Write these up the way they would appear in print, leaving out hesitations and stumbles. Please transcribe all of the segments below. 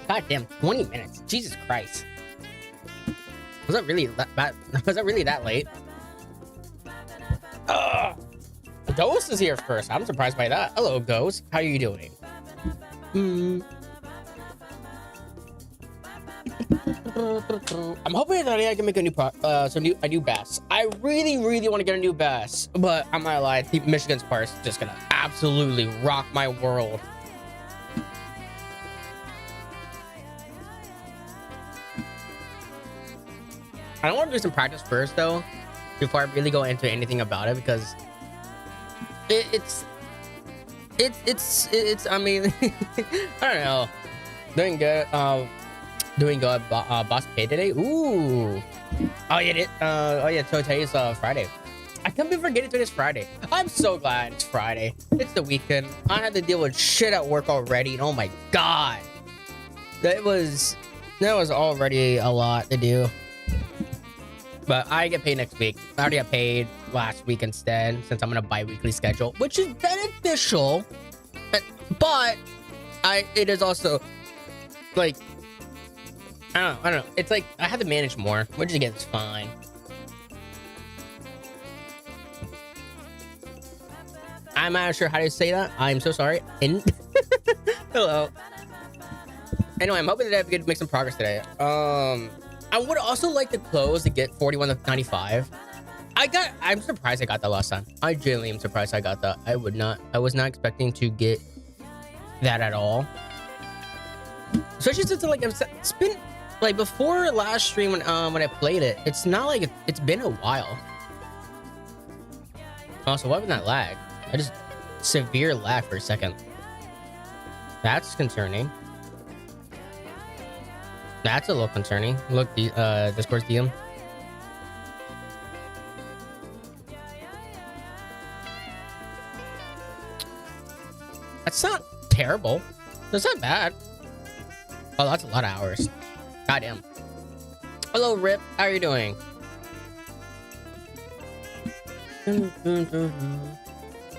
God damn, 20 minutes. Jesus Christ. Was that really that bad? Was that really that late? Ghost is here first. I'm surprised by that. Hello, Ghost. How are you doing? I'm hoping that I can make a new bass. I really want to get a new bass, but I'm not lie. I think Michigan's part is just gonna absolutely rock my world. I want to do some practice first, though, before I really go into anything about it, because it's. I mean, I don't know. Doing good. Doing good. Boss pay today. Ooh. Oh yeah. So today's Friday. I can't be forgetting today's Friday. I'm so glad it's Friday. It's the weekend. I had to deal with shit at work already, and oh my god, that was already a lot to do. But I get paid next week. I already got paid last week instead, since I'm on a bi-weekly schedule, which is beneficial. But it is also like, I don't know. It's like I have to manage more, which again is fine. I'm not sure how to say that. I'm so sorry. Hello. Anyway, I'm hoping that I can make some progress today. I would also like to close to get 41 to 95. I'm surprised I got that last time. I genuinely am surprised I got that. I was not expecting to get that at all. Especially since like it's been like before last stream when I played it. It's not like it's been a while. Also, what was that lag? I just severe lag for a second. That's concerning. That's a little concerning. Look, the Discord's DM. That's not terrible. That's not bad. Oh, that's a lot of hours. Goddamn. Hello, Rip. How are you doing?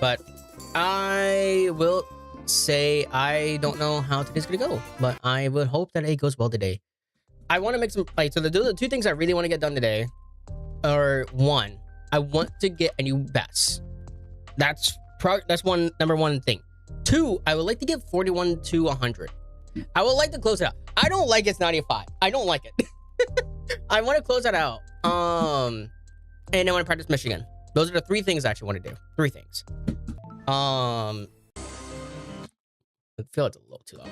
But I will say I don't know how today's gonna go, but I would hope that it goes well today. I want to make some like so the two things I really want to get done today are: one, I want to get a new best. That's number one thing. Two, I would like to get 41 to 100. I would like to close it out. I don't like it's 95. I don't like it. I want to close that out. And I want to practice Michigan. Those are the three things I actually want to do. Three things. I feel it's a little too loud,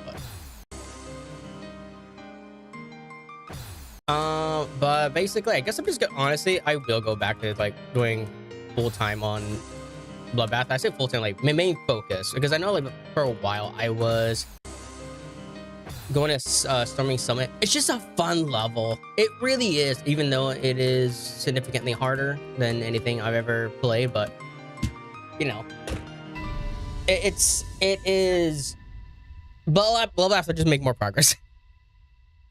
but basically, I guess I'm just gonna honestly, I will go back to like doing full time on Bloodbath. I say full time, like my main focus, because I know like for a while I was going to Storming Summit. It's just a fun level. It really is, even though it is significantly harder than anything I've ever played. But you know, it is. Bloodbath will just make more progress.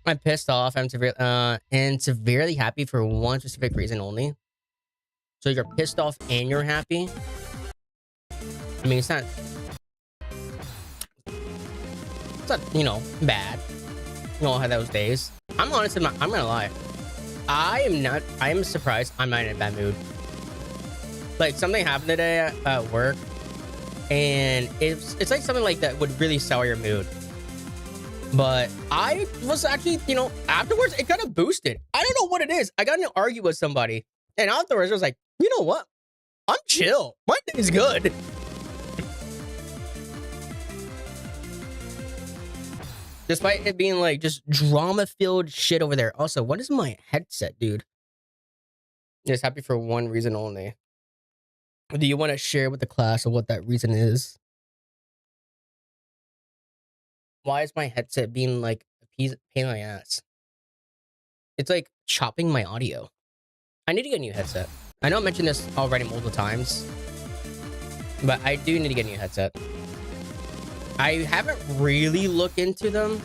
I'm pissed off. I'm severely happy for one specific reason only. So you're pissed off and you're happy. I mean, it's not, you know, bad. You all have those days. I'm honestly, I'm gonna lie. I am surprised I'm not in a bad mood. Like, something happened today at work, and it's like something like that would really sour your mood. But I was actually, you know, afterwards, it kind of boosted. I don't know what it is. I got in an argument with somebody, and afterwards, I was like, you know what? I'm chill. My day is good. Despite it being like just drama-filled shit over there. Also, what is my headset, dude? Just happy for one reason only. Do you want to share with the class of what that reason is? Why is my headset being like a pain in my ass? It's like chopping my audio. I need to get a new headset. I know I mentioned this already multiple times, but I do need to get a new headset. I haven't really looked into them,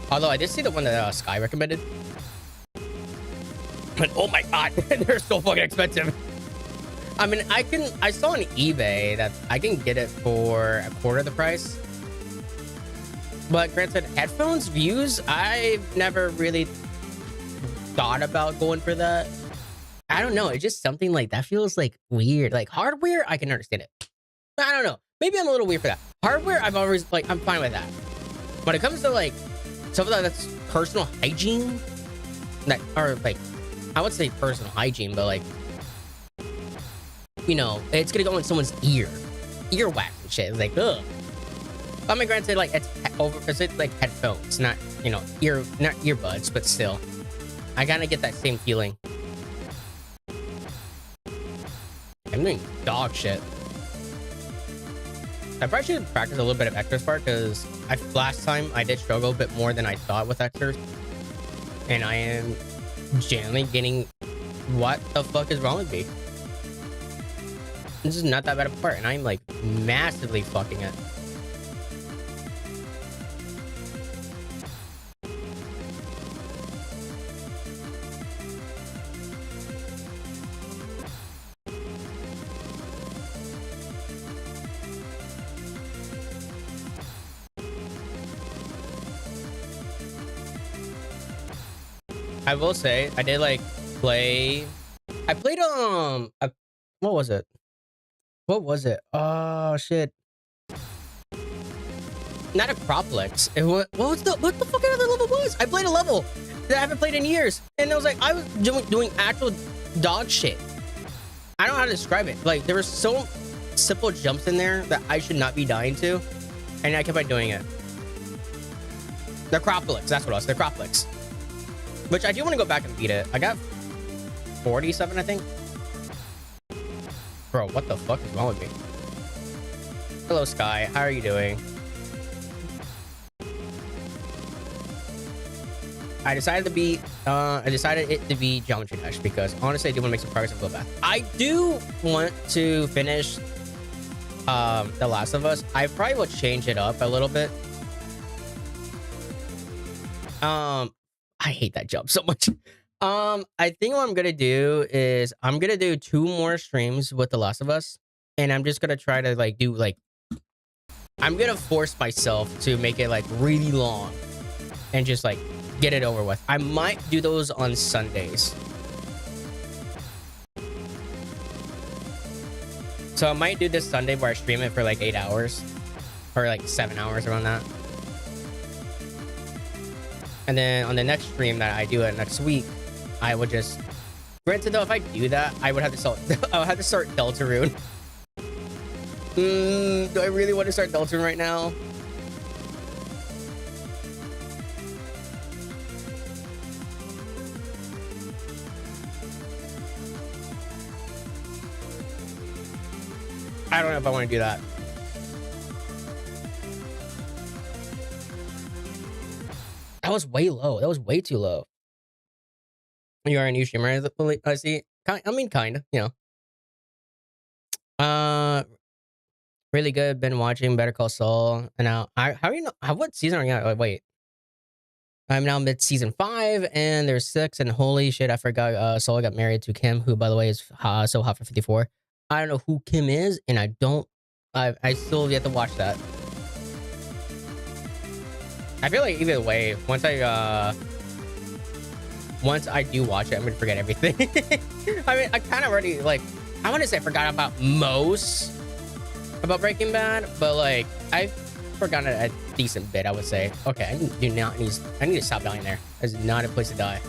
although I did see the one that Sky recommended. But oh my god, they're so fucking expensive. I mean, I saw on eBay that I can get it for a quarter of the price. But granted, headphones views, I've never really thought about going for that. I don't know. It's just something like that feels like weird. Like hardware, I can understand it. I don't know. Maybe I'm a little weird for that. Hardware, I've always like, I'm fine with that. When it comes to like stuff that's personal hygiene, that or like, I would say personal hygiene, but like, you know, it's gonna go in someone's earwax and shit. It's like, ugh. I mean, granted, like it's like headphones, not, you know, not earbuds, but still, I kind of get that same feeling. I'm doing dog shit. I probably should practice a little bit of extra spark because last time I did struggle a bit more than I thought with extra, and I am genuinely getting what the fuck is wrong with me. This is not that bad of a part, and I'm like massively fucking it. I will say I did like play. I played what was it? What was it? Oh shit! Not Acropolis. It was, what the fuck other level was? I played a level that I haven't played in years, and I was like, I was doing actual dog shit. I don't know how to describe it. Like there were so simple jumps in there that I should not be dying to, and I kept on doing it. The Acropolis. That's what it was. The Acropolis. Which I do want to go back and beat it. I got 47, I think. Bro, what the fuck is wrong with me? Hello, Sky. How are you doing? I decided it to be Geometry Dash because honestly, I do want to make some progress on Bloodbath. I do want to finish The Last of Us. I probably will change it up a little bit. I hate that jump so much. I think what I'm gonna do is I'm gonna do 2 more streams with The Last of Us, and I'm just gonna try to like do like I'm gonna force myself to make it like really long and just like get it over with. I might do those on Sundays. So I might do this Sunday where I stream it for like 8 hours or like 7 hours around that. And then on the next stream that I do it next week, I would just. Granted, though, if I do that, I would have to start. I would have to start Deltarune. Do I really want to start Deltarune right now? I don't know if I want to do that. That was way low. That was way too low. You are a new streamer, I see. I mean, kind of, you know. Really good. Been watching Better Call Saul. And now, how do you know? What season are you at? Wait. I'm now mid season 5, and there's 6. And holy shit, I forgot. Saul got married to Kim, who, by the way, is so hot for 54. I don't know who Kim is, and I still have yet to watch that. I feel like either way, once I do watch it, I'm gonna forget everything. I mean, I kind of already like, I want to say I forgot about most about Breaking Bad, but like I've forgotten a decent bit, I would say. Okay, I need to stop dying there. That's not a place to die.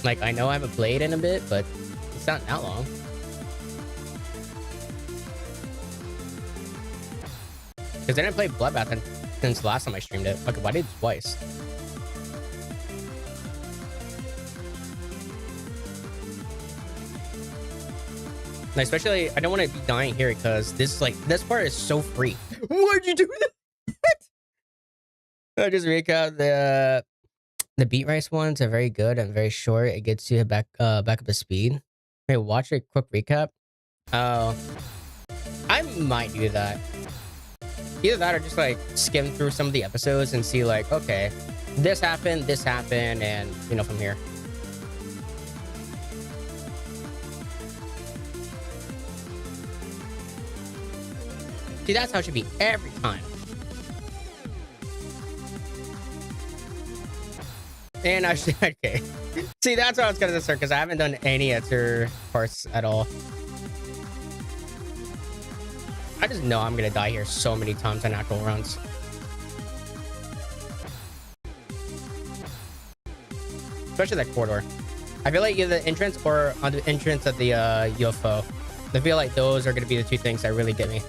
Like I know I haven't played in a bit, but it's not that long. Because I didn't play Bloodbath since last time I streamed it. Okay, why did it twice? And especially, I don't want to be dying here because this part is so free. Why'd you do that? I just recap the beat race ones are very good and very short. It gets you back up to speed. Hey, watch a quick recap. Oh, I might do that. Either that or just like skim through some of the episodes and see like, okay, this happened, and you know, from here. See, that's how it should be every time. And I should, okay. See, that's what I was gonna start, because I haven't done any other parts at all. I just know I'm gonna die here so many times on actual runs. Especially that corridor. I feel like either the entrance or on the entrance of the UFO. I feel like those are gonna be the two things that really get me.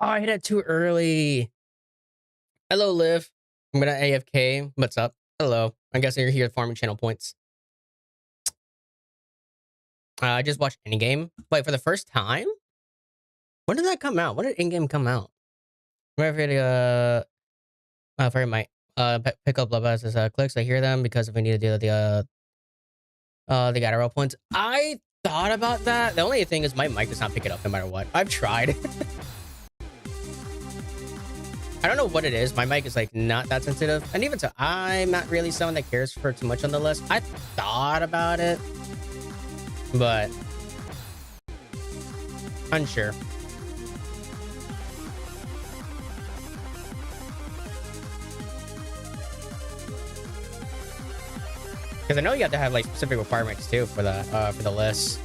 Oh, I hit it too early. Hello, Liv. I'm gonna AFK. What's up? Hello. I guess you're here farming channel points. I just watched Endgame. Wait, for the first time? When did that come out? When did Endgame come out? I'm ready to for my pick up Bloodbath as clicks. I hear them because if we need to do the got roll points. I thought about that. The only thing is my mic does not pick it up no matter what. I've tried. I don't know what it is. My mic is like not that sensitive. And even so, I'm not really someone that cares for too much on the list. I thought about it, but unsure. Because I know you have to have like specific requirements too for the list.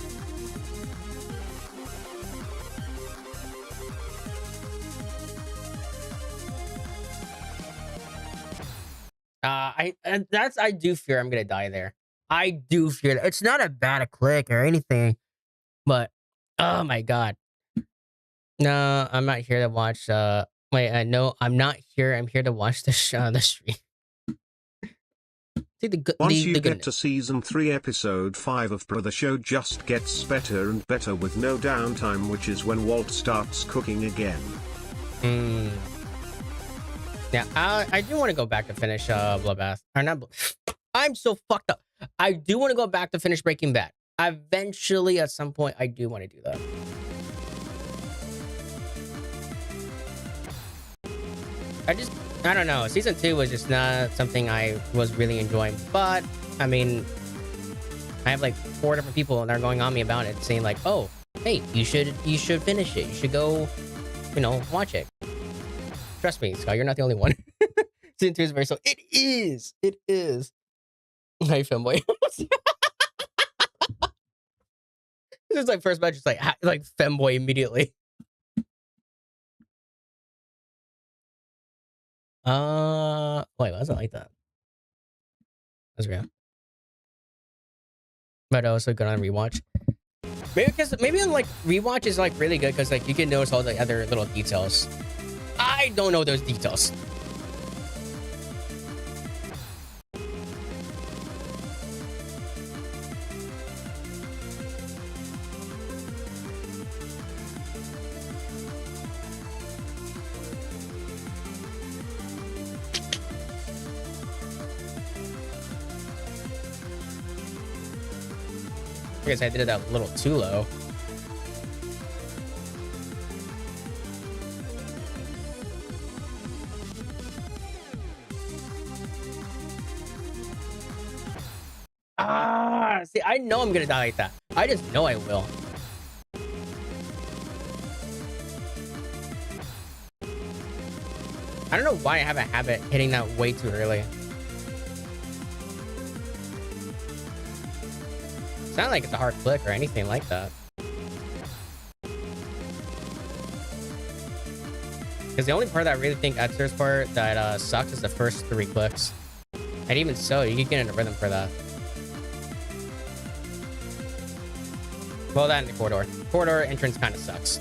I do fear I'm gonna die there. I do fear that. It's not a bad click or anything, but oh my god. No, I'm not here to watch. Wait, no, I'm not here. I'm here to watch the stream. See the good. Once you get to season 3, episode 5 of Pro, the show just gets better and better with no downtime, which is when Walt starts cooking again. Yeah, I do want to go back to finish Bloodbath. Or not. I'm so fucked up. I do want to go back to finish Breaking Bad. Eventually, at some point, I do want to do that. I don't know. Season 2 was just not something I was really enjoying. But, I mean, I have like 4 different people that are going on me about it, saying like, oh, hey, you should finish it. You should go, watch it. Trust me, Scott, you're not the only one. Season 2 is very slow. It is. It is. Hey, fanboy. This is like first match, just like femboy immediately. Wait, why is it like that? That's real. But also good on rewatch. Maybe on like rewatch is like really good because like you can notice all the other little details. I don't know those details. I guess I did it a little too low. See, I know I'm gonna die like that. I just know I will. I don't know why I have a habit hitting that way too early. It's not like it's a hard click or anything like that. Because the only part that I really think Exeter's part that sucks is the first 3 clicks. And even so, you can get in a rhythm for that. Well, that in the corridor. Corridor entrance kind of sucks.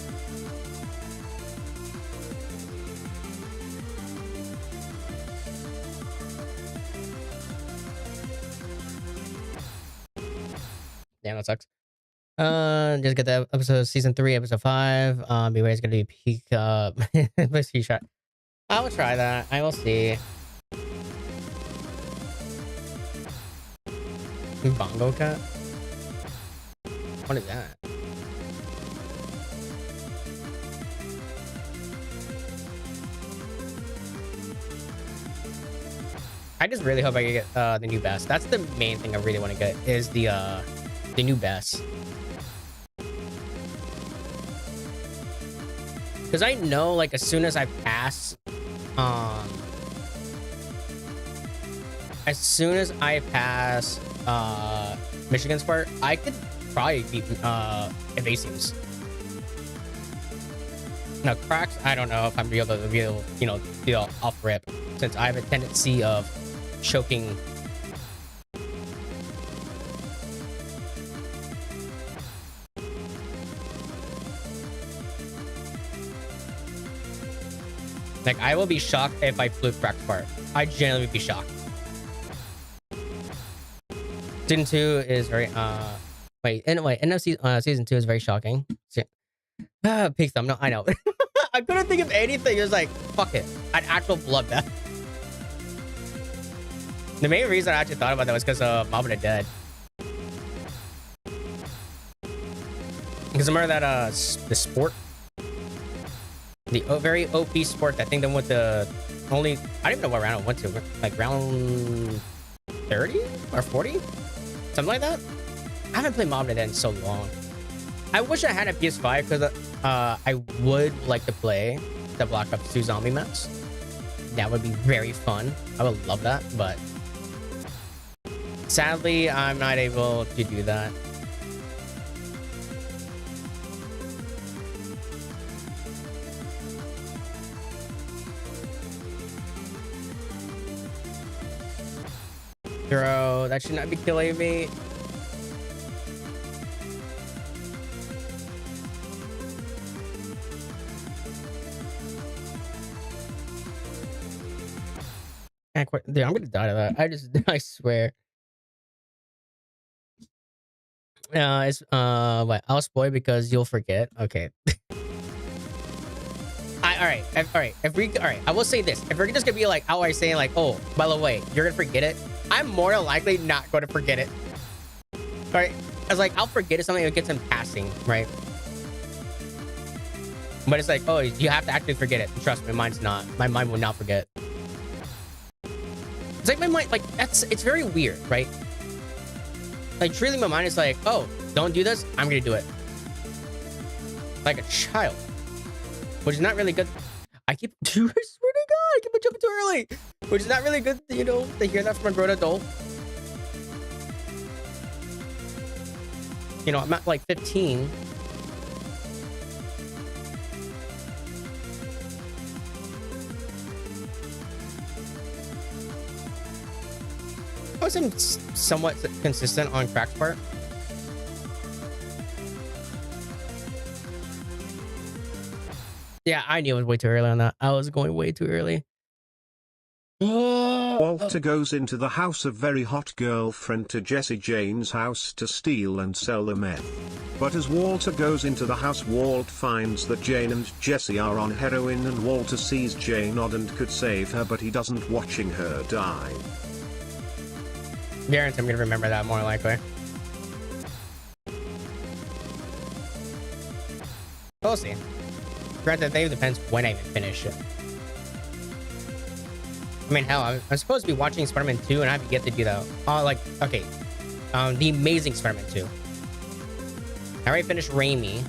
Damn, that sucks. Just get the episode season 3, episode 5. Beware, gonna be peak peak shot. I will try that. I will see. Bongo cut? What is that? I just really hope I get the new best. That's the main thing I really want to get is the new best. Because I know, like, as soon as I pass, Michigan's part, I could probably beat Evasives. Now, cracks, I don't know if I'm able to be off rip, since I have a tendency of choking. Like, I will be shocked if I fluke crack's part. I genuinely would be shocked. Season 2 is very end of season 2 is very shocking. Pig thumb. No, I know. I couldn't think of anything. It was like, fuck it, an actual bloodbath. The main reason I actually thought about that was because Mob of the Dead. Because remember that the sport, the very OP sport. That thing that went the only, I don't even know what round it went to. Like round 30 or 40. Something like that. I haven't played Mob of the Dead in so long. I wish I had a PS5 because I would like to play the Black Ops 2 zombie maps. That would be very fun. I would love that, but sadly, I'm not able to do that. Bro, that should not be killing me. Dude, I'm gonna die to that. I swear. It's what? I'll spoil because you'll forget. Okay. All right. I will say this: if we're just gonna be like outright saying like, "Oh, by the way, you're gonna forget it," I'm more than likely not going to forget it. All right? It's like I'll forget it something that gets in passing, right? But it's like, oh, you have to actually forget it. Trust me, mine's not. My mind will not forget. It's like my mind, like it's very weird, right? Like truly, my mind is like, oh, don't do this. I'm gonna do it. Like a child, which is not really good. I swear to God, I keep jumping too early, which is not really good, to hear that from a grown adult. I'm at like 15. I was somewhat consistent on crack's part. Yeah, I knew it was way too early on that. I was going way too early. Walter goes into the house of very hot girlfriend to Jesse Jane's house to steal and sell the meth. But as Walter goes into the house, Walt finds that Jane and Jesse are on heroin, and Walter sees Jane odd and could save her, but he doesn't, watching her die. Guarantee I'm gonna remember that more likely. We'll see. Granted, it depends when I even finish it. I mean, hell, I'm supposed to be watching Spider-Man 2 and I have yet to do that. Okay. The Amazing Spider-Man 2. I already finished Raimi.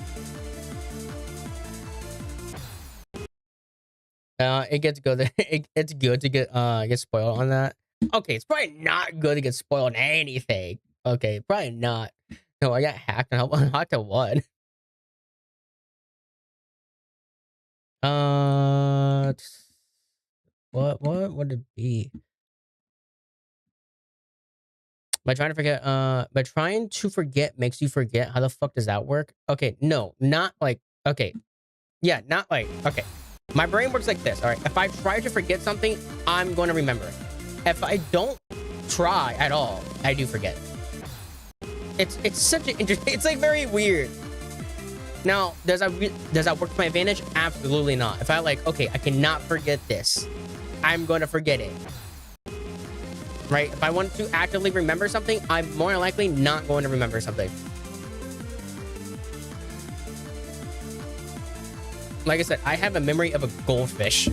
It gets good. It's good to get spoiled on that. Okay, it's probably not good to get spoiled on anything. Okay, probably not. No, I got hacked and I hacked to what? What would it be? By trying to forget makes you forget. How the fuck does that work? Okay, no, not like, okay. Yeah, not like, okay. My brain works like this, all right? If I try to forget something, I'm going to remember it. If I don't try at all, I do forget. It's such an interesting, it's like very weird. Now, does that work to my advantage? Absolutely not. If I like, okay, I cannot forget this, I'm going to forget it. Right? If I want to actively remember something, I'm more likely not going to remember something. Like I said, I have a memory of a goldfish.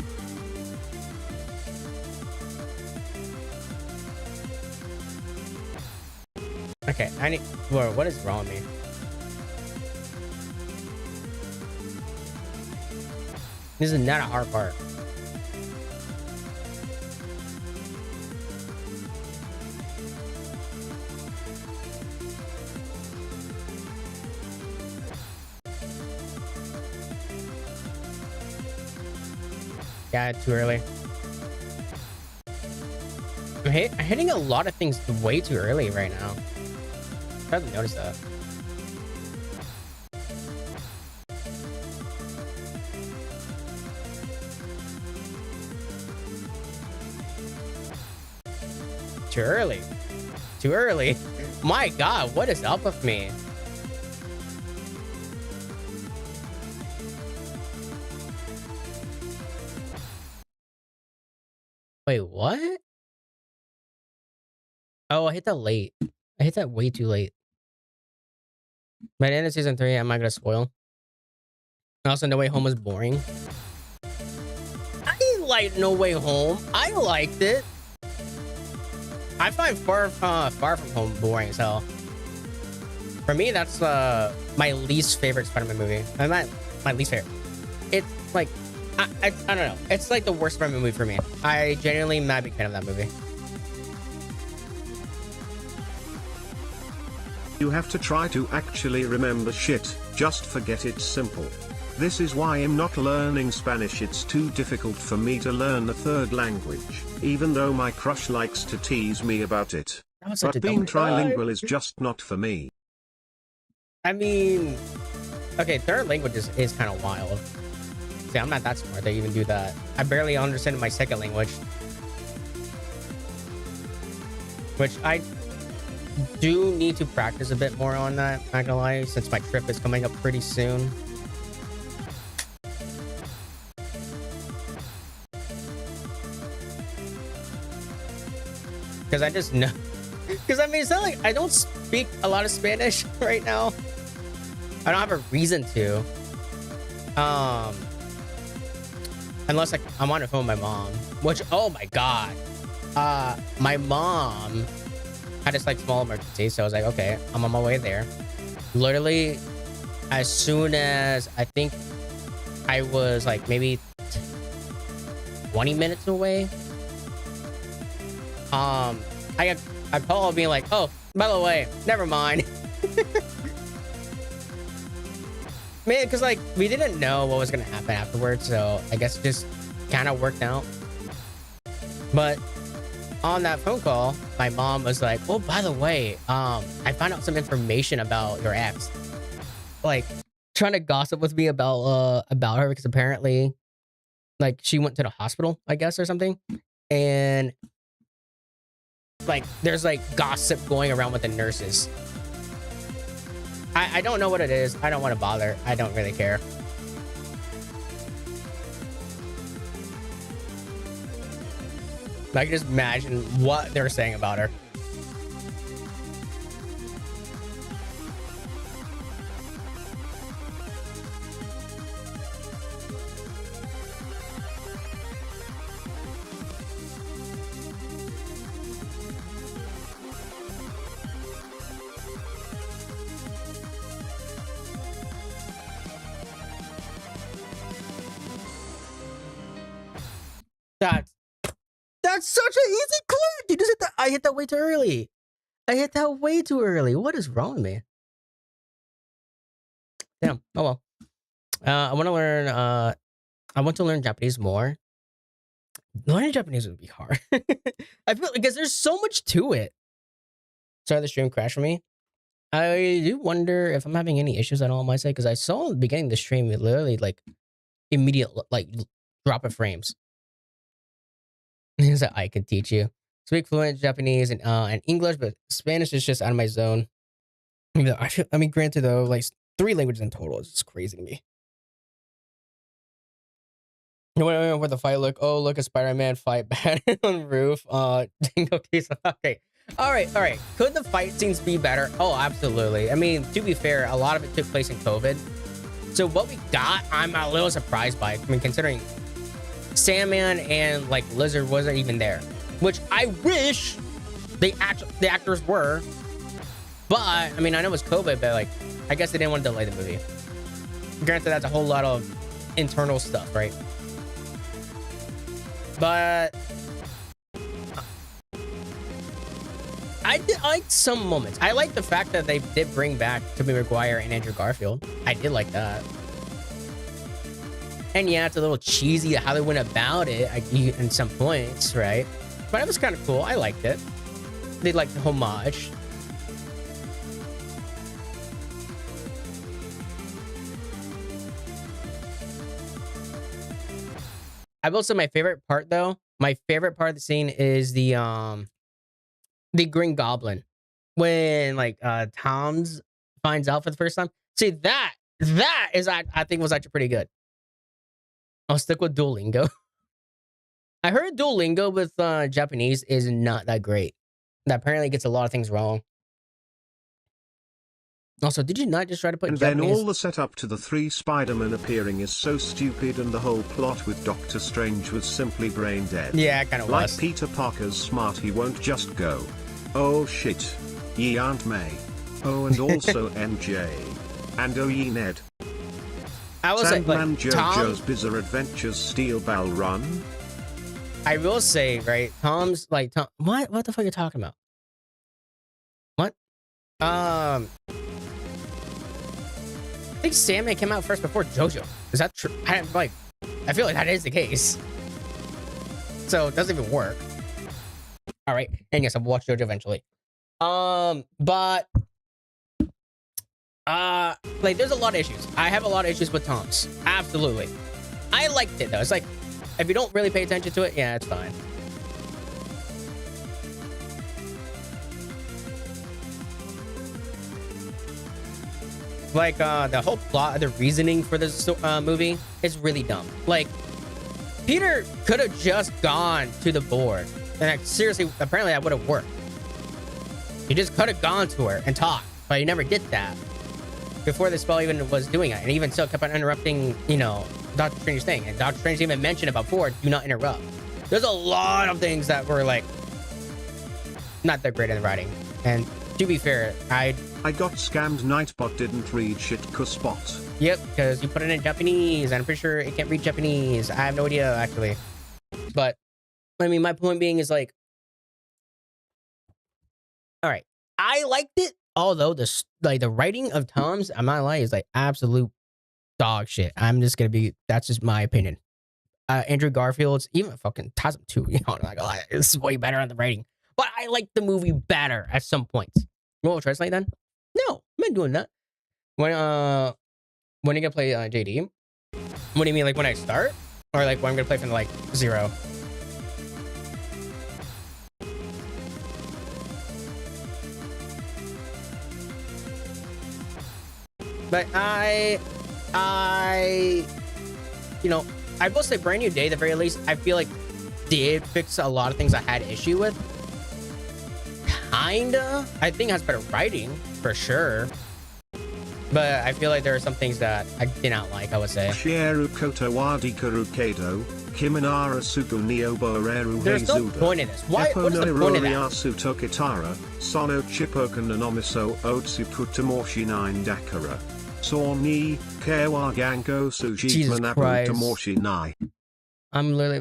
Okay, I need. Whoa, what is wrong with me? This is not a hard part. Yeah, too early. I'm hitting a lot of things way too early right now. I haven't noticed that. Too early. Too early. My God, what is up with me? Wait, what? Oh, I hit that late. I hit that way too late. By the end of season 3, am I gonna spoil? Also, No Way Home was boring. I didn't like No Way Home. I liked it. I find Far From Home boring as hell. For me, that's my least favorite Spider-Man movie. And my least favorite. It's like I don't know. It's like the worst Spider-Man movie for me. I genuinely am not a big fan of that movie. You have to try to actually remember shit, just forget it's simple. This is why I'm not learning Spanish. It's too difficult for me to learn a third language, even though my crush likes to tease me about it. But being trilingual is just not for me. I mean, okay, third language is kind of wild. See, I'm not that smart to even do that. I barely understand my second language. Which I do need to practice a bit more on that, not gonna lie, since my trip is coming up pretty soon. Because I just know. Because I mean, it's not like I don't speak a lot of Spanish right now. I don't have a reason to. Unless like I'm on the phone with my mom, which, oh my God. My mom had this like small emergency, so I was like, okay, I'm on my way there. Literally, as soon as I think I was like maybe 20 minutes away, I called being like, oh, by the way, never mind. Man, because like we didn't know what was gonna happen afterwards, so I guess it just kind of worked out. But on that phone call, my mom was like, oh, by the way, I found out some information about your ex. Like, trying to gossip with me about her, because apparently like she went to the hospital, I guess, or something. And like there's like gossip going around with the nurses. I don't know what it is. I don't want to bother. I don't really care. I can just imagine what they're saying about her. That's such an easy clip. You just hit that. I hit that way too early. I hit that way too early. What is wrong with me? Damn. Oh well. I want to learn. I want to learn Japanese more. Learning Japanese would be hard. I feel because there's so much to it. Sorry, the stream crashed for me. I do wonder if I'm having any issues at all on my side, because I saw at the beginning of the stream it literally like immediate like drop of frames. So I can teach you. Speak fluent Japanese and English, but Spanish is just out of my zone. I mean, granted though, like 3 languages in total is just crazy to me. Where the fight look? Oh, look, a Spider-Man fight bad on the roof. Okay. All right. Could the fight scenes be better? Oh, absolutely. I mean, to be fair, a lot of it took place in COVID. So what we got, I'm a little surprised by. I mean, considering Sandman and like Lizard wasn't even there, which I wish the actors were. But I mean, I know it was COVID, but like, I guess they didn't want to delay the movie. Granted, that's a whole lot of internal stuff, right? But I liked some moments. I like the fact that they did bring back Tobey Maguire and Andrew Garfield. I did like that. And yeah, it's a little cheesy how they went about it in some points, right? But it was kind of cool. I liked it. They liked the homage. I will say my favorite part though. My favorite part of the scene is the Green Goblin when like Tom's finds out for the first time. See that is I think was actually pretty good. I'll stick with Duolingo. I heard Duolingo with Japanese is not that great. That apparently gets a lot of things wrong. Also, did you not just try to put and Japanese? Then all the setup to the 3 Spider-Man appearing is so stupid, and the whole plot with Doctor Strange was simply brain dead. Yeah, it kind of like was. Peter Parker's smart, he won't just go, oh shit, ye Aunt May. Oh, and also MJ. And oh ye Ned. I will say, like, JoJo's Bizarre Adventures Steel Ball Run. I will say, right, Tom's like Tom. What the fuck are you talking about? What? I think Sandman came out first before JoJo. Is that true? I feel like that is the case. So it doesn't even work. All right, and yes, I'll watch JoJo eventually. But like, there's a lot of issues. I have a lot of issues with Tom's. Absolutely. I liked it though. It's like, if you don't really pay attention to it, yeah, it's fine. Like, the whole plot, the reasoning for this movie is really dumb. Like, Peter could have just gone to the board. And seriously, apparently that would have worked. He just could have gone to her and talked, but he never did that. Before the spell even was doing it. And even still kept on interrupting, you know, Doctor Strange's thing. And Doctor Strange even mentioned about before, do not interrupt. There's a lot of things that were like not that great in the writing. And to be fair, I got scammed. Nightbot didn't read shit spot. Yep, because you put it in Japanese, and I'm pretty sure it can't read Japanese. I have no idea actually. But I mean, my point being is like, all right, I liked it, although the writing of Tom's, I'm not lying, is like absolute dog shit. I'm just gonna be, that's just my opinion. Andrew Garfield's, even fucking Tasm too, you know, I'm not gonna lie, this is way better on the writing. But I like the movie better at some points. You want to translate then? No, I'm not doing that. When are you gonna play JD? What do you mean, like when I start? Or like when I'm gonna play from like 0? But you know, I will say Brand New Day, at the very least, I feel like did fix a lot of things I had issue with. Kinda. I think it has better writing, for sure. But I feel like there are some things that I did not like, I would say. There's no point in this. Why? What is the point of that? Jesus Christ.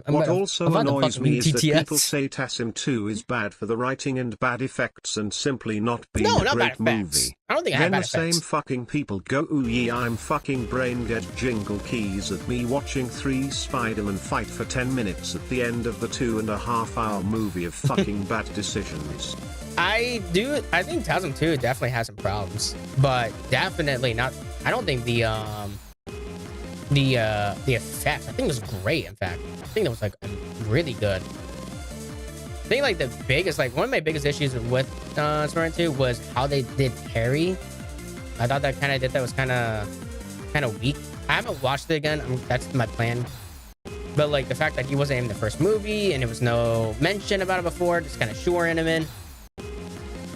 What also annoys me is that people say TASM 2 is bad for the writing and bad effects and simply not being a great movie. I don't think I have bad effects. Then the same fucking people go, ooh yeah, I'm fucking brain dead, jingle keys at me watching 3 Spider-Man fight for 10 minutes at the end of the 2.5-hour movie of fucking bad decisions. I think TASM 2 definitely has some problems, but definitely not. I don't think the effect, I think it was great. In fact, I think it was like really good. I think like the biggest, like one of my biggest issues with Spider-Man 2 was how they did Harry. I thought that was kind of weak. I haven't watched it again. That's my plan. But like the fact that he wasn't in the first movie and there was no mention about it before, just kind of shoring him in.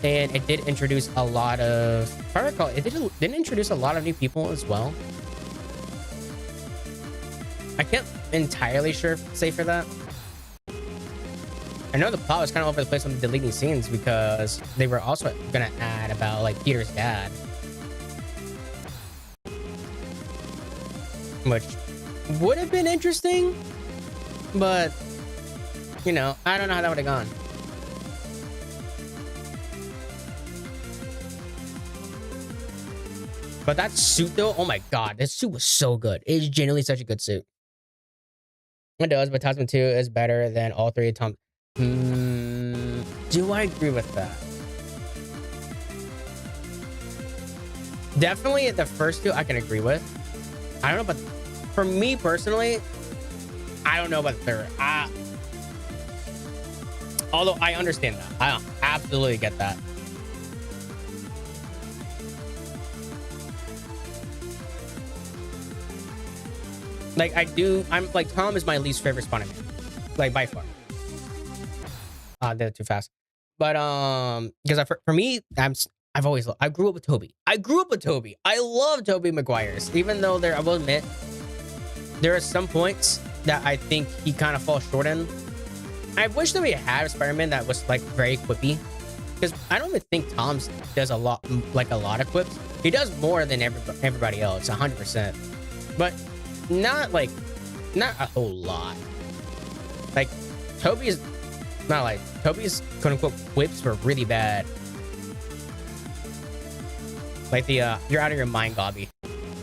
And it did introduce a lot of, if I recall, it didn't introduce a lot of new people as well. I can't entirely say for that. I know the plot was kind of over the place on the deleting scenes because they were also gonna add about like Peter's dad, which would have been interesting, but you know, I don't know how that would have gone. But that suit though, oh my god, this suit was so good. It is genuinely such a good suit. It does, but Tasman 2 is better than all three of Tom. Do I agree with that? Definitely the first two I can agree with. I don't know, but for me personally, I don't know about the third. Although I understand that. I absolutely get that. Like I'm like, Tom is my least favorite Spider-Man, like by far. They're too fast. But because for me, I grew up with Toby. I love Toby Maguire's, even though I will admit there are some points that I think he kind of falls short in. I wish that we had a Spider-Man that was like very quippy, because I don't even think Tom does a lot of quips. He does more than everybody else, 100%, but not a whole lot. Like Toby's quote unquote quips were really bad. Like the you're out of your mind, Gobby.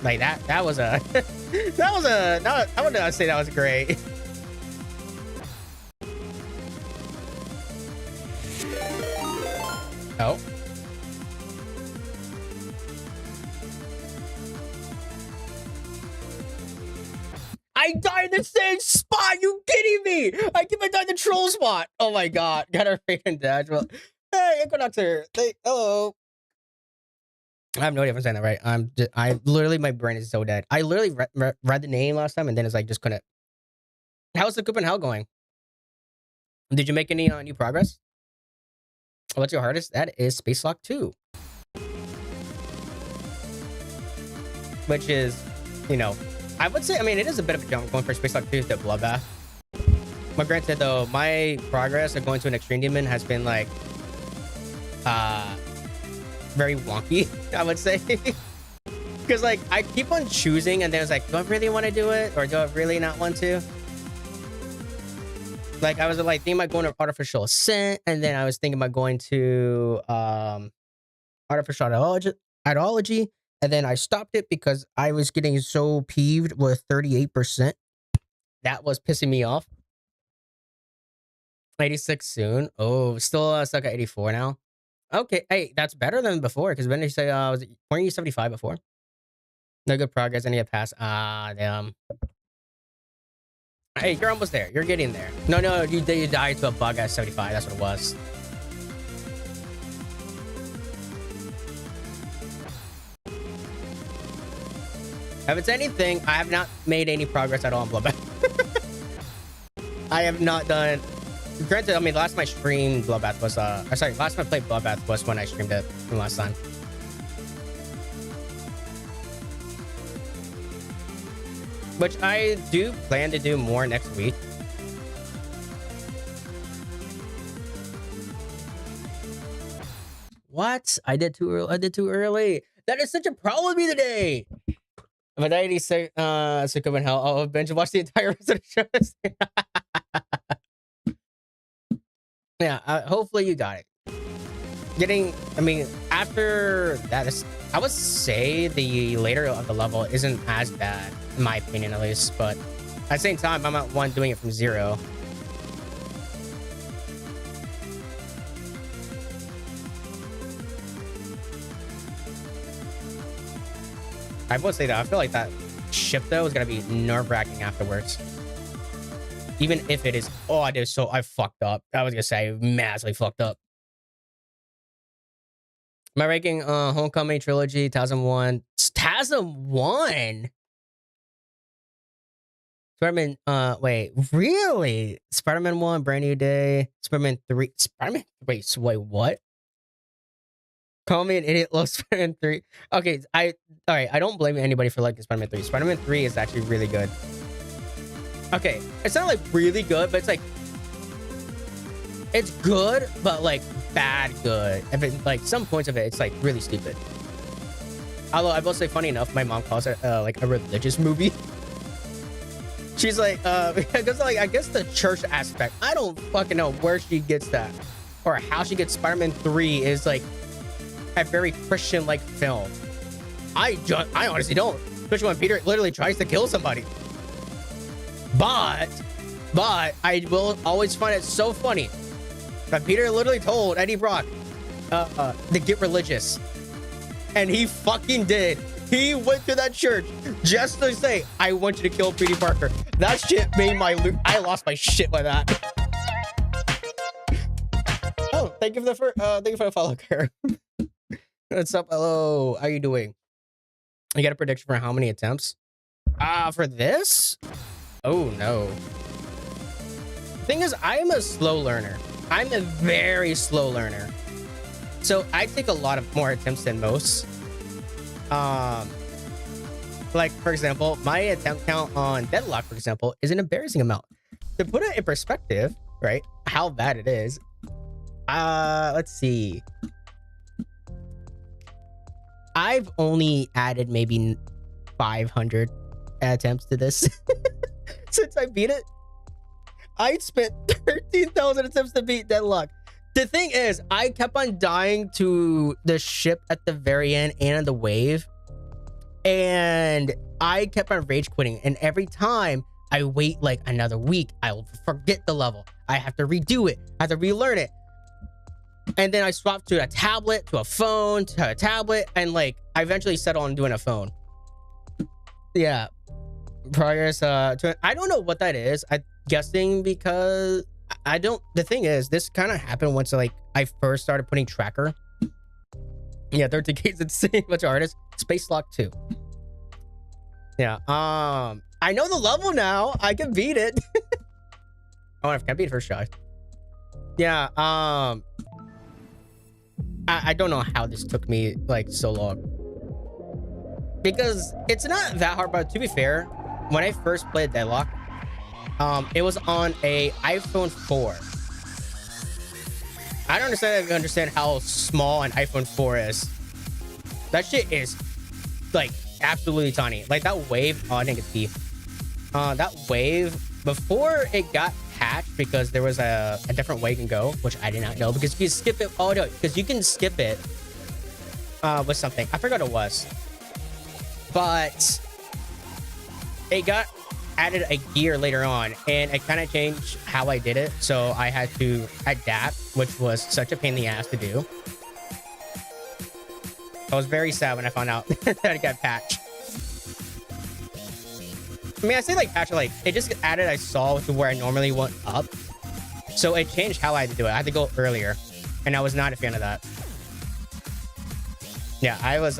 Like that was a I wouldn't say that was great. Oh. I died in the same spot. You kidding me? I keep on dying the troll spot. Oh my god. Got a freaking dash. Well, hey, Equinox here. Hey, hello. I have no idea if I'm saying that right. I literally, my brain is so dead. I literally read the name last time and then it's like just couldn't. How's the Coop and Hell going? Did you make any new progress? What's your hardest? That is Space Lock 2. Which is, you know, I would say, I mean, it is a bit of a jump going for Space Lock 2 to Bloodbath. But granted, though, my progress of going to an Extreme Demon has been, like, very wonky, I would say. Because, like, I keep on choosing, and then it's like, do I really want to do it? Or do I really not want to? Like, I was, like, thinking about going to Artificial Ascent, and then I was thinking about going to Artificial Ideology. And then I stopped it because I was getting so peeved with 38%. That was pissing me off. 86 soon. Oh, still stuck at 84 now. Okay, hey, that's better than before. Because when you say, weren't you 75 before? No good progress. Any pass. Damn. Hey, you're almost there. You're getting there. No, you died to a bug at 75. That's what it was. If it's anything, I have not made any progress at all on Bloodbath. I have not done. Granted, I mean, last time I streamed Bloodbath was last time I played Bloodbath was when I streamed it from last time. Which I do plan to do more next week. What? I did too early. That is such a problem with me today. But I 86 sick of in hell. I'll binge watch the entire rest of the show. Yeah, hopefully you got it. I mean, after that, I would say the later of the level isn't as bad, in my opinion at least. But at the same time, I'm not one doing it from zero. I will say that I feel like that shift though is gonna be nerve-wracking afterwards. Even if it is, I fucked up. I was gonna say I massively fucked up. My ranking, Homecoming Trilogy, TASM 1. TASM 1? Spider-Man, wait, really? Spider-Man 1, Brand New Day, Spider-Man 3, wait, what? Call me an idiot, love Spider-Man 3. Okay, alright, I don't blame anybody for liking Spider-Man 3. Spider-Man 3 is actually really good. Okay, it's not like really good, but it's like It's good, but like bad good. And like some points of it, it's like really stupid. Although I will say, funny enough, my mom calls it like a religious movie. She's like, because like I guess the church aspect, I don't fucking know where she gets that or how she gets Spider-Man 3 is like a very Christian-like film. I honestly don't, especially when Peter literally tries to kill somebody. But I will always find it so funny that Peter literally told Eddie Brock to get religious, and he fucking did. He went to that church just to say, "I want you to kill Peter Parker." That shit made I lost my shit by that. Oh, thank you for the follow, Kara. What's up? Hello, how you doing? You got a prediction for how many attempts? For this? Oh no. The thing is, I am a slow learner. I'm a very slow learner. So I take a lot of more attempts than most. Like for example, my attempt count on Deadlock, for example, is an embarrassing amount. To put it in perspective, right? How bad it is. Let's see. I've only added maybe 500 attempts to this since I beat it. I spent 13,000 attempts to beat Deadlock. The thing is, I kept on dying to the ship at the very end and the wave. And I kept on rage quitting. And every time I wait like another week, I will forget the level. I have to redo it. I have to relearn it. And then I swapped to a tablet, to a phone, to a tablet. And like, I eventually settled on doing a phone. Yeah. Progress, I don't know what that is. I'm guessing because the thing is, this kind of happened once like I first started putting tracker. Yeah, 13 K's insane, bunch of artists. Space Lock 2. Yeah, I know the level now. I can beat it. Oh, I can beat it first try. Yeah, I don't know how this took me like so long. Because it's not that hard, but to be fair, when I first played Deadlock, it was on a iPhone 4. I don't understand how small an iPhone 4 is. That shit is like absolutely tiny. Like that wave. Oh, I didn't get the that wave before it got patched because there was a different way you can go, which I did not know. Because if you skip it, oh no, because you can skip it with something. I forgot what it was, but it got added a gear later on, and it kind of changed how I did it. So I had to adapt, which was such a pain in the ass to do. I was very sad when I found out that it got patched. I mean, I say like patch, like it just added I saw to where I normally went up. So it changed how I had to do it. I had to go earlier, and I was not a fan of that. Yeah, I was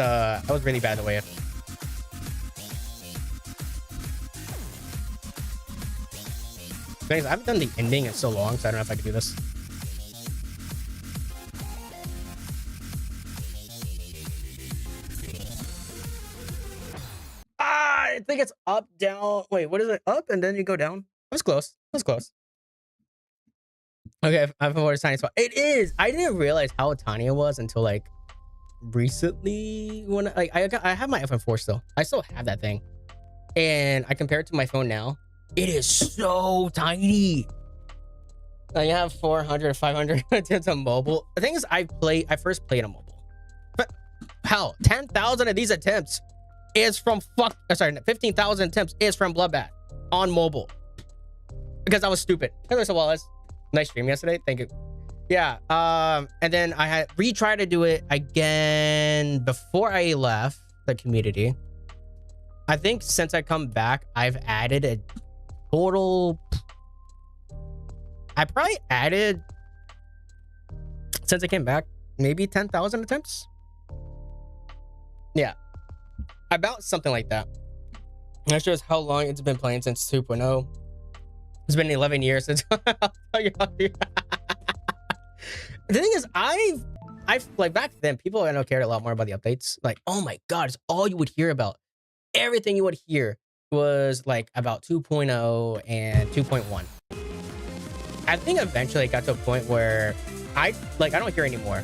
really bad the way. Thanks, I haven't done the ending in so long, so I don't know if I can do this. I think it's up, down. Wait, what is it? Up and then you go down? That was close. That was close. Okay, I've a tiny spot. It is. I didn't realize how tiny it was until like recently when like I have my iPhone 4 still. I still have that thing. And I compare it to my phone now. It is so tiny. I have 400, 500 attempts on mobile. The thing is, I first played on mobile. But hell, 10,000 of these attempts is from 15,000 attempts is from Bloodbath on mobile. Because I was stupid. Hey, Mr. Wallace. Nice stream yesterday. Thank you. Yeah. And then I had retried to do it again before I left the community. I think since I come back, I've added a total. I probably added, since I came back, maybe 10,000 attempts. Yeah. About something like that. That shows how long it's been playing since 2.0. It's been 11 years since. The thing is, I've like back then, people I know cared a lot more about the updates. Like, oh my god, it's all you would hear about. Everything you would hear was like about 2.0 and 2.1. I think eventually it got to a point where I don't hear anymore.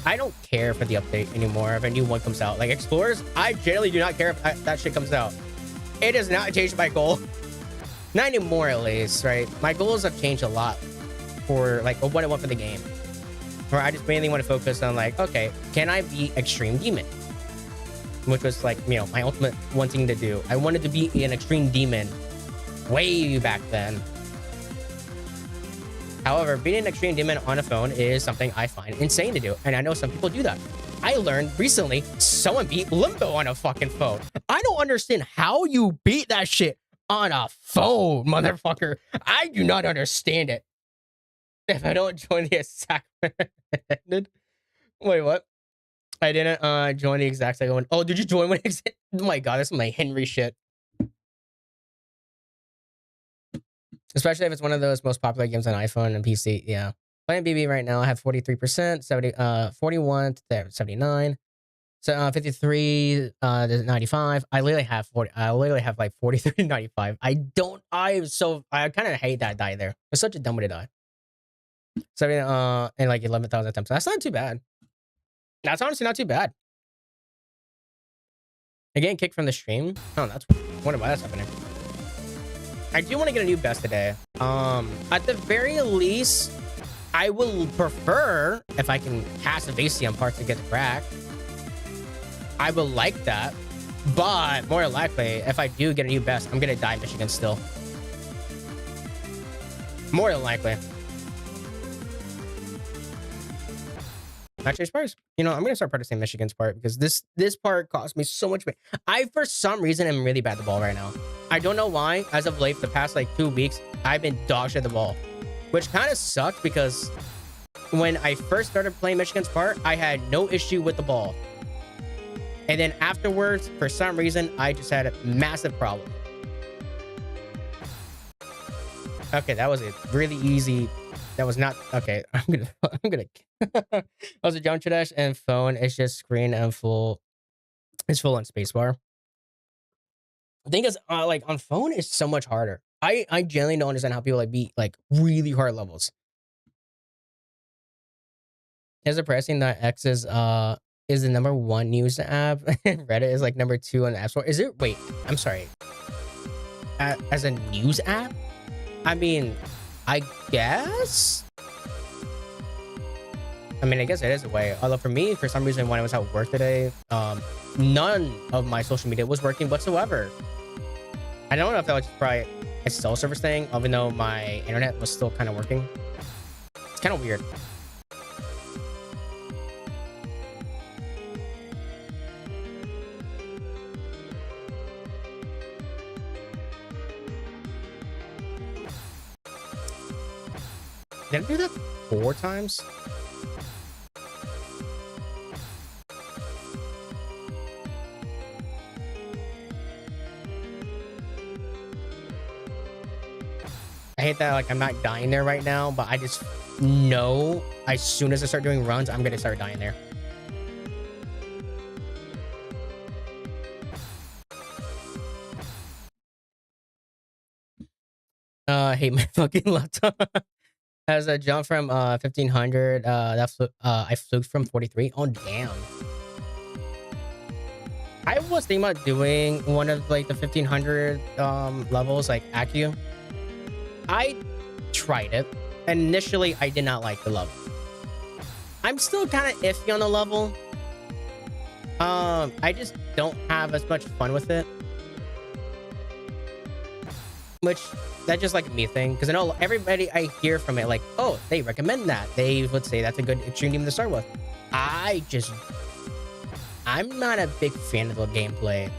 I don't care for the update anymore if a new one comes out. Like Explorers, I generally do not care if that shit comes out. It does not change my goal. Not anymore, at least, right? My goals have changed a lot for like what I want for the game. Where I just mainly want to focus on like, okay, can I be Extreme Demon? Which was like, you know, my ultimate one thing to do. I wanted to be an Extreme Demon way back then. However, being an Extreme Demon on a phone is something I find insane to do. And I know some people do that. I learned recently someone beat Limbo on a fucking phone. I don't understand how you beat that shit on a phone, motherfucker. I do not understand it. If I don't join the exact ended. Wait, what? I didn't join the exact second one. Oh, did you join when it oh my god, this is my Henry shit. Especially if it's one of those most popular games on iPhone and PC. Yeah. Playing BB right now, I have 43%, 41 to 79. So 53 to 95. I literally have like 43 to 95. I kind of hate that die there. It's such a dumb way to die. 70 and like 11,000 attempts. That's not too bad. That's honestly not too bad. I'm getting kicked from the stream. Oh, that's wonder why that's happening. I do want to get a new best today. At the very least, I will prefer if I can cast a Vacium part to get the crack. I will like that, but more likely, if I do get a new best, I'm gonna die Michigan still. More than likely. Actually, Spurs. You know, I'm gonna start practicing Michigan's part because this part cost me so much. I, for some reason, am really bad at the ball right now. I don't know why. As of late, the past like 2 weeks, I've been dog shit at the ball, which kind of sucked because when I first started playing Michigan's part, I had no issue with the ball, and then afterwards, for some reason, I just had a massive problem. Okay, that was a really easy. That was not okay. I'm gonna. That was a jump dash and phone. It's just screen and full. It's full on spacebar. The thing is, like on phone, it's so much harder. I generally don't understand how people like beat like really hard levels. It's depressing that X is the #1 news app. Reddit is like #2 on the App Store. Is it? Wait, I'm sorry. As a news app? I mean, I guess. I mean, I guess it is a way. Although for me, for some reason, when I was at work today, none of my social media was working whatsoever. I don't know if that was probably a cell service thing, even though my internet was still kind of working. It's kind of weird. Did I do that 4 times? I hate that like I'm not dying there right now, but I just know as soon as I start doing runs, I'm gonna start dying there. I hate my fucking laptop. As a jump from 1500, I flew from 43. Oh damn. I was thinking about doing one of like the 1500 levels, like Accu. I tried it. Initially, I did not like the level. I'm still kind of iffy on the level. I just don't have as much fun with it. Which, that's just like a me thing. Because I know everybody I hear from it, like, oh, they recommend that. They would say that's a good extreme game to start with. I'm not a big fan of the gameplay.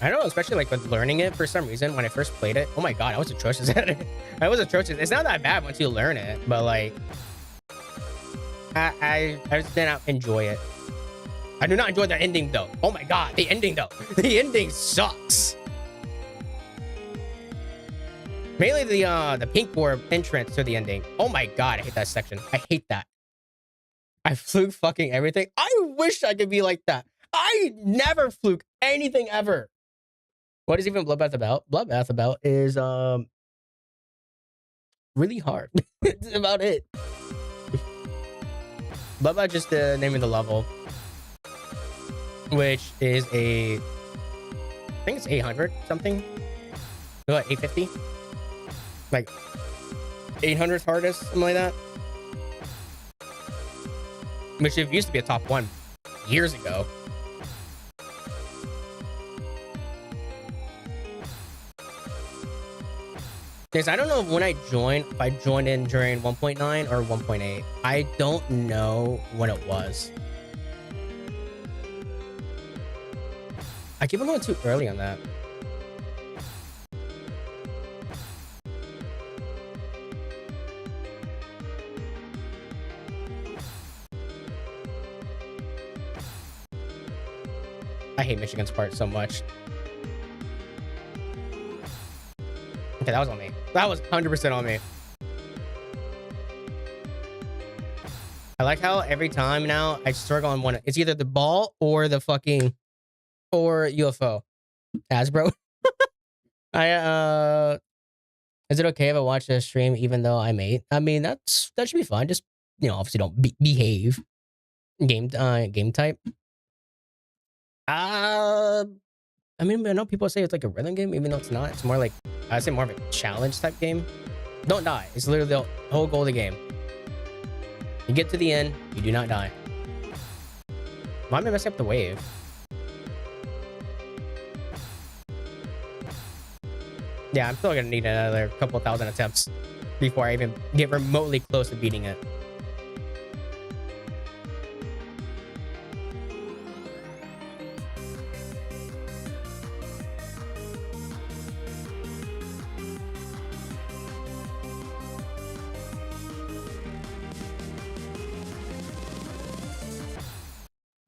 I don't know, especially like with learning it for some reason when I first played it. Oh my god, I was atrocious at it. I was atrocious. It's not that bad once you learn it, but like, I just did not enjoy it. I do not enjoy the ending though. Oh my god, the ending though. The ending sucks. Mainly the pink orb entrance to the ending. Oh my god, I hate that section. I hate that. I fluke fucking everything. I wish I could be like that. I never fluke anything ever. What is even Bloodbath about? Bloodbath about is really hard. That's about it. Bloodbath just the name of the level, which is I think it's 800 something. What, 850? Like 800th hardest, something like that. Which it used to be a top 1 years ago. Because I don't know if I joined in during 1.9 or 1.8. I don't know when it was. I keep on going too early on that. I hate Michigan's part so much. Okay, that was on me. That was 100% on me. I like how every time now I struggle on one. It's either the ball or the fucking or UFO. Hasbro. Is it okay if I watch a stream even though I'm 8? I mean, that should be fine. Just, obviously don't behave. Game type. I mean, I know people say it's like a rhythm game, even though it's not. It's more like, I'd say more of a challenge type game. Don't die. It's literally the whole goal of the game. You get to the end, you do not die. Why am I messing up the wave? Yeah, I'm still gonna need another couple thousand attempts before I even get remotely close to beating it.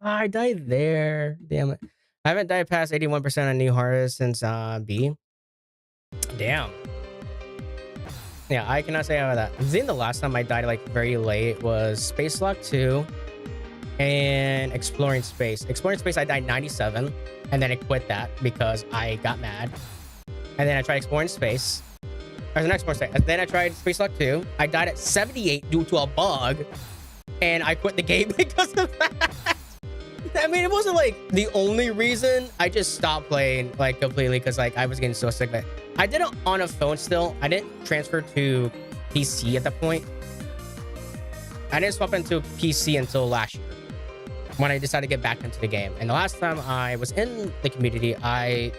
I died there. Damn it. I haven't died past 81% on new hardest since B. Damn. Yeah, I cannot say about that. I think the last time I died like very late was Spacewalk 2 and Exploring Space. Exploring Space, I died 97, and then I quit that because I got mad. And then I tried Exploring Space. Or the next Exploring Space. And then I tried Spacewalk 2. I died at 78 due to a bug, and I quit the game because of that. I mean, it wasn't like the only reason. I just stopped playing like completely because like I was getting so sick of it. I did it on a phone still. I didn't transfer to PC at that point. I didn't swap into PC until last year when I decided to get back into the game. And the last time I was in the community, I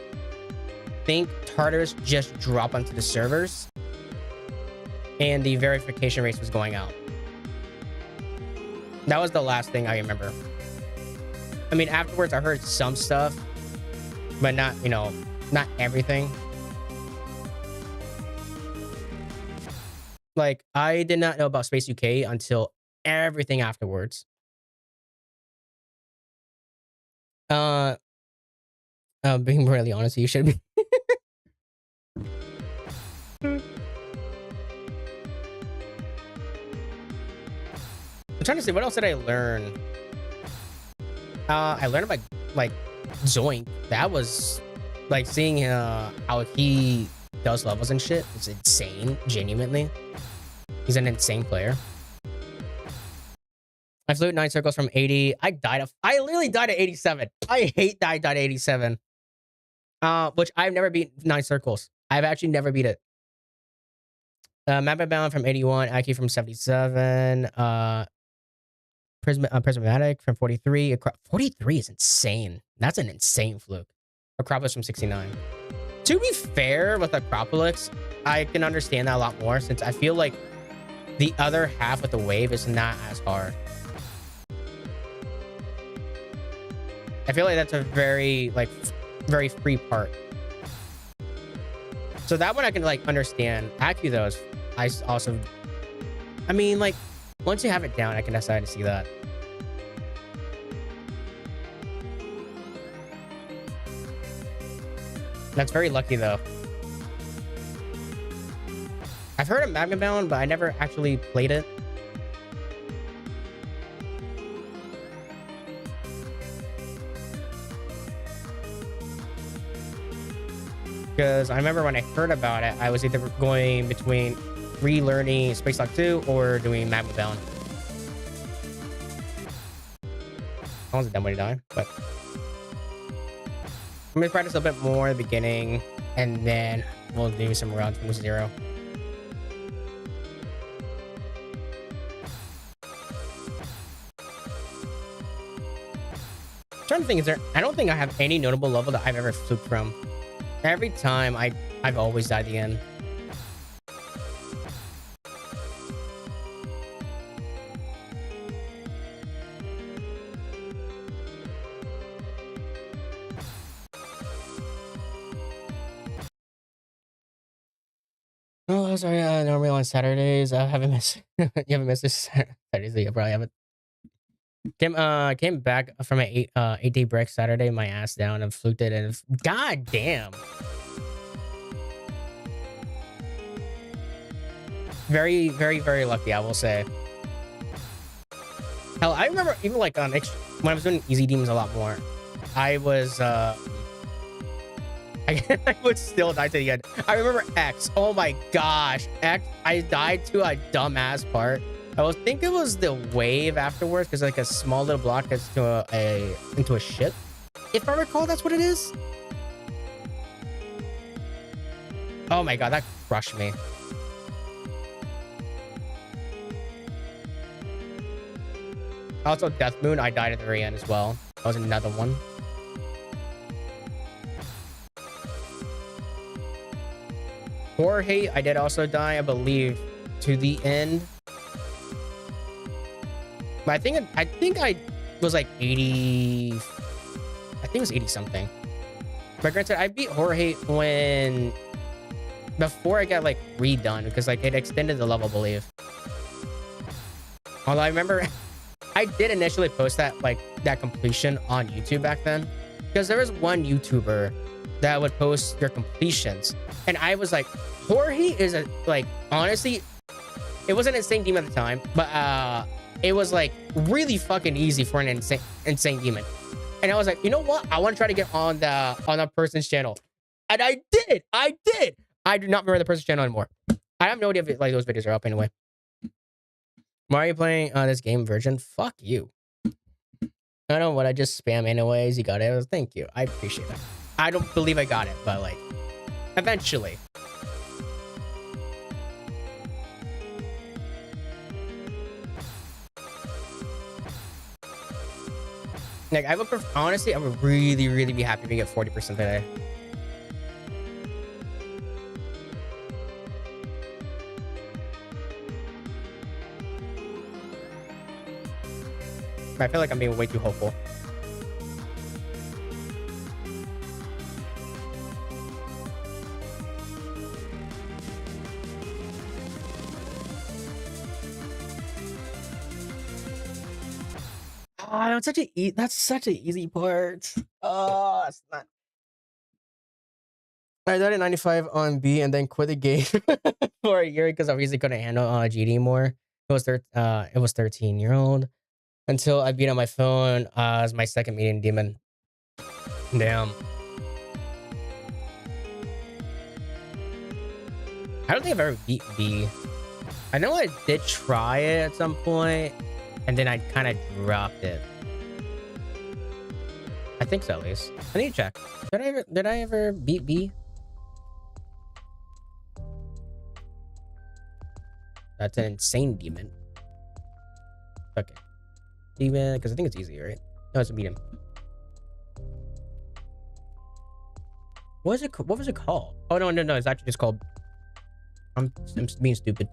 think Tartarus just dropped onto the servers and the verification race was going out. That was the last thing I remember. I mean, afterwards, I heard some stuff, but not, not everything. Like, I did not know about Space UK until everything afterwards. Being really honest, you should be. I'm trying to see, what else did I learn? I learned about like Zoink. That was like seeing how he does levels and shit. It's insane, genuinely. He's an insane player. I flew 9 circles from 80. I literally died at 87. I hate that I died at 87. Which I've never beat 9 circles. I've actually never beat it. Map bound from 81. IQ from 77. Prismatic from 43. 43 is insane. That's an insane fluke. Acropolis from 69. To be fair with Acropolis, I can understand that a lot more since I feel like the other half of the wave is not as hard. I feel like that's a very free part. So that one I can understand. Aki though is I mean, once you have it down, I can decide to see that. That's very lucky though. I've heard of Magma Bound, but I never actually played it. Because I remember when I heard about it, I was either going between relearning Space Lock 2 or doing Magma Bound. That was a dumb way to die, but I'm gonna practice a bit more at the beginning, and then we'll do some rounds from 0. I'm trying to think, I don't think I have any notable level that I've ever fluked from. Every time I've always died at the end. Oh, sorry. Normally on Saturdays, I haven't missed. You haven't missed this Saturdays. You probably haven't. Came back from an 8-day break Saturday. My ass down and fluked it, and god damn. Very, very, very lucky, I will say. Hell, I remember even like on when I was doing easy demons a lot more. I was I would still die to the end. I remember X. Oh my gosh, X. I died to a dumbass part. I think it was the wave afterwards, because like a small little block gets to into a ship. If I recall, that's what it is. Oh my god, that crushed me. Also, Death Moon, I died at the very end as well. That was another one. Jorge, I did also die, I believe, to the end. But I think I was like 80. I think it was 80 something. But granted, I beat Jorge before I got like redone, because like it extended the level, I believe. Although I remember I did initially post that completion on YouTube back then, because there was one YouTuber that would post their completions, and I was like, Jorge is honestly, it wasn't insane demon at the time, but it was like really fucking easy for an insane demon. And I was like, you know what? I want to try to get on that person's channel. And I did. I do not remember the person's channel anymore. I have no idea if those videos are up anyway. Why are you playing this game, Virgin? Fuck you. I don't know what I just spam anyways. You got it. Thank you. I appreciate it. I don't believe I got it, but like, eventually. Like, honestly, I would really, really be happy if we get 40% today. I feel like I'm being way too hopeful. Oh, that's such an easy part. Oh, it's not. I died at 95 on B and then quit the game for a year because I obviously couldn't handle GD anymore. It was 13-year-old until I beat on my phone as my second medium demon. Damn. I don't think I've ever beat B. I know I did try it at some point, and then I kind of dropped it. I think so, at least. I need to check. Did I ever beat B? That's an insane demon. Okay. Demon, because I think it's easy, right? No, it's a medium. What was it called? Oh, no, it's actually just called... I'm being stupid.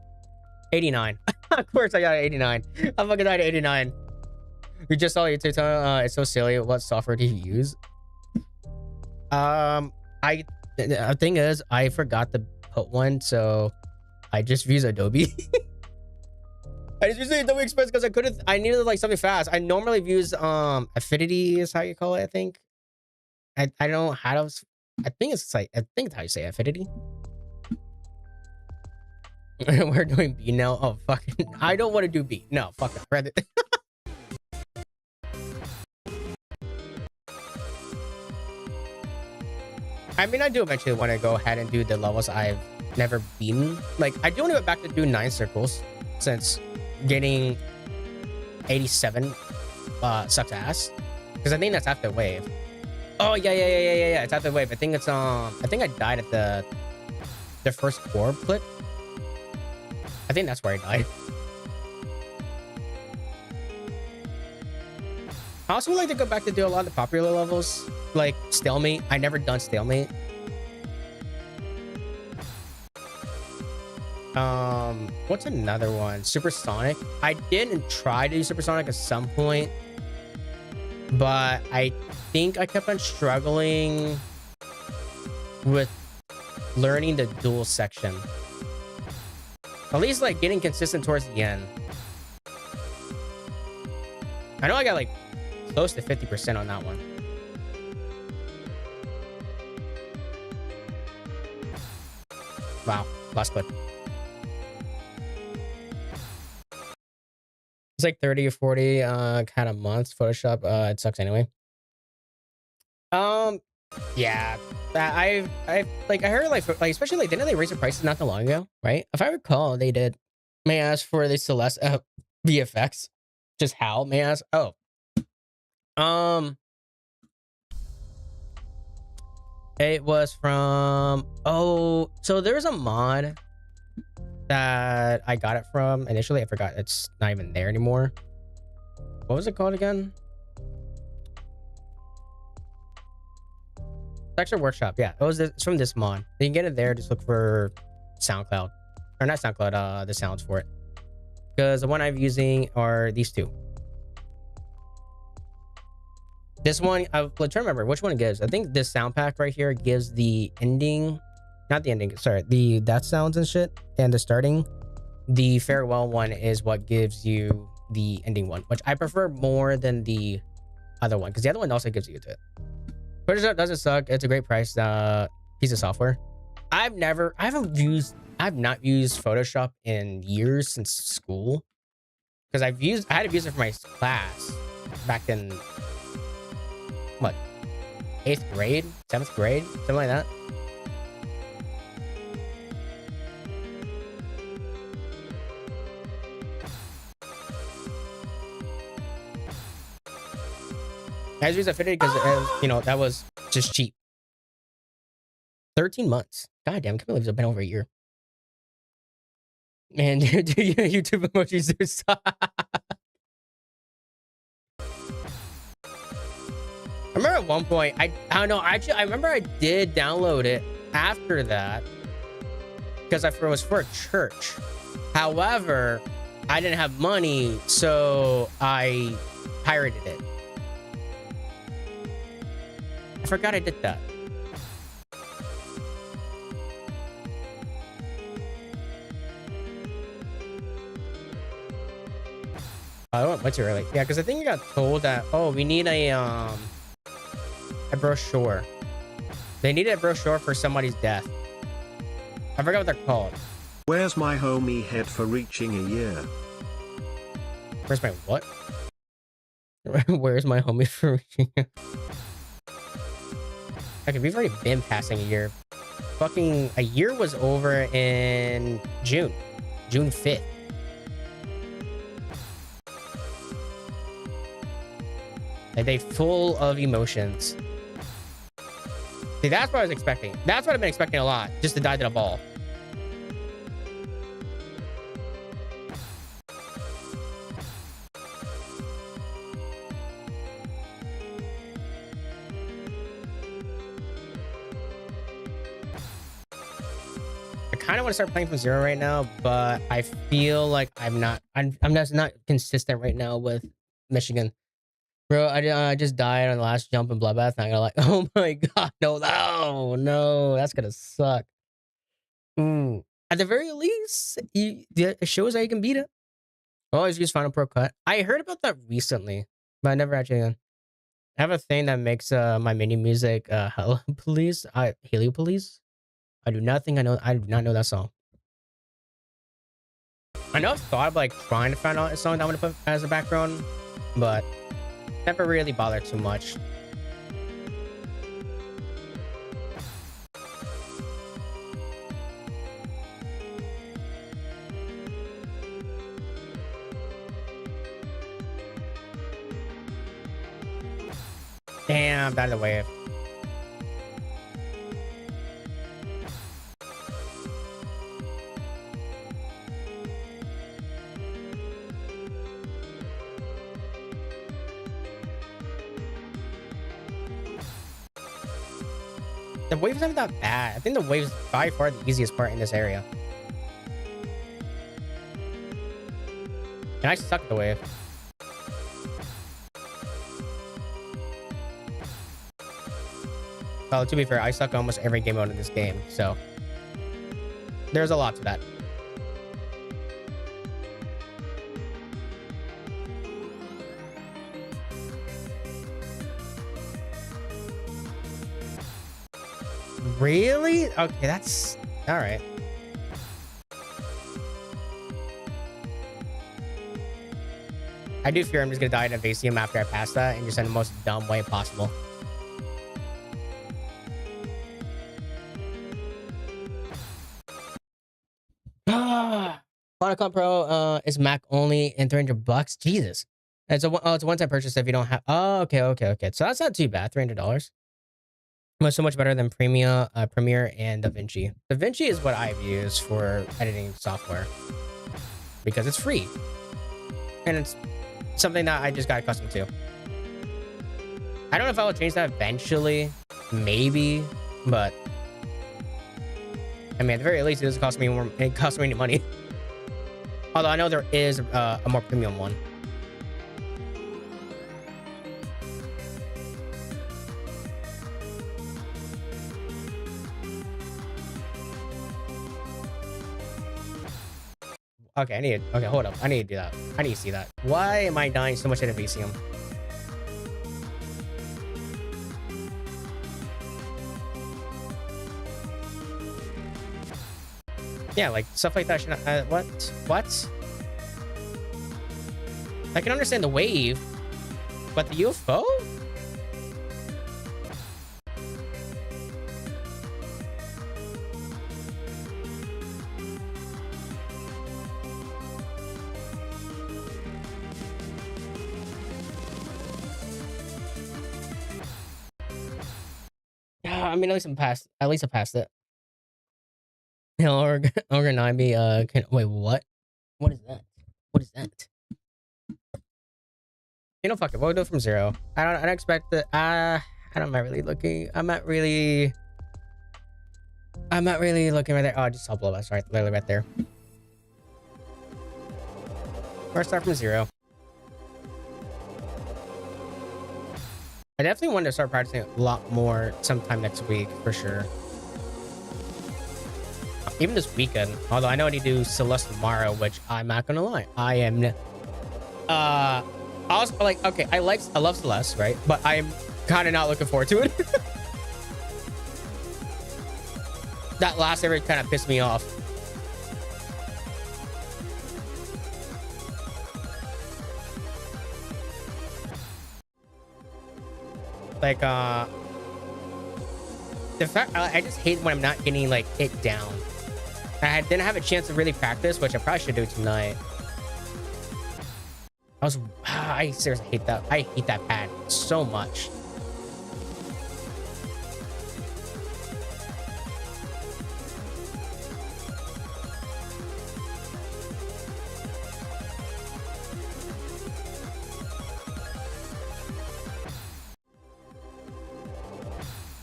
89. Of course I got 89. I fucking died at 89. We just saw YouTube tutorial. It's so silly. What software do you use? The thing is, I forgot to put one, so I just use Adobe. I just used Adobe Express because I needed like something fast. I normally use Affinity is how you call it, I think. I don't know how to... I think it's how you say Affinity. We're doing B now. Oh, fucking... I don't want to do B. No, fuck that. Rather... I mean, I do eventually want to go ahead and do the levels I've never beaten. Like, I do want to go back to do 9 circles, since getting 87 sucks ass. Because I think that's after wave. Oh yeah. It's after wave. I think it's I think I died at the first orb clip. I think that's where I died. I also would like to go back to do a lot of the popular levels, like Stalemate. I never done Stalemate. What's another one? Supersonic. I didn't try to do Supersonic at some point, but I think I kept on struggling with learning the dual section. At least like getting consistent towards the end. I know I got like close to 50% on that one. Wow, last clip. It's like 30 or 40 kind of months. Photoshop, it sucks anyway. Yeah, I've like I heard like especially like didn't they raise the prices not too long ago, right? If I recall, they did. May I ask for the Celeste VFX? Just how? May I ask? Oh, it was from so there's a mod that I got it from initially. I forgot it's not even there anymore. What was it called again? Texture Workshop. Yeah, it's from this mod. You can get it there. Just look for SoundCloud, or not SoundCloud. The sounds for it, because the one I'm using are these two. This one, I'm trying to remember which one it gives. I think this sound pack right here gives the ending, not the ending. Sorry, the death sounds and shit, and the starting. The farewell one is what gives you the ending one, which I prefer more than the other one, because the other one also gives you to it. Photoshop doesn't suck. It's a great price piece of software. I've not used Photoshop in years since school, because I had to use it for my class back in what, 8th grade, 7th grade, something like that. I just used Affinity because, you know, that was just cheap. 13 months. God damn, I can't believe it's been over a year. Man, do YouTube emojis do suck. I remember at one point, I don't know, actually, I remember I did download it after that because it was for a church. However, I didn't have money, so I pirated it. I forgot I did that. I went way too early. Yeah, because I think you got told that, oh, we need a brochure. They needed a brochure for somebody's death. I forgot what they're called. Where's my homie head for reaching a year? Where's my what? Where's my homie for reaching a... Okay, we've already been passing a year. Fucking a year was over in June 5th. Like, they full of emotions. See, that's what I was expecting. That's what I've been expecting a lot. Just to die to the ball. I kind of want to start playing from zero right now, but I feel like I'm just not consistent right now with Michigan. Bro, I just died on the last jump in Bloodbath, and I'm gonna like, oh my god, no, that's gonna suck. At the very least, it shows how you can beat it. I always use Final Pro Cut. I heard about that recently, but I never actually done. I have a thing that makes my mini music Heliopolis. I do not know that song. I know I've thought of like trying to find out a song that I want to put as a background, but never really bothered too much. Damn, that is a wave. The waves aren't that bad. I think the waves by far the easiest part in this area. And I suck at the wave. Well, to be fair, I suck at almost every game mode in this game, so there's a lot to that. Really? Okay, that's all right. I do fear I'm just gonna die in a Vasium after I pass that, and just in the most dumb way possible. Final Cut Pro is Mac only and $300. Jesus, it's it's a one-time purchase if you don't have. Oh, okay. So that's not too bad. $300. Well, so much better than Premiere and DaVinci. DaVinci is what I've used for editing software because it's free and it's something that I just got accustomed to. I don't know if I will change that eventually, maybe, but I mean, at the very least, it doesn't cost me more. It costs me any money. Although I know there is a more premium one. Okay, okay, hold up. I need to do that. I need to see that. Why am I dying so much at Vasium? Yeah, like stuff like that should not, what? I can understand the wave, but the UFO? I mean, at least I passed it. Ogre 9B, wait, what? What is that? What is that? You know, fuck it. We'll do it from 0. I don't expect that. I'm not really looking. I'm not really looking right there. Oh, I just saw Bloodbath. Sorry, literally right there. Or start from 0. I definitely want to start practicing a lot more sometime next week for sure. Even this weekend. Although I know I need to do Celeste tomorrow, which I'm not gonna lie. I am I was like, okay, I love Celeste, right? But I'm kind of not looking forward to it. That last area kind of pissed me off. Like, the fact I just hate when I'm not getting like it down. Didn't have a chance to really practice, which I probably should do tonight. I seriously hate that. I hate that pad so much.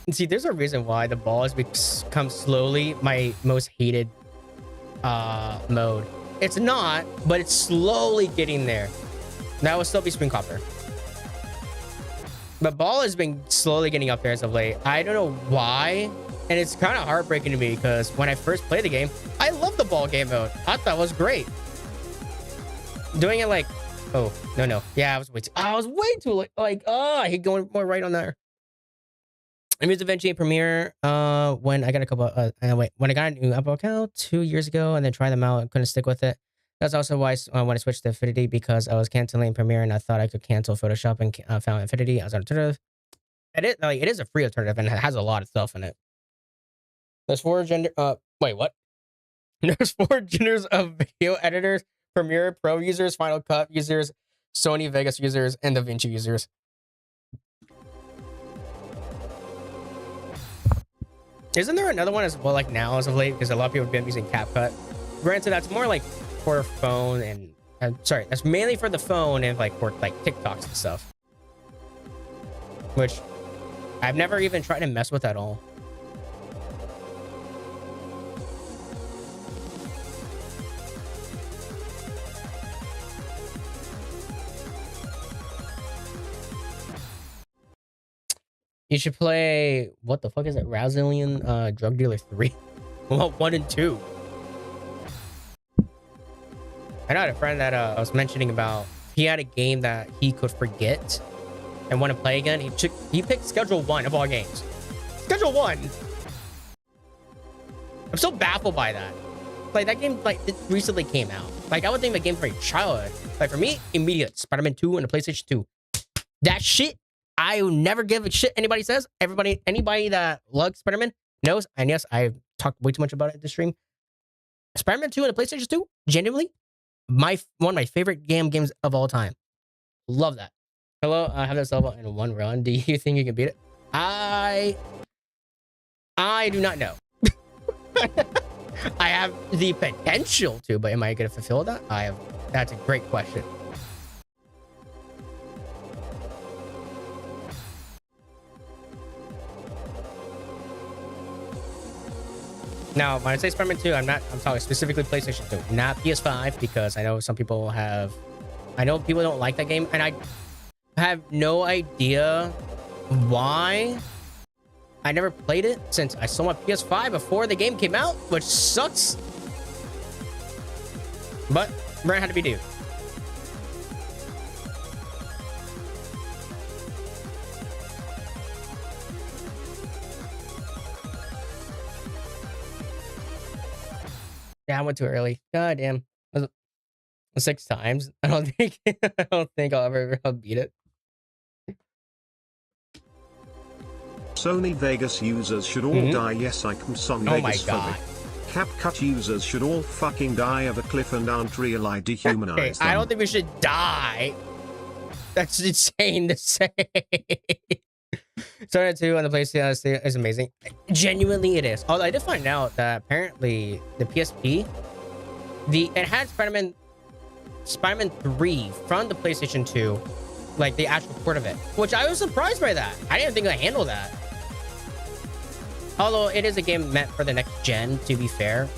And see, there's a reason why the ball has become slowly my most hated mode. It's not, but it's slowly getting there. That will still be Spring Copper. But ball has been slowly getting up there as of late. I don't know why. And it's kind of heartbreaking to me because when I first played the game, I loved the ball game mode. I thought it was great. Doing it like, oh, no. Yeah, I was way too like, oh, I hate going more right on there. I used DaVinci Premiere when I got a couple when I got a new Apple account 2 years ago and then tried them out and couldn't stick with it. That's also why when I switched to Affinity because I was canceling Premiere and I thought I could cancel Photoshop and found Affinity as an alternative. It is a free alternative and it has a lot of stuff in it. There's 4 gender wait, what? There's 4 genders of video editors: Premiere Pro users, Final Cut users, Sony Vegas users, and DaVinci users. Isn't there another one as well, like now as of late? Because a lot of people have been using CapCut. Granted, that's more like for phone and sorry, that's mainly for the phone and like for like TikToks and stuff, which I've never even tried to mess with at all. You should play, what the fuck is it? Brazilian Drug Dealer 3. Well, 1 and 2. I know I had a friend that I was mentioning about. He had a game that he could forget and want to play again. He picked Schedule 1 of all games. Schedule 1. I'm so baffled by that. Like, that game, like, it recently came out. Like, I would think the game for a child. Like, for me, immediate. Spider-Man 2 and the PlayStation 2. That shit, I will never give a shit anybody says. Anybody that loves Spider-Man knows. And yes, I've talked way too much about it this stream. Spider-Man 2 and the PlayStation 2, genuinely, one of my favorite games of all time. Love that. Hello, I have this level in one run. Do you think you can beat it? I do not know. I have the potential to, but am I going to fulfill that? That's a great question. Now, when I say Spider-Man 2, I'm talking specifically PlayStation 2, not PS5, because I know some people people don't like that game, and I have no idea why. I never played it since I sold my PS5 before the game came out, which sucks. But Brand had to be due. Yeah, I went too early. God damn. 6 times. I don't think I'll ever beat it. Sony Vegas users should all die. Yes, I come Sony Oh Vegas my god. CapCut users should all fucking die of a cliff and aren't real. I dehumanize Okay, them. I don't think we should die. That's insane to say. Started 2 on the PlayStation is amazing. Genuinely, it is. Although I did find out that apparently the PSP, it had Spider-Man 3 from the PlayStation 2, like the actual port of it, which I was surprised by that. I didn't think I handled that. Although it is a game meant for the next gen, to be fair.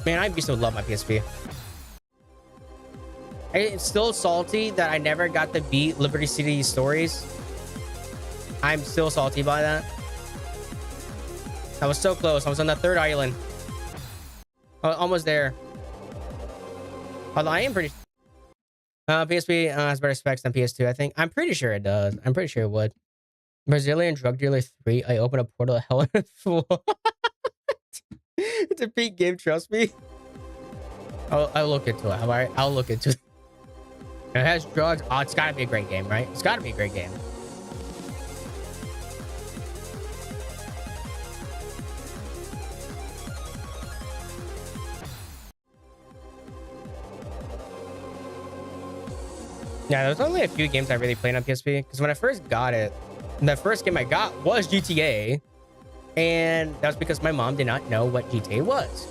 Man, I used to love my PSP. It's still salty that I never got to beat Liberty City Stories. I'm still salty by that. I was so close. I was on the 3rd island. Almost there. Although I am pretty... PSP has better specs than PS2, I think. I'm pretty sure it does. I'm pretty sure it would. Brazilian Drug Dealer 3. I open a portal to hell in full. It's a peak game, trust me. I'll look into it. Alright, I'll look into it. It has drugs. Oh, it's gotta be a great game, right? It's gotta be a great game. Yeah, there's only a few games I really played on PSP. Because when I first got it, the first game I got was GTA. And that was because my mom did not know what GTA was.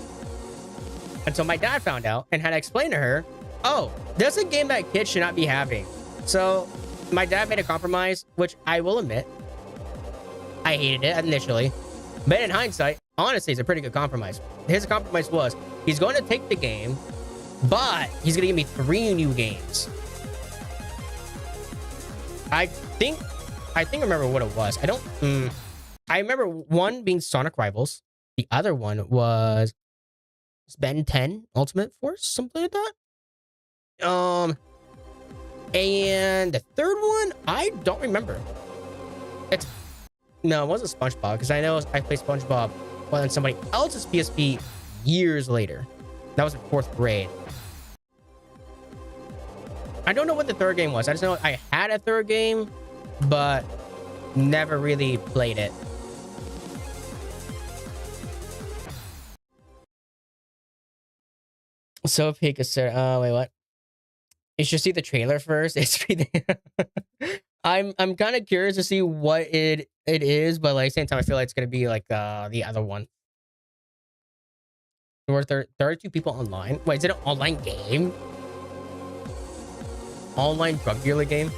Until my dad found out and had to explain to her, oh, that's a game that kids should not be having. So my dad made a compromise, which I will admit, I hated it initially. But in hindsight, honestly, it's a pretty good compromise. His compromise was, he's going to take the game, but he's going to give me 3 new games. I remember what it was. I remember one being Sonic Rivals. The other one was Ben 10 Ultimate Force, something like that. And the third one, I don't remember. No, it wasn't SpongeBob, because I know I played SpongeBob on somebody else's PSP years later. That was in 4th grade. I don't know what the third game was. I just know I had a third game, but never really played it. So peak is wait, what? You should see the trailer first. It's I'm kind of curious to see what it is, but like same time I feel like it's gonna be like the other one. There were 32 people online. Wait, is it an online game? Online drug dealer game?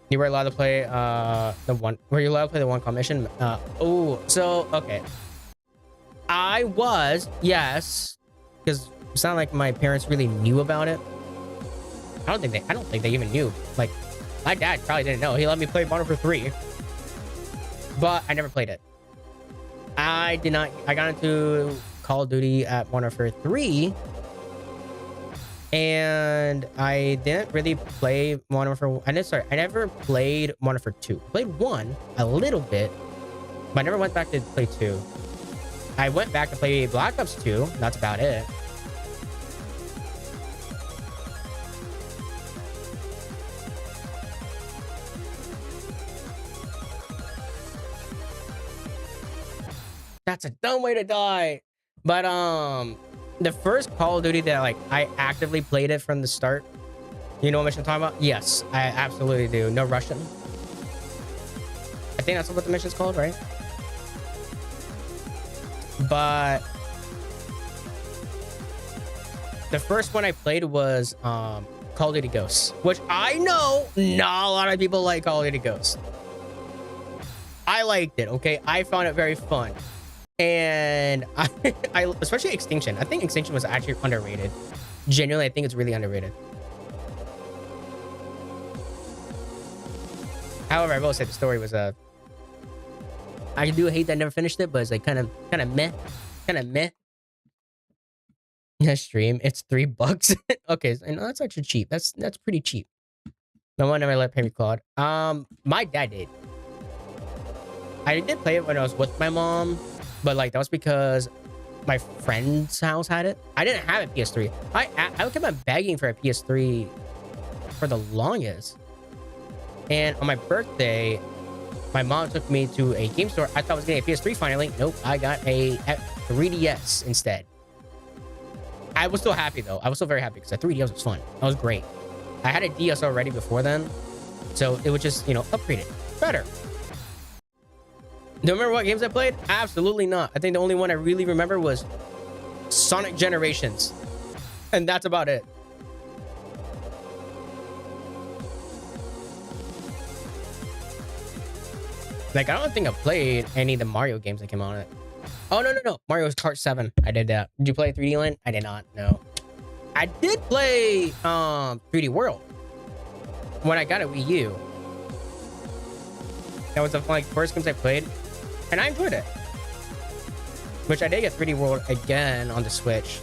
You were allowed to play were you allowed to play the one called Mission? Oh, so okay. I was, yes, because it's not like my parents really knew about it. I don't think they even knew. Like, my dad probably didn't know. He let me play Modern Warfare 3, but I never played it. I did not. I got into Call of Duty at Modern Warfare 3, and I didn't really play Modern Warfare. I never played Modern Warfare 2. I played 1 a little bit, but I never went back to play 2. I went back to play Black Ops 2. That's about it. That's a dumb way to die. But the first Call of Duty that like I actively played it from the start. You know what mission I'm talking about? Yes, I absolutely do. No Russian. I think that's what the mission's called, right? But the first one I played was Call of Duty Ghosts, which I know not a lot of people like Call of Duty Ghosts. I liked it, okay? I found it very fun. And I especially Extinction. I think Extinction was actually underrated. Genuinely, I think it's really underrated. However, I will say the story was I do hate that I never finished it, but it's like kind of meh. Kind of meh. Stream, it's $3. Okay, so, you know, that's actually cheap. That's pretty cheap. No one ever let pay me Claude. My dad did. I did play it when I was with my mom, but like that was because my friend's house had it. I didn't have a PS3. I kept on begging for a PS3 for the longest. And on my birthday, my mom took me to a game store. I thought I was getting a PS3 finally. Nope, I got a 3DS instead. I was still happy though. I was still very happy because the 3DS was fun. That was great. I had a DS already before then, so it was just, you know, upgraded. Better. Do you remember what games I played? Absolutely not. I think the only one I really remember was Sonic Generations. And that's about it. Like, I don't think I played any of the Mario games that came out on it. Oh, no. Mario Kart 7. I did that. Did you play 3D Land? I did not. No. I did play 3D World when I got a Wii U. That was the like first games I played, and I enjoyed it. Which I did get 3D World again on the Switch.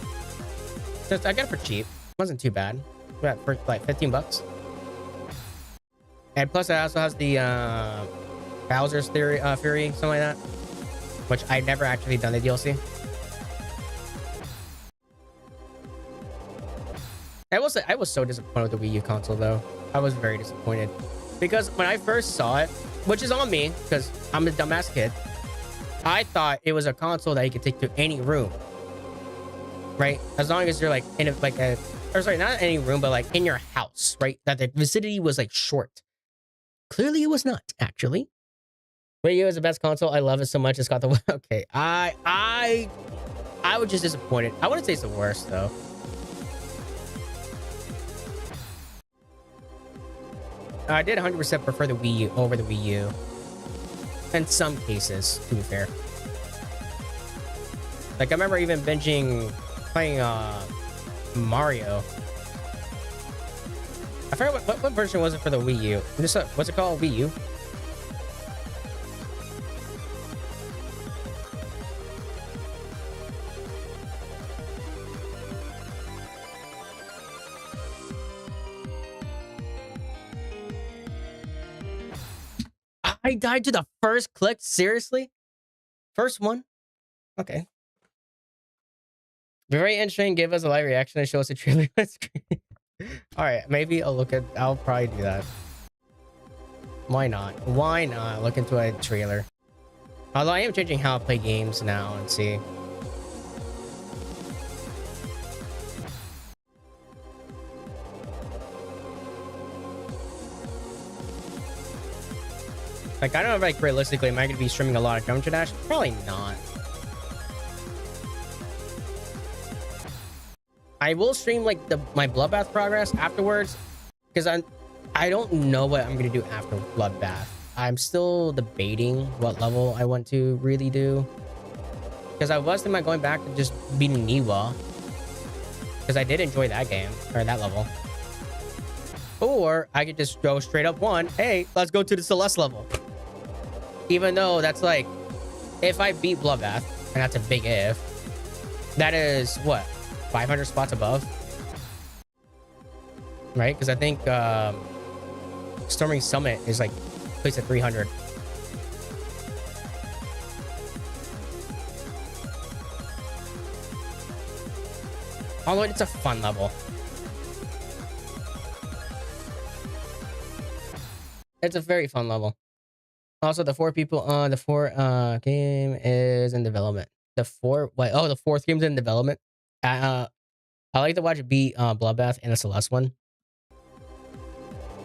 So I got it for cheap. It wasn't too bad. Got it for like $15. And plus, it also has the Bowser's Fury, something like that. Which I never actually done the DLC. I was so disappointed with the Wii U console though. I was very disappointed. Because when I first saw it, which is on me, because I'm a dumbass kid, I thought it was a console that you could take to any room. Right? As long as you're like in or sorry, not any room, but like in your house, right? That the vicinity was like short. Clearly it was not, actually. Wii U is the best console. I love it so much. It's got the okay. I was just disappointed. I wouldn't say it's the worst though. I did 100% prefer the Wii U over the Wii U. In some cases, to be fair. Like, I remember even playing Mario. I forgot what version was it for the Wii U? What's it called? Wii U? I died to the first click? Seriously? First one? Okay. Very interesting. Give us a live reaction and show us a trailer on screen. Alright, maybe I'll probably do that. Why not? Why not look into a trailer? Although I am changing how I play games now and see. Like, I don't know if, like, realistically, am I going to be streaming a lot of Dungeon Dash? Probably not. I will stream, like, my Bloodbath progress afterwards, because I don't know what I'm going to do after Bloodbath. I'm still debating what level I want to really do. Because I was thinking about going back and just beating Niwa. Because I did enjoy that game, or that level. Or I could just go straight up one. Hey, let's go to the Celeste level. Even though that's like, if I beat Bloodbath, and that's a big if, that is what, 500 spots above, right? Because I think Storming Summit is like placed at 300. Although it's a fun level. It's a very fun level. Also, the four game is in development. The fourth game's in development. I like to watch it beat Bloodbath and the Celeste one.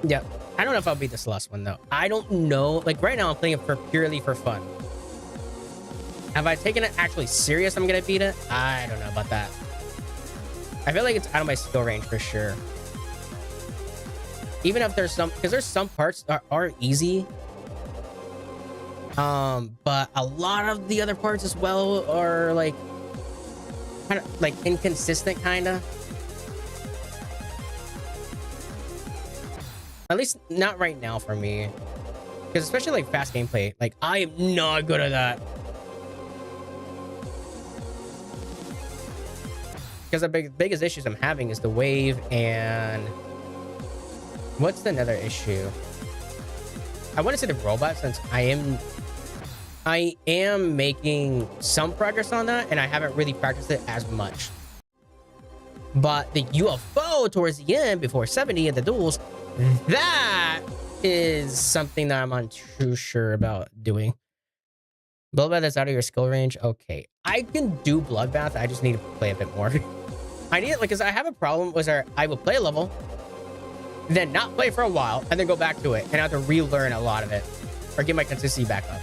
Yeah, I don't know if I'll beat the Celeste one though. I don't know. Like right now, I'm playing it purely for fun. Have I taken it actually serious? I'm gonna beat it. I don't know about that. I feel like it's out of my skill range for sure. Even if there's because there's some parts that are easy. But a lot of the other parts as well are like kind of like inconsistent, kind of. At least not right now for me. Because especially like fast gameplay, like I am not good at that. Because the biggest issues I'm having is the wave and what's another issue? I want to say the robot, since I am making some progress on that, and I haven't really practiced it as much. But the UFO towards the end, before 70 and the duels, that is something that I'm not too sure about doing. Bloodbath is out of your skill range. Okay, I can do Bloodbath. I just need to play a bit more. I need it, like, because I have a problem where I will play a level, then not play for a while, and then go back to it, and I have to relearn a lot of it, or get my consistency back up.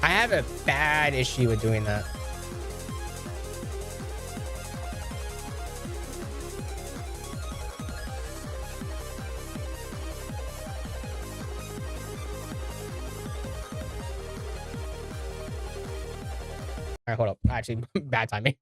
I have a bad issue with doing that. All right, hold up. Actually, bad timing.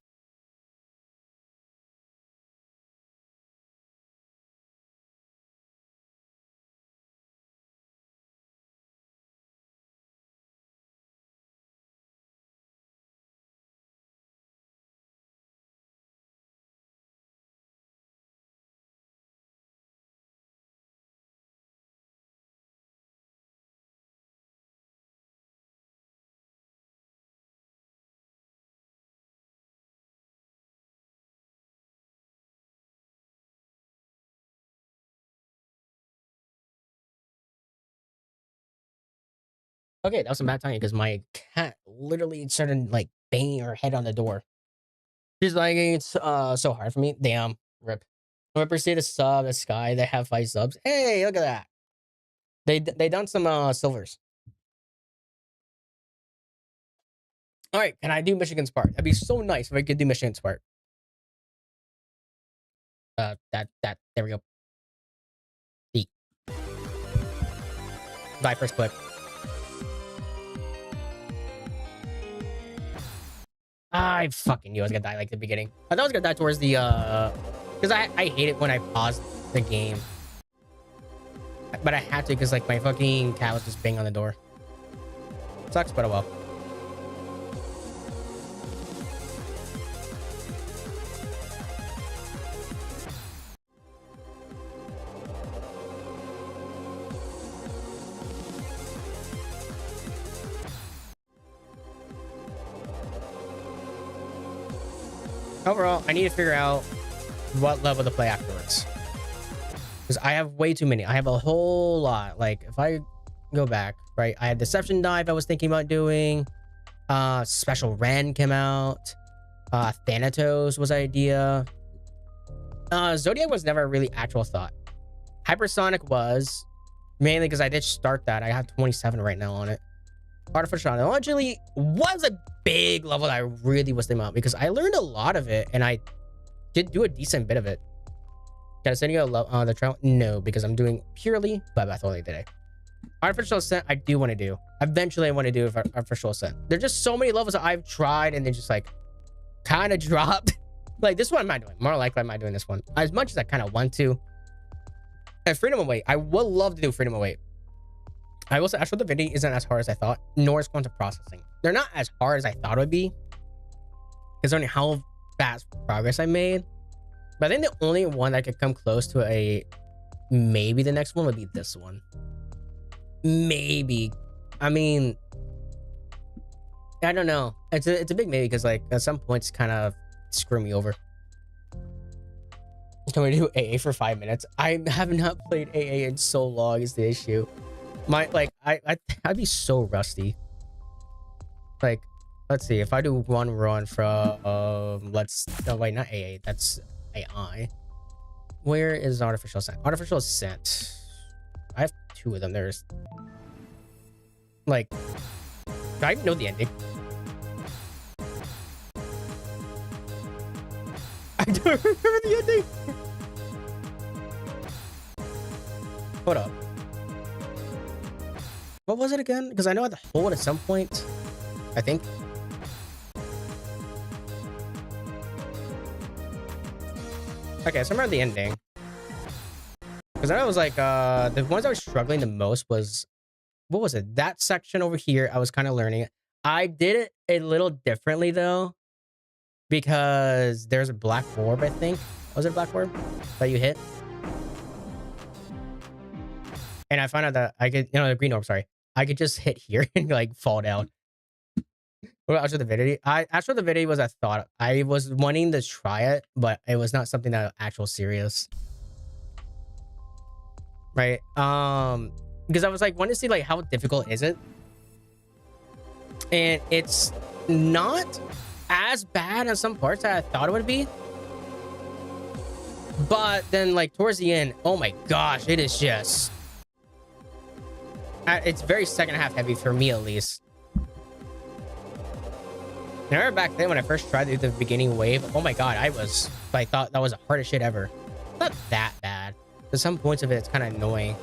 Okay, that was some bad timing because my cat literally started like banging her head on the door. She's like, it's so hard for me. Damn, rip. Whoever see the sub, the sky, they have 5 subs. Hey, look at that. They done some silvers. All right, can I do Michigan's part? That'd be so nice if I could do Michigan's part. There we go. D. Die first click. I fucking knew I was gonna die like the beginning. I thought I was gonna die towards the because I hate it when I pause the game. But I had to because like my fucking cat was just banging on the door. Sucks, but oh well. Overall, I need to figure out what level to play afterwards. Because I have way too many. I have a whole lot. Like, if I go back, right? I had Deception Dive I was thinking about doing. Special Ren came out. Thanatos was idea. Zodiac was never a really actual thought. Hypersonic was. Mainly because I did start that. I have 27 right now on it. Artificial intelligence was a big level that I really was thinking about because I learned a lot of it and I did do a decent bit of it. Can I send you the trial? No, because I'm doing purely Bloodbath only today. Artificial Ascent, I do want to do. Eventually, I want to do Artificial Ascent. There's just so many levels that I've tried and then just like kind of dropped. Like this one, I'm not doing. More likely, I'm not doing this one. As much as I kind of want to. And Freedom Away, I would love to do Freedom Away. I will say Astral Divinity isn't as hard as I thought, nor is Quantum Processing. They're not as hard as I thought it would be. Considering how fast progress I made. But I think the only one that could come close to a maybe the next one would be this one. Maybe. I mean, I don't know. It's a big maybe because like at some points kind of screw me over. Can we do AA for 5 minutes? I have not played AA in so long is the issue. I'd be so rusty. Like, let's see. If I do one run from no wait, not AA, that's AI. Where is Artificial Ascent? Artificial Ascent. I have 2 of them. There's like, do I even know the ending? I don't remember the ending. Hold up. What was it again? Because I know I had to hold at some point. I think. Okay, so I remember the ending. Because I was like, the ones I was struggling the most was, what was it? That section over here, I was kind of learning it. I did it a little differently though. Because there's a black orb, I think. Was it a black orb that you hit? And I found out that I could, the green orb, sorry. I could just hit here and like fall down. What about Astral Divinity? Astral Divinity was a thought. I was wanting to try it, but it was not something that actual serious. Right? Because I was like, wanting to see like how difficult is it? And it's not as bad as some parts that I thought it would be. But then like towards the end, oh my gosh, it is just... it's very second half heavy for me at least. And I remember back then when I first tried to do the beginning wave, oh my god, I thought that was the hardest shit ever. Not that bad. But some points of it, it's kind of annoying.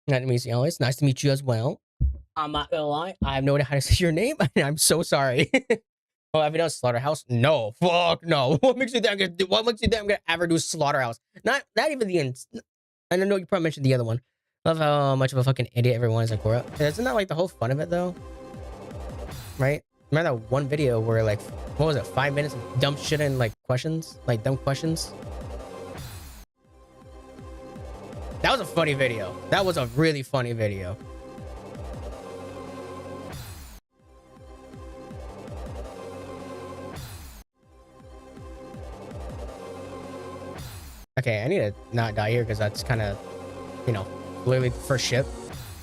Nice to meet you, Elrias. Nice to meet you as well. I'm not gonna lie, I have no idea how to say your name. I'm so sorry. Oh, have you done Slaughterhouse? No, fuck no. What makes you think I'm gonna ever do Slaughterhouse? Not even the end. I don't know. You probably mentioned the other one. Love how much of a fucking idiot everyone is in Korra. Isn't that like the whole fun of it though? Right? Remember that one video where like, what was it? 5 minutes of dumb shit and like questions, like dumb questions. That was a funny video. That was a really funny video. Okay, I need to not die here because that's kind of, literally the first ship.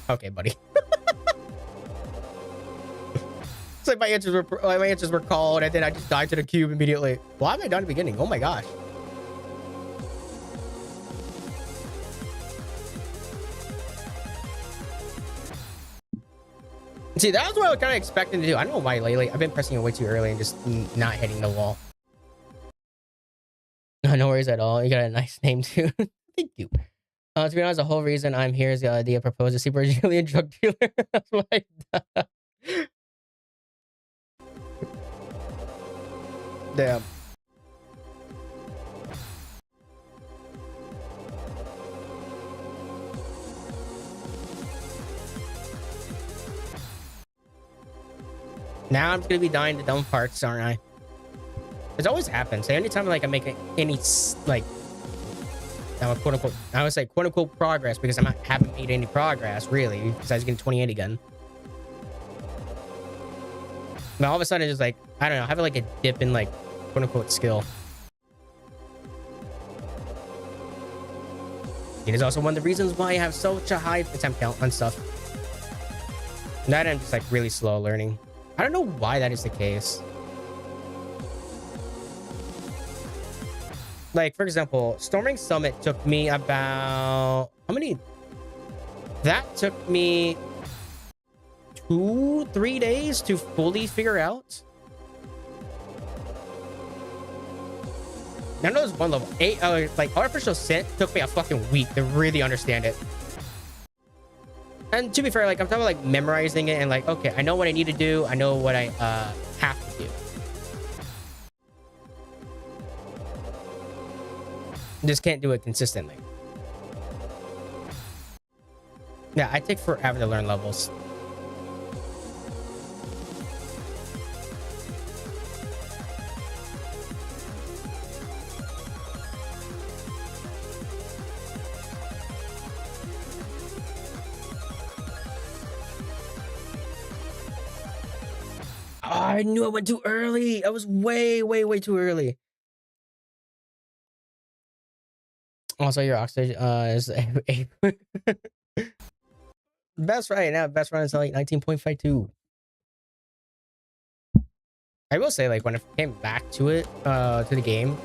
Okay, buddy. It's like my answers were called, and then I just died to the cube immediately. Why am I done at the beginning? Oh my gosh. See, that was what I was kind of expecting to do. I don't know why lately. I've been pressing it way too early and just not hitting the wall. No worries at all. You got a nice name too. Thank you. To be honest, the whole reason I'm here is the idea proposed to see Brazilian drug dealer. That's why. Damn. Now I'm gonna be dying to dumb parts, aren't I? It always happens. So anytime like I make any like quote unquote, I would say quote unquote progress because haven't made any progress really besides getting 28 again. But all of a sudden it's just like, I don't know, having like a dip in like quote unquote skill. It is also one of the reasons why I have such a high attempt count on stuff. That I'm just like really slow learning. I don't know why that is the case. Like, for example, Storming Summit took me about... How many? That took me 2-3 days to fully figure out. I know there's one level. Like, Artificial Scent took me a fucking week to really understand it. And to be fair, like, I'm talking about, like, memorizing it and, like, okay, I know what I need to do. I know what I have to do. Just can't do it consistently. Yeah, I take forever to learn levels. Oh, I knew I went too early. I was way, way, way too early. Also, your oxygen is best right now. Best run is like 19.52. I will say, like, when I came back to it, to the game,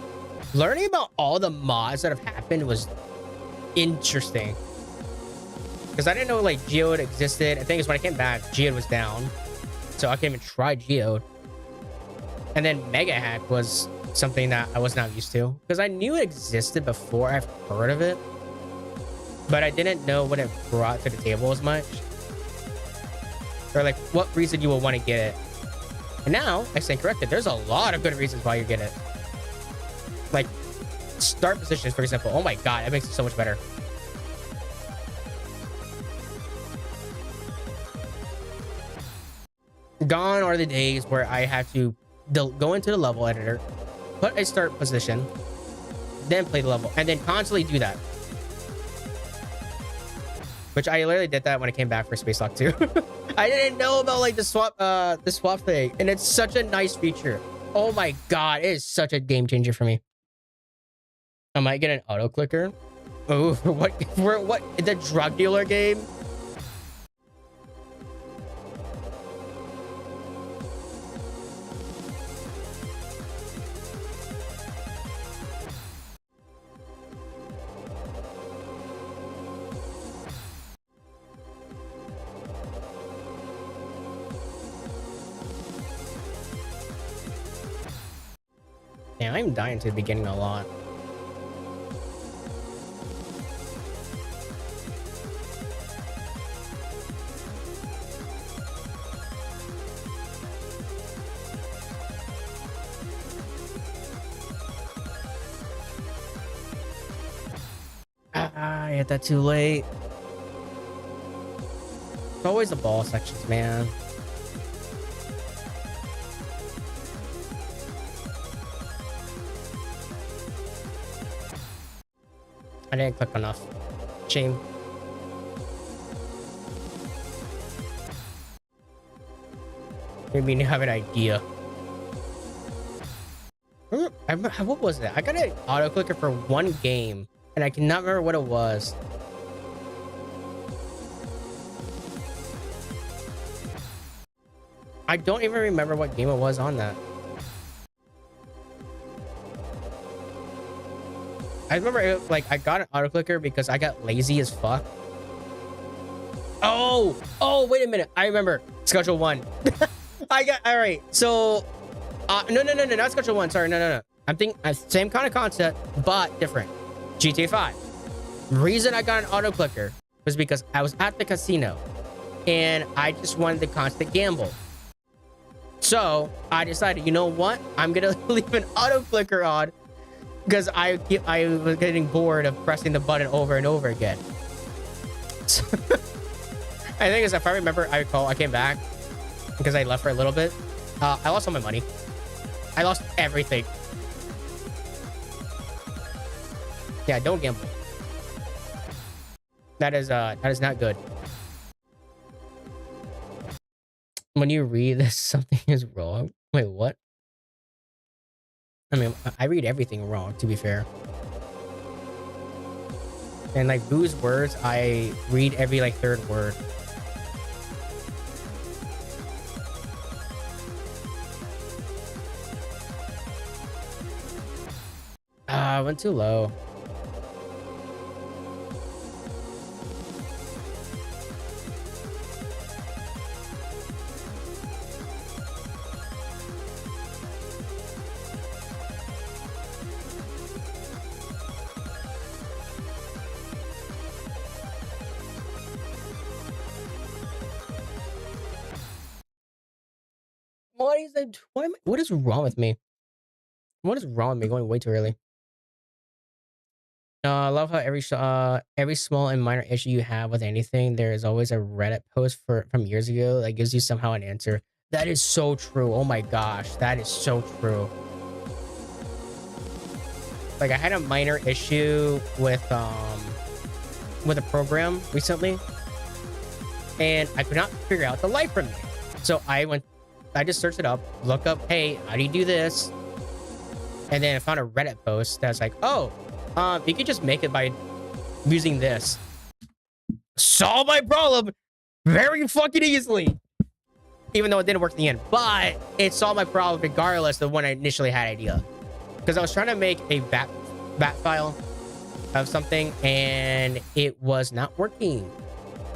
learning about all the mods that have happened was interesting. Because I didn't know, like, Geode existed. I think it's when I came back, Geode was down. So I can't even try Geode. And then Mega Hack was something that I was not used to. Because I knew it existed before I've heard of it. But I didn't know what it brought to the table as much. Or, like, what reason you will want to get it. And now, I stand corrected. There's a lot of good reasons why you get it. Like, start positions, for example. Oh my god, that makes it so much better. Gone are the days where I had to go into the level editor, put a start position, then play the level, and then constantly do that. Which I literally did that when I came back for Space Lock 2. I didn't know about, like, the swap thing, and it's such a nice feature. Oh my god, it is such a game changer for me. I might get an auto clicker. Oh, for what? The drug dealer game? Yeah, I'm dying to the beginning a lot. I hit that too late. It's always the ball sections, man. I didn't click enough. Shame. Maybe you have an idea. What was that? I got an auto clicker for one game, and I cannot remember what it was. I don't even remember what game it was on that. I remember it, like, I got an auto clicker because I got lazy as fuck. Oh, wait a minute. I remember Schedule 1. All right. So, no, not Schedule 1. Sorry, no. I'm thinking same kind of concept, but different. GTA 5. Reason I got an auto clicker was because I was at the casino and I just wanted the constant gamble. So I decided, you know what? I'm gonna leave an auto clicker on because I was getting bored of pressing the button over and over again. So, I think, if I remember, I came back because I left for a little bit. I lost all my money. I lost everything. Yeah, don't gamble. That is not good. When you read this, something is wrong. Wait, what? I mean, I read everything wrong, to be fair. And, like, Boo's words, I read every, like, third word. I went too low. What is wrong with me? What is wrong with me going way too early? I love how every small and minor issue you have with anything, there is always a Reddit post from years ago that gives you somehow an answer. That is so true. Oh my gosh, that is so true. Like I had a minor issue with a program recently, and I could not figure out the light from me. So I just searched it up, look up, hey, how do you do this? And then I found a Reddit post that's like, oh, you could just make it by using this. Solve my problem very fucking easily. Even though it didn't work in the end. But it solved my problem regardless of when I initially had idea. Because I was trying to make a bat file of something and it was not working.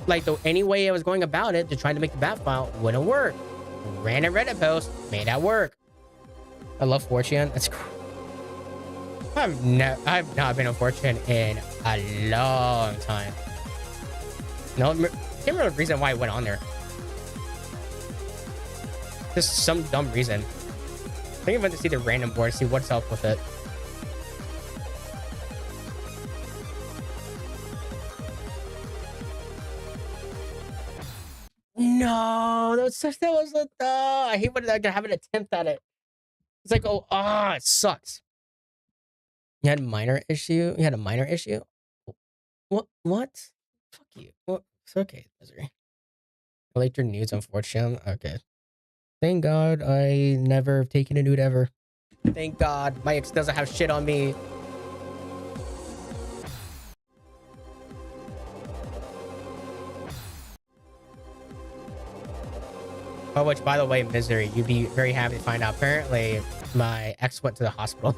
Like any way I was going about it to try to make the bat file wouldn't work. Ran a Reddit post, made that work. I love 4chan. That's cool. I've not been on 4chan in a long time. No, I can't remember the reason why I went on there. Just some dumb reason. I think I went to see the random board, see what's up with it. No, that was I hate when I have an attempt at it. It's like, it sucks. You had a minor issue? You had a minor issue? What? Fuck you. What? It's okay, Misery. I liked your nudes on 4chan. Okay. Thank God I never taken a nude ever. Thank God my ex doesn't have shit on me. Oh, which, by the way, Misery, you'd be very happy to find out. Apparently, my ex went to the hospital.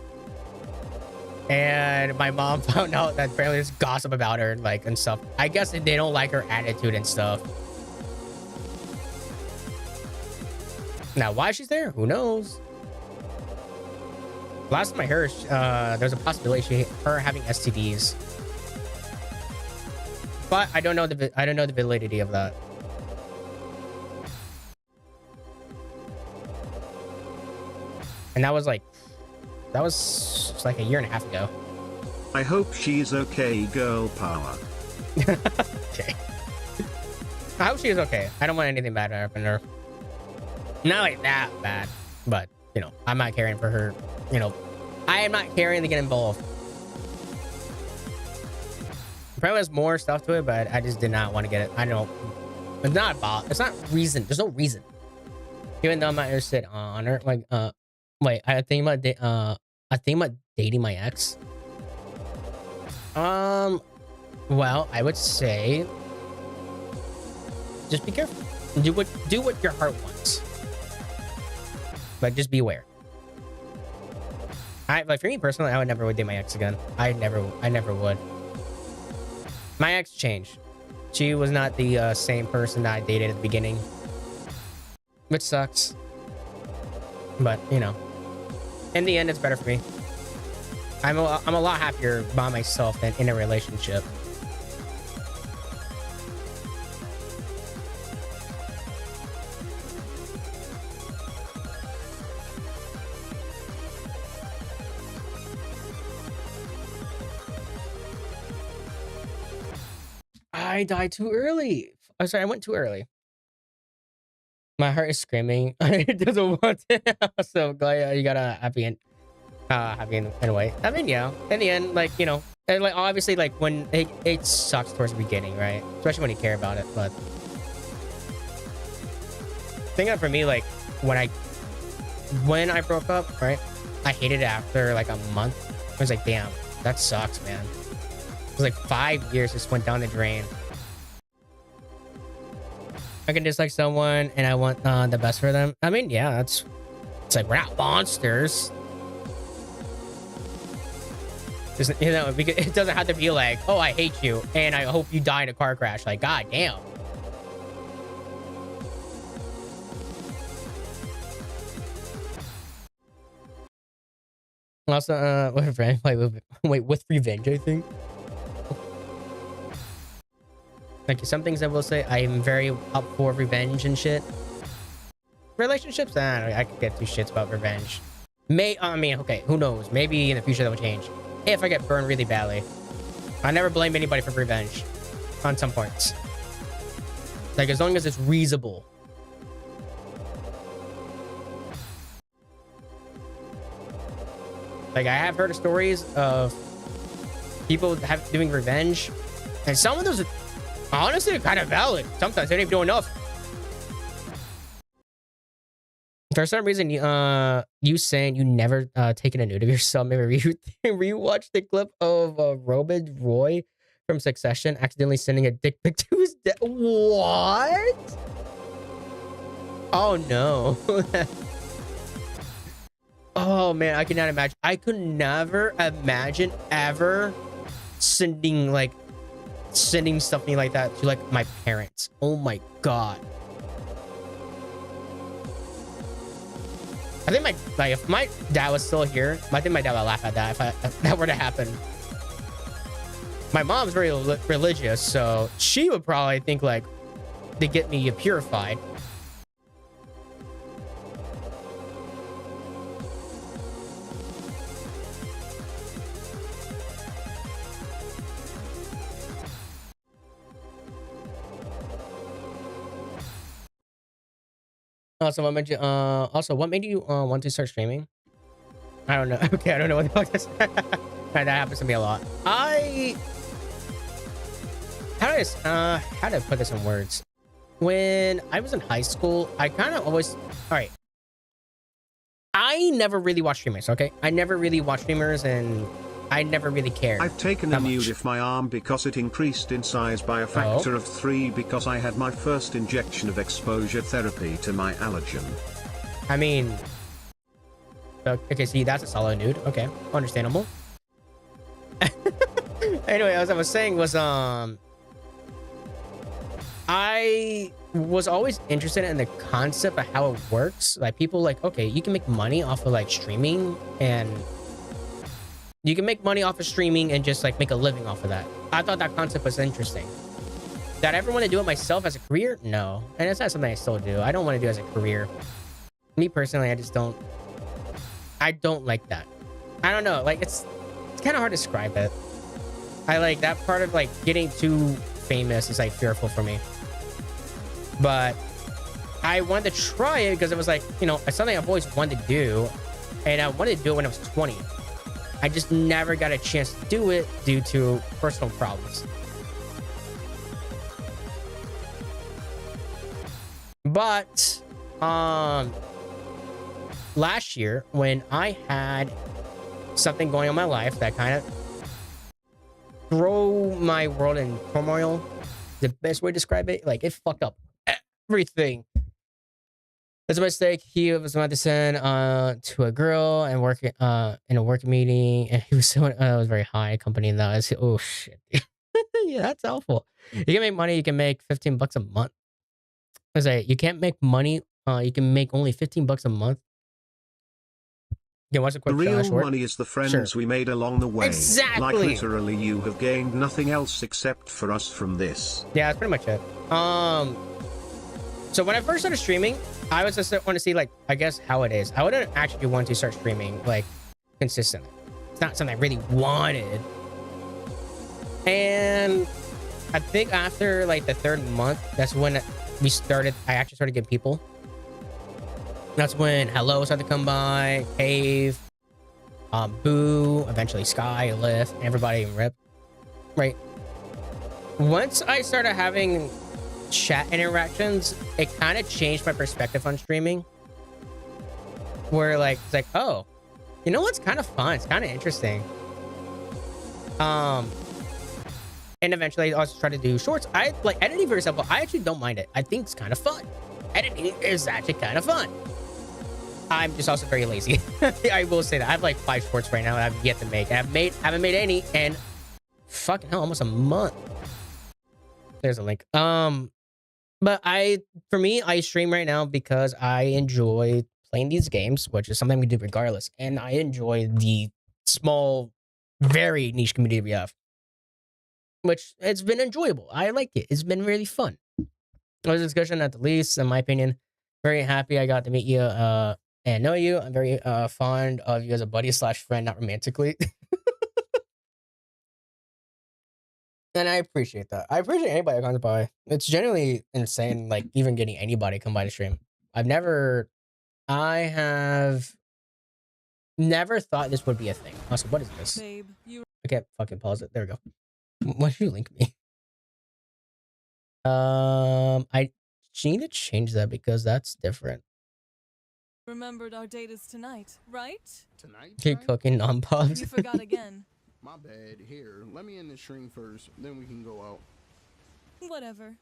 And my mom found out that apparently there's gossip about her, like, and stuff. I guess they don't like her attitude and stuff. Now, why she's there? Who knows? Last time I heard, there's a possibility her having STDs. But I don't know the validity of that. And that was like a year and a half ago. I hope she's okay, girl power. Okay. I hope she's okay. I don't want anything bad to happen to her. Not like that bad, but, you know, I'm not caring for her. You know, I am not caring to get involved. Probably has more stuff to it, but I just did not want to get it. I don't. It's not about. It's not reason. There's no reason. Even though I'm not interested on her, like, wait, I think about dating my ex. Well, I would say just be careful. Do what your heart wants. But just be aware. Like for me personally, I would never date my ex again. I never would. My ex changed. She was not the same person that I dated at the beginning. Which sucks. But, you know. In the end, it's better for me. I'm a lot happier by myself than in a relationship. I died too early. Oh, sorry, I went too early. My heart is screaming. It doesn't want to. So glad you got a happy end. Happy end anyway. I mean, yeah. In the end, like, you know, and like obviously, like when it sucks towards the beginning, right? Especially when you care about it. But thinking for me, like when I broke up, right? I hated it after like a month. I was like, damn, that sucks, man. It was like 5 years just went down the drain. I can dislike someone and I want the best for them. I mean, yeah, it's like we're not monsters. You know, because it doesn't have to be like, oh, I hate you and I hope you die in a car crash. Like, god damn. Also, with revenge, I think. Like, some things I will say, I am very up for revenge and shit. Relationships, I could get two shits about revenge. I mean, okay, who knows? Maybe in the future that will change. If I get burned really badly. I never blame anybody for revenge. On some points. Like, as long as it's reasonable. Like, I have heard of stories of people doing revenge. And some of those, honestly, are kind of valid. Sometimes they don't even do enough. For some reason, you saying you never taken a nude of yourself, maybe rewatch the clip of Robin Roy from Succession accidentally sending a dick pic to his dad. What? Oh no. Oh man, I cannot imagine. I could never imagine ever sending something like that to like my parents. Oh my god. I think if my dad was still here, I think my dad would laugh at that if that were to happen. My mom's very religious, so she would probably think like to get me purified. What made you want to start streaming? I don't know. Okay, I don't know what the fuck this. That happens to me a lot. How do I put this in words? When I was in high school, I kind of always, all right. I never really watched streamers. Okay, I never really watched streamers, and I never really cared. I've taken a nude of my arm because it increased in size by a factor of 3 because I had my first injection of exposure therapy to my allergen. I mean, okay, see, that's a solid nude. Okay, understandable. Anyway, as I was saying was, I was always interested in the concept of how it works. Like, people like, okay, you can make money off of like streaming, and you can make money off of streaming and just like make a living off of that. I thought that concept was interesting. Did I ever want to do it myself as a career? No. And it's not something I still do. I don't want to do it as a career. Me personally, I don't like that. I don't know. Like, it's kind of hard to describe it. I like that part of like getting too famous is like fearful for me. But I wanted to try it because it was like, you know, it's something I've always wanted to do. And I wanted to do it when I was 20. I just never got a chance to do it due to personal problems. But last year, when I had something going on in my life that kind of threw my world in turmoil, the best way to describe it, like, it fucked up everything. That's a mistake. He was about to send to a girl and work in a work meeting, and he was so it was very high company, and that was, oh shit. Yeah, that's awful. You can make money. You can make $15 a month. I was like, you can't make money. You can make only $15 a month. Yeah, what's a quick the real money is the friends we made along the way. Exactly. Like, literally, you have gained nothing else except for us from this. Yeah, that's pretty much it. So when I first started streaming, I was just want to see, like, I guess how it is. I wouldn't actually want to start streaming like consistently. It's not something I really wanted. And I think after like the 3rd month, that's when I actually started getting people. That's when Hello started to come by, Cave, Boo, eventually Sky, Lift, and everybody in Rip. Right. Once I started having chat interactions, it kind of changed my perspective on streaming. Where like, it's like, oh, you know what's kind of fun? It's kind of interesting. And eventually I also tried to do shorts. I like editing, for example. I actually don't mind it. I think it's kind of fun. Editing is actually kind of fun. I'm just also very lazy. I will say that. I have like 5 shorts right now that I've yet to make. I haven't made any in fucking hell, almost a month. There's a link. But for me, I stream right now because I enjoy playing these games, which is something we do regardless. And I enjoy the small, very niche community we have, which it's been enjoyable. I like it. It's been really fun. It was a discussion at the least, in my opinion. Very happy I got to meet you and know you. I'm very fond of you as a buddy / friend, not romantically. And I appreciate that. I appreciate anybody that comes by. It's genuinely insane, like even getting anybody to come by the stream. I have never thought this would be a thing. Also, what is this? Babe, I can't fucking pause it. There we go. Why did you link me? I need to change that because that's different. remembered our date is tonight, right? Tonight? Keep Right? cooking non-pubs. You forgot again. My bad. Here, let me end the stream first, then we can go out. Whatever.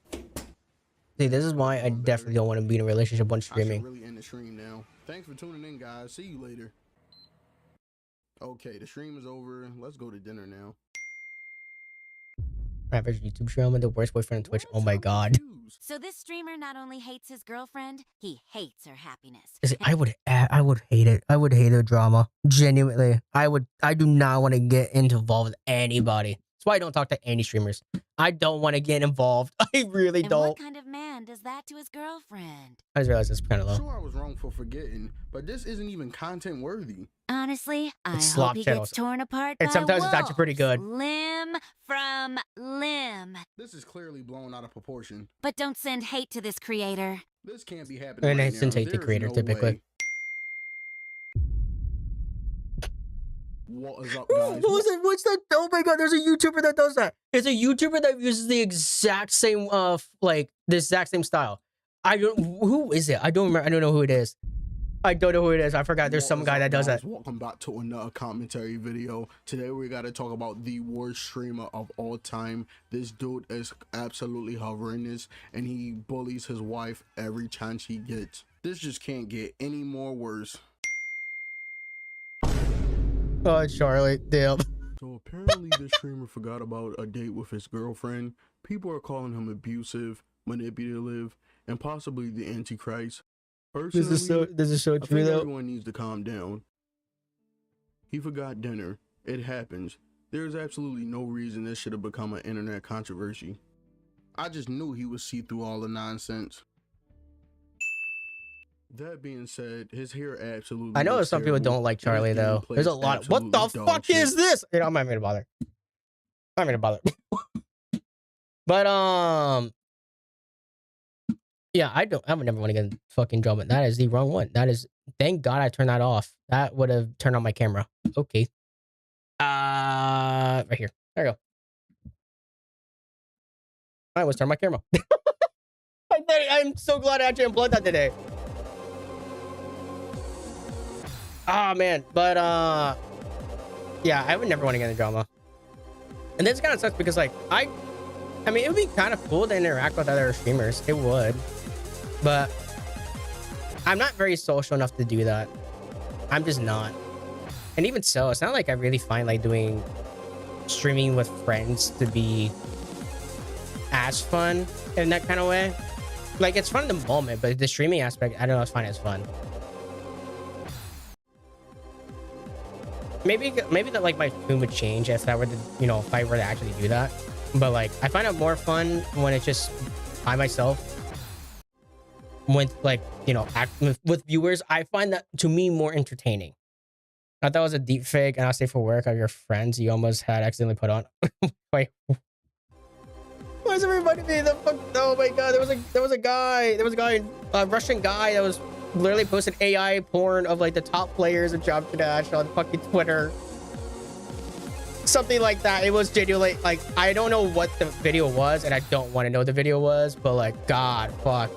See, this is why I definitely don't want to be in a relationship when I should streaming. really end the stream now. Thanks for tuning in, guys. See you later. Okay, the stream is over. Let's go to dinner now. Average YouTube stream and the worst boyfriend on Twitch. What? Oh my I'm god. confused. So this streamer not only hates his girlfriend, he hates her happiness. Listen, I would hate it. I would hate a drama. Genuinely. I do not want to get involved with anybody. That's why I don't talk to any streamers. I don't want to get involved. I really And don't. what kind of man does that to his girlfriend? I just realized it's kind of low. Sure, I was wrong for forgetting, but this isn't even content worthy. Honestly, I It's hope slop he channels. gets torn apart And by sometimes it's actually pretty good. wolves, limb from limb. This is clearly blown out of proportion. But don't send hate to this creator. This can't be happening And right I now. shouldn't hate the There's creator, no typically. way. What is up, Who guys? was it? What's that? Oh my god, there's a YouTuber that does that. It's a YouTuber that uses the exact same like the exact same style. Who is it? I don't remember. I don't know who it is. I don't know who it is. I forgot. There's What some is guy up, that does guys? that. Welcome back to another commentary video. Today we got to talk about the worst streamer of all time. This dude is absolutely horrendous, and he bullies his wife every chance he gets. This just can't get any more worse. Oh, Charlie, damn. So apparently this streamer forgot about a date with his girlfriend. People are calling him abusive, manipulative, and possibly the Antichrist. Personally, This is so I true think though. everyone needs to calm down. He forgot dinner. It happens. There's absolutely no reason this should have become an internet controversy. I just knew he would see through all the nonsense. That being said, his hair absolutely I know looks some people terrible, don't like and his Charlie though. gameplay There's a is lot. What the absolutely dog fuck shit. is this? You know, I'm not even gonna bother. I'm not gonna bother. But yeah, I would never want to get in fucking drama. That is the wrong one. That is. Thank God I turned that off. That would have turned on my camera. Okay. Right here. There you go. I almost turned my camera. I'm so glad I actually unplugged that today. Ah man, but yeah, I would never want to get in drama. And this kind of sucks because like I mean it would be kind of cool to interact with other streamers. It would, but I'm not very social enough to do that. I'm just not. And even so, it's not like I really find like doing streaming with friends to be as fun in that kind of way. Like it's fun in the moment, but the streaming aspect, I don't know, I find as fun. Maybe that like my tune would change if I were to, you know, if I were to actually do that. But like I find it more fun when it's just by myself. With like, you know, with viewers, I find that to me more entertaining. I thought it was a deep fake and I'll say for work of your friends you almost had accidentally put on. Wait. Why is everybody being the fuck? Oh my god, there was a guy, a Russian guy that was literally posted AI porn of like the top players of Job Dash on fucking Twitter. Something like that. It was genuinely like I don't know what the video was and I don't want to know what the video was, but like god fuck.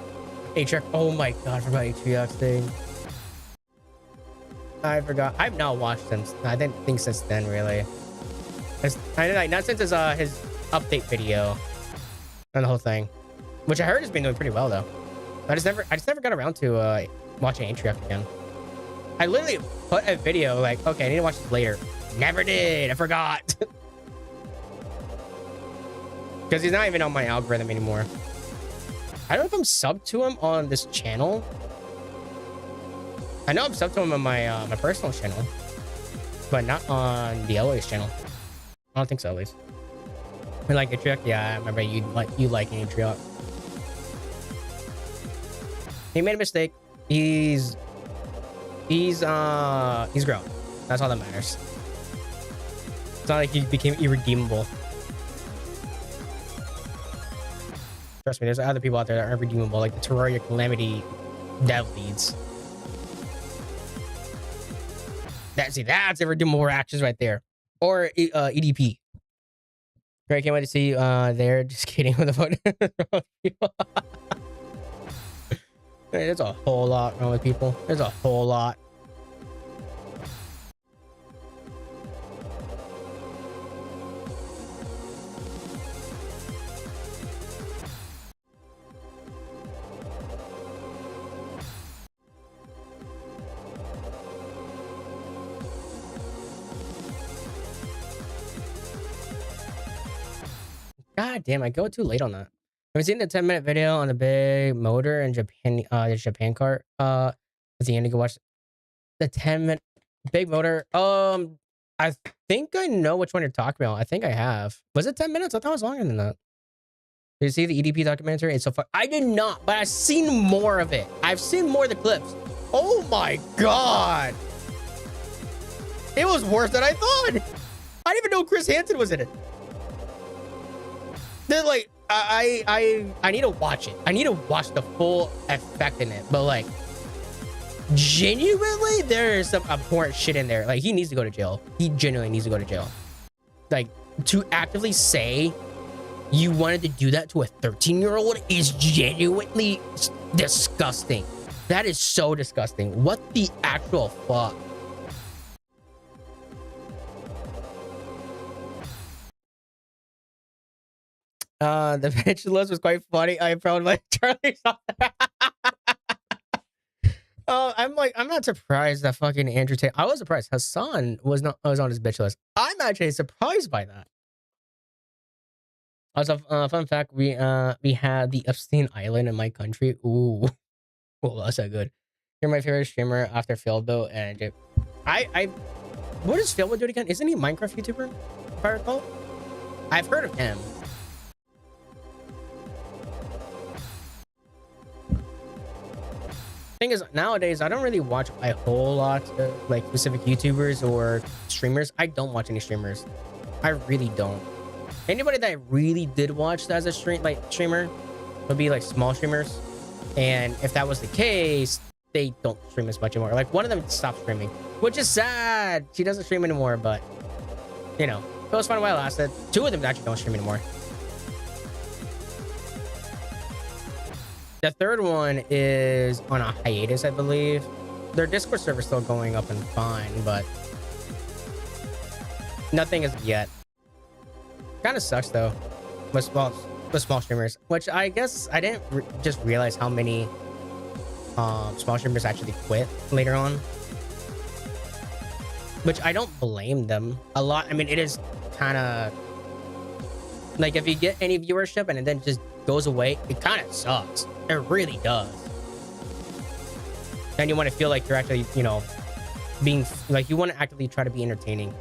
Atriox. Oh my god, I forgot Atriox thing. I forgot. I've not watched him. I didn't think since then really. Not since his update video and the whole thing, which I heard has been doing pretty well though. I just never got around to watching Atriox again. I literally put a video like, okay, I need to watch this later. Never did. I forgot. Because he's not even on my algorithm anymore. I don't know if I'm subbed to him on this channel. I know I'm subbed to him on my my personal channel, but not on the Elrias channel. I don't think so, at least. You like Atriarch? Yeah, I remember you liking Atriarch. He made a mistake. He's grown. That's all that matters. It's not like he became irredeemable. Trust me, there's other people out there that are irredeemable, like the Terraria Calamity dev leads. That's irredeemable actions right there. Or EDP. Great, can't wait to see you there. Just kidding with the phone. There's a whole lot wrong with people. There's a whole lot. God damn, I go too late on that. Have you seen the 10-minute video on the big motor in Japan, the Japan cart? At the end, you can watch the 10-minute big motor. I think I know which one you're talking about. I think I have. Was it 10 minutes? I thought it was longer than that. Did you see the EDP documentary? It's so fun. I did not, but I've seen more of it. I've seen more of the clips. Oh my God. It was worse than I thought. I didn't even know Chris Hansen was in it. They're like, I need to watch it. I need to watch the full effect in it. But like, genuinely, there is some abhorrent shit in there. Like, he needs to go to jail. He genuinely needs to go to jail. Like, to actively say you wanted to do that to a 13-year-old is genuinely disgusting. That is so disgusting. What the actual fuck? The bitch list was quite funny. I found like Charlie saw that. I'm not surprised that fucking Andrew Tate. I was surprised Hassan was on his bitch list. I'm actually surprised by that. Also, fun fact, we had the Epstein Island in my country. Ooh, well, that's not good. You're my favorite streamer after Philbo and Jay. What does Philbo do again? Isn't he a Minecraft YouTuber? If I recall, I've heard of him. Thing is, nowadays I don't really watch a whole lot of, like, specific YouTubers or streamers. I don't watch any streamers. I really don't. Anybody that I really did watch as a streamer would be like small streamers, and if that was the case, they don't stream as much anymore. Like, one of them stopped streaming, which is sad. She doesn't stream anymore, but you know, it was fun while it lasted. Two of them actually don't stream anymore. The third one is on a hiatus, I believe. Their Discord server's still going up and fine, but nothing as of yet. Kind of sucks though, with small streamers, which I guess I didn't just realize how many small streamers actually quit later on. Which I don't blame them a lot. I mean, it is kind of like, if you get any viewership and it then just goes away, it kind of sucks. It really does. And you want to feel like you're actually, you know, being like, you want to actively try to be entertaining.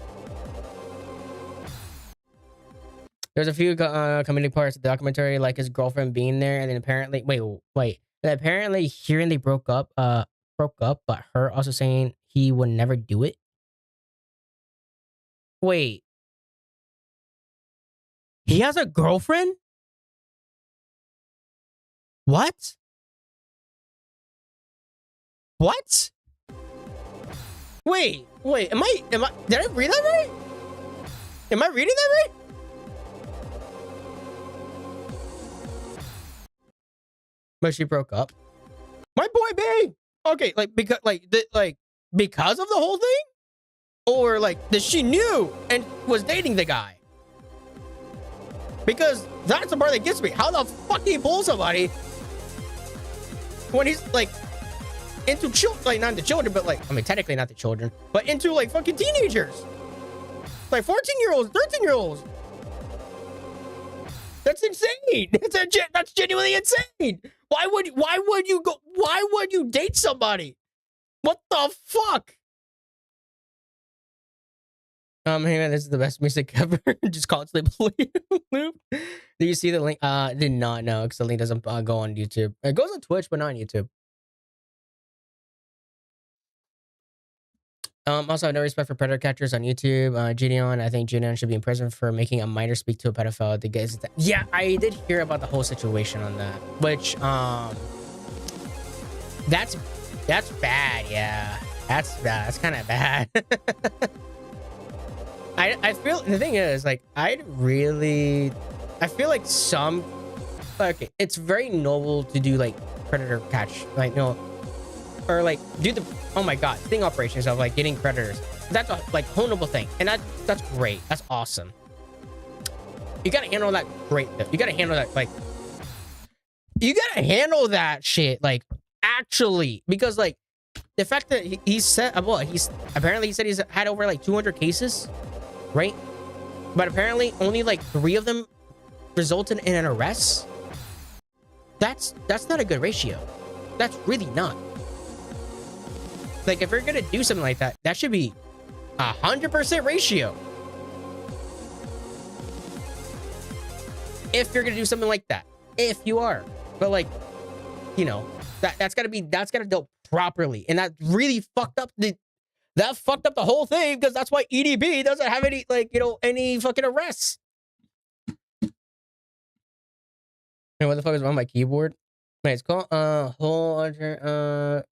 There's a few comedy parts of the documentary, like his girlfriend being there, and then apparently, wait, and apparently hearing they broke up, but her also saying he would never do it. Wait, he has a girlfriend? What? What? Wait, am I, did I read that right? Am I reading that right? But she broke up. My boy B. Okay, like, because of the whole thing? Or like that she knew and was dating the guy? Because that's the part that gets me. How the fuck do you pull somebody when he's like into children, like not the children, but like, I mean, technically not the children, but into like fucking teenagers, like 14-year-olds, 13-year-olds. That's insane. That's genuinely insane. Why would you date somebody? What the fuck? Hey man, this is the best music ever. Just constantly play loop. Do you see the link? Did not know because the link doesn't go on YouTube. It goes on Twitch, but not on YouTube. Also, I have no respect for predator catchers on YouTube. Gideon, I think Gideon should be in prison for making a minor speak to a pedophile. Yeah, I did hear about the whole situation on that, which that's bad. Yeah, that's bad. That's kind of bad. I feel the thing is like I feel like it's very noble to do like predator catch, like or like do the oh my god sting operations of like getting predators. That's a like whole noble thing, and that's great. That's awesome. You gotta handle that great though. You gotta handle that shit like actually, because like the fact that he said he's had over like 200 cases, right? But apparently only like 3 of them resulted in an arrest. That's not a good ratio. That's really not. Like if you're gonna do something like that, that should be 100% ratio. If you're gonna do something like that, if you are, but like, that's gotta be done properly, and that really fucked up the whole thing, because that's why EDB doesn't have any any fucking arrests. And what the fuck is on my keyboard? Wait, it's called whole other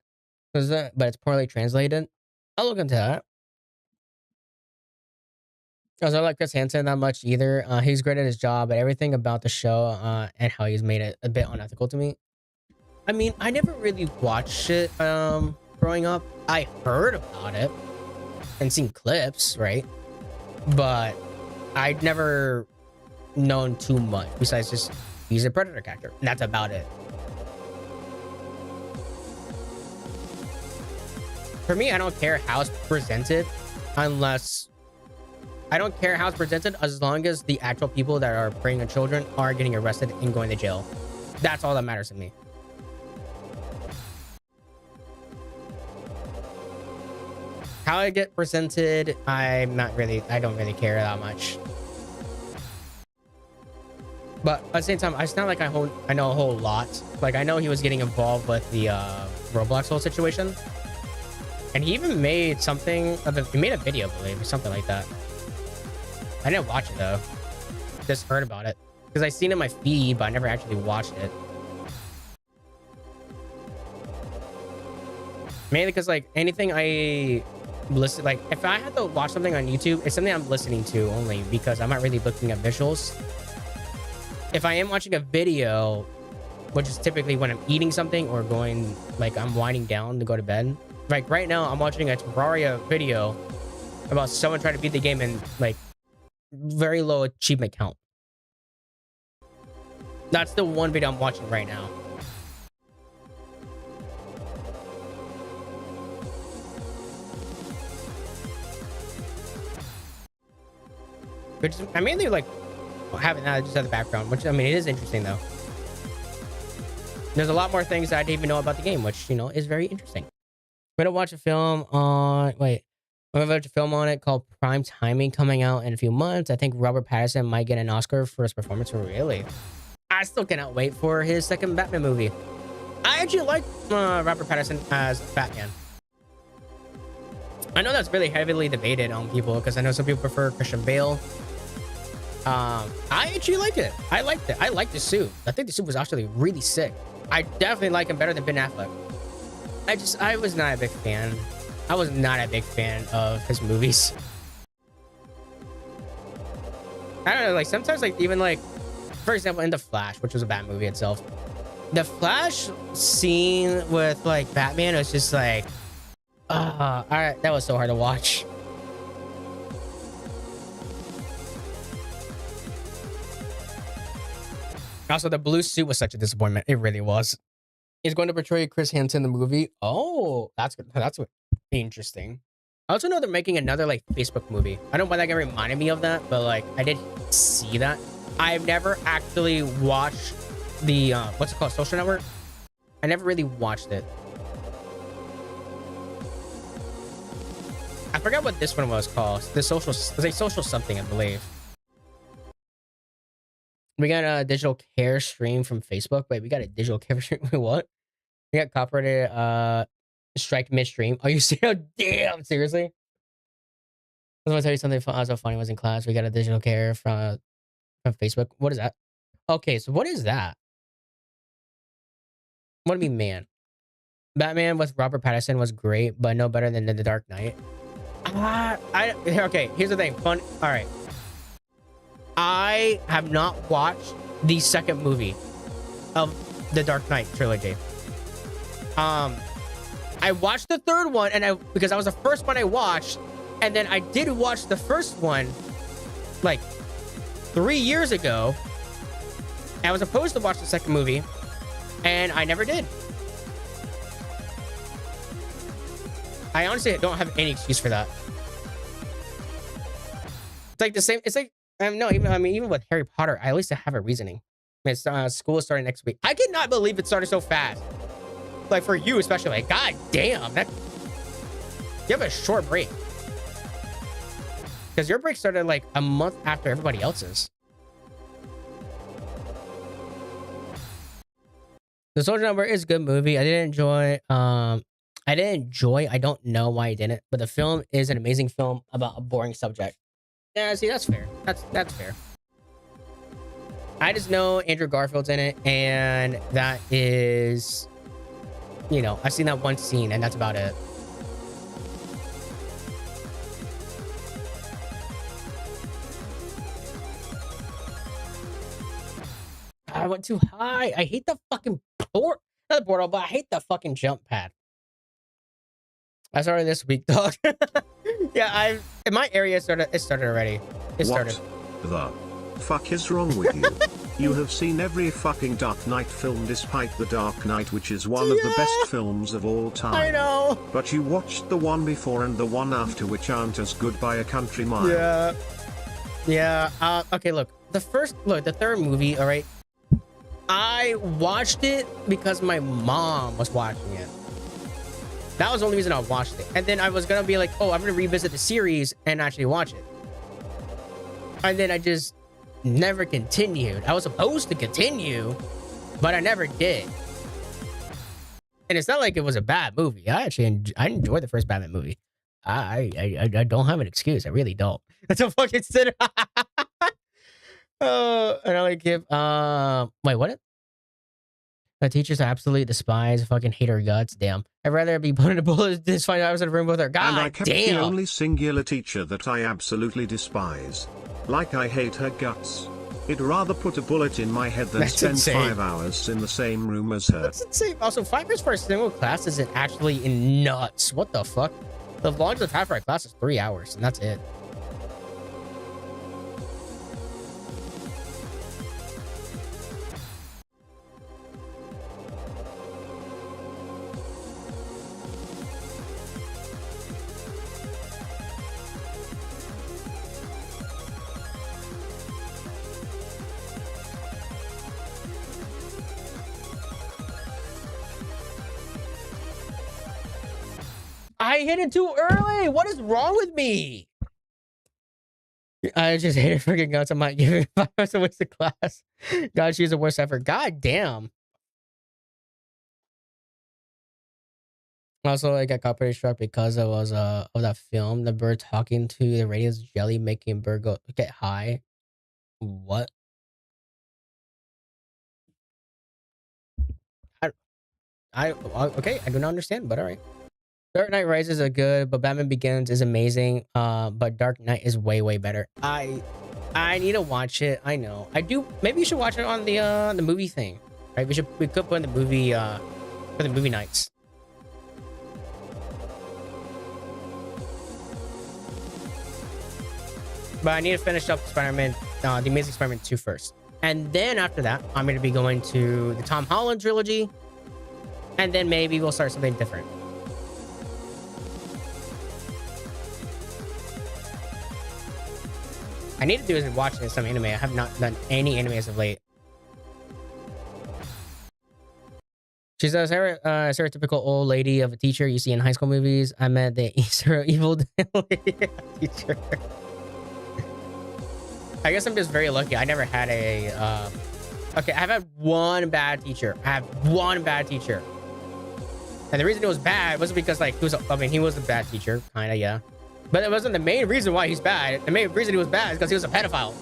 is that, but it's poorly translated. I'll look into that. I don't like Chris Hansen that much either. He's great at his job, but everything about the show and how he's made it a bit unethical to me. I mean, I never really watched it growing up. I heard about it and seen clips, right? But I'd never known too much besides just he's a predator catcher. And that's about it. For me, I don't care how it's presented as long as the actual people that are preying on children are getting arrested and going to jail. That's all that matters to me. How I get presented, I don't really care that much. But at the same time, it's not like I know a whole lot. Like, I know he was getting involved with the Roblox whole situation. And he even made he made a video, I believe, or something like that. I didn't watch it, though. Just heard about it. Because I seen it in my feed, but I never actually watched it. Mainly because, like, anything I listen... Like, if I had to watch something on YouTube, it's something I'm listening to only, because I'm not really looking at visuals. If I am watching a video, which is typically when I'm eating something or going... Like, I'm winding down to go to bed. Like, right now, I'm watching a Terraria video about someone trying to beat the game in, like, very low achievement count. That's the one video I'm watching right now. Which I mainly like having that just as the background, which I mean, it is interesting though. There's a lot more things that I didn't even know about the game, which, is very interesting. I'm gonna watch a film on I'm gonna watch a film on it called Prime Timing, coming out in a few months. I think Robert Pattinson might get an Oscar for his performance. Really, I still cannot wait for his second Batman movie. I actually like Robert Pattinson as Batman. I know that's really heavily debated on people, because I know some people prefer Christian Bale. I actually like it. I liked it. I liked the suit. I think the suit was actually really sick. I definitely like him better than Ben Affleck. I was not a big fan. I was not a big fan of his movies. I don't know, like sometimes, like even like, for example, in The Flash, which was a bad movie itself, the Flash scene with like Batman was just like, that was so hard to watch. Also, the blue suit was such a disappointment. It really was. is going to portray Chris Hansen in the movie. Oh, that's good. That's interesting. I also know they're making another like Facebook movie. I don't know why that guy reminded me of that, but like I did see that. I've never actually watched the what's it called, Social Network. I never really watched it. I forgot what this one was called. The social, it's like social something, I believe. We got a digital care stream from Facebook. Wait, we got a digital care stream. Wait, what? We got copyrighted strike midstream. Are you serious? Damn, seriously? I was gonna tell you something so funny. I was in class. We got a digital care from Facebook. What is that? Okay, so what is that? What do you mean, man? Batman with Robert Pattinson was great, but no better than The Dark Knight. Okay, here's the thing. Fun. All right. I have not watched the second movie of the Dark Knight trilogy. I watched the third one, and because that was the first one I watched, and then I did watch the first one like 3 years ago. I was supposed to watch the second movie, and I never did. I honestly don't have any excuse for that. It's like the same. It's like even with Harry Potter, I at least have a reasoning. It's school is starting next week. I cannot believe it started so fast. Like for you especially, like god damn, that you have a short break because your break started like a month after everybody else's. The Soldier Number is a good movie. I don't know why I didn't, but the film is an amazing film about a boring subject. Yeah, see, that's fair. That's fair. I just know Andrew Garfield's in it, and that is, you know, I've seen that one scene, and that's about it. I went too high. I hate the fucking not the portal, but I hate the fucking jump pad. I started this week, dog. Yeah, in my area it started already. It started. What the fuck is wrong with you? You have seen every fucking Dark Knight film despite The Dark Knight, which is one of the best films of all time. I know. But you watched the one before and the one after, which aren't as good by a country mile. Yeah. Yeah. Okay, look. The third movie, all right? I watched it because my mom was watching it. That was the only reason I watched it. And then I was going to be like, oh, I'm going to revisit the series and actually watch it. And then I just never continued. I was supposed to continue, but I never did. And it's not like it was a bad movie. I enjoyed the first Batman movie. I don't have an excuse. I really don't. That's a fucking sin. Oh, and I like give wait, what? My teachers absolutely despise, fucking hate her guts. Damn. I'd rather be put in a bullet than find I was in a room with her. God and I kept damn. the only singular teacher that I absolutely despise. Like I hate her guts. I'd rather put a bullet in my head than That's spend insane. 5 hours in the same room as her. That's insane. Also, 5 years for a single class isn't actually nuts. What the fuck? The longest I've had for a class is 3 hours, and that's it. I hit it too early. What is wrong with me? I just hated freaking guts. I'm not giving 5 hours to waste the class. God, she's the worst ever. God damn. Also, I got copyright struck because it was of that film. The bird talking to the radio's jelly, making bird get high. What? Okay, I do not understand, but all right. Dark Knight Rises are good, but Batman Begins is amazing. But Dark Knight is way better. I need to watch it. I know. I do. Maybe you should watch it on the movie thing, right? We could put in the movie for the movie nights. But I need to finish up Spider-Man, the Amazing Spider-Man 2 first, and then after that, I'm going to be going to the Tom Holland trilogy. and then maybe we'll start something different. I need to do is watch some anime. I have not done any anime as of late. She's a stereotypical old lady of a teacher you see in high school movies. I met the evil teacher. I guess I'm just very lucky. I never had a... Okay, I've had one bad teacher. I have one bad teacher. And the reason it was bad wasn't because, like, he was a bad teacher. Kinda, yeah. But it wasn't the main reason why he's bad. The main reason he was bad is because he was a pedophile.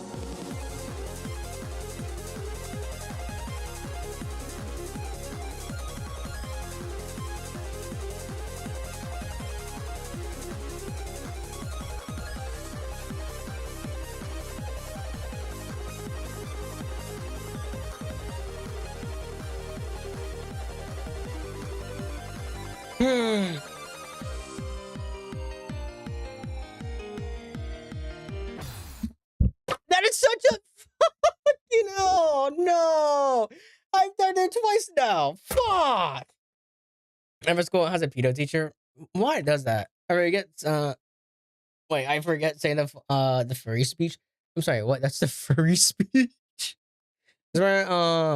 That is such a fucking hell. No. I've done it twice now. Fuck. Every school has a pedo teacher. Why does that? I forget. Wait, I forget saying the furry speech. I'm sorry. What? That's the furry speech. This is where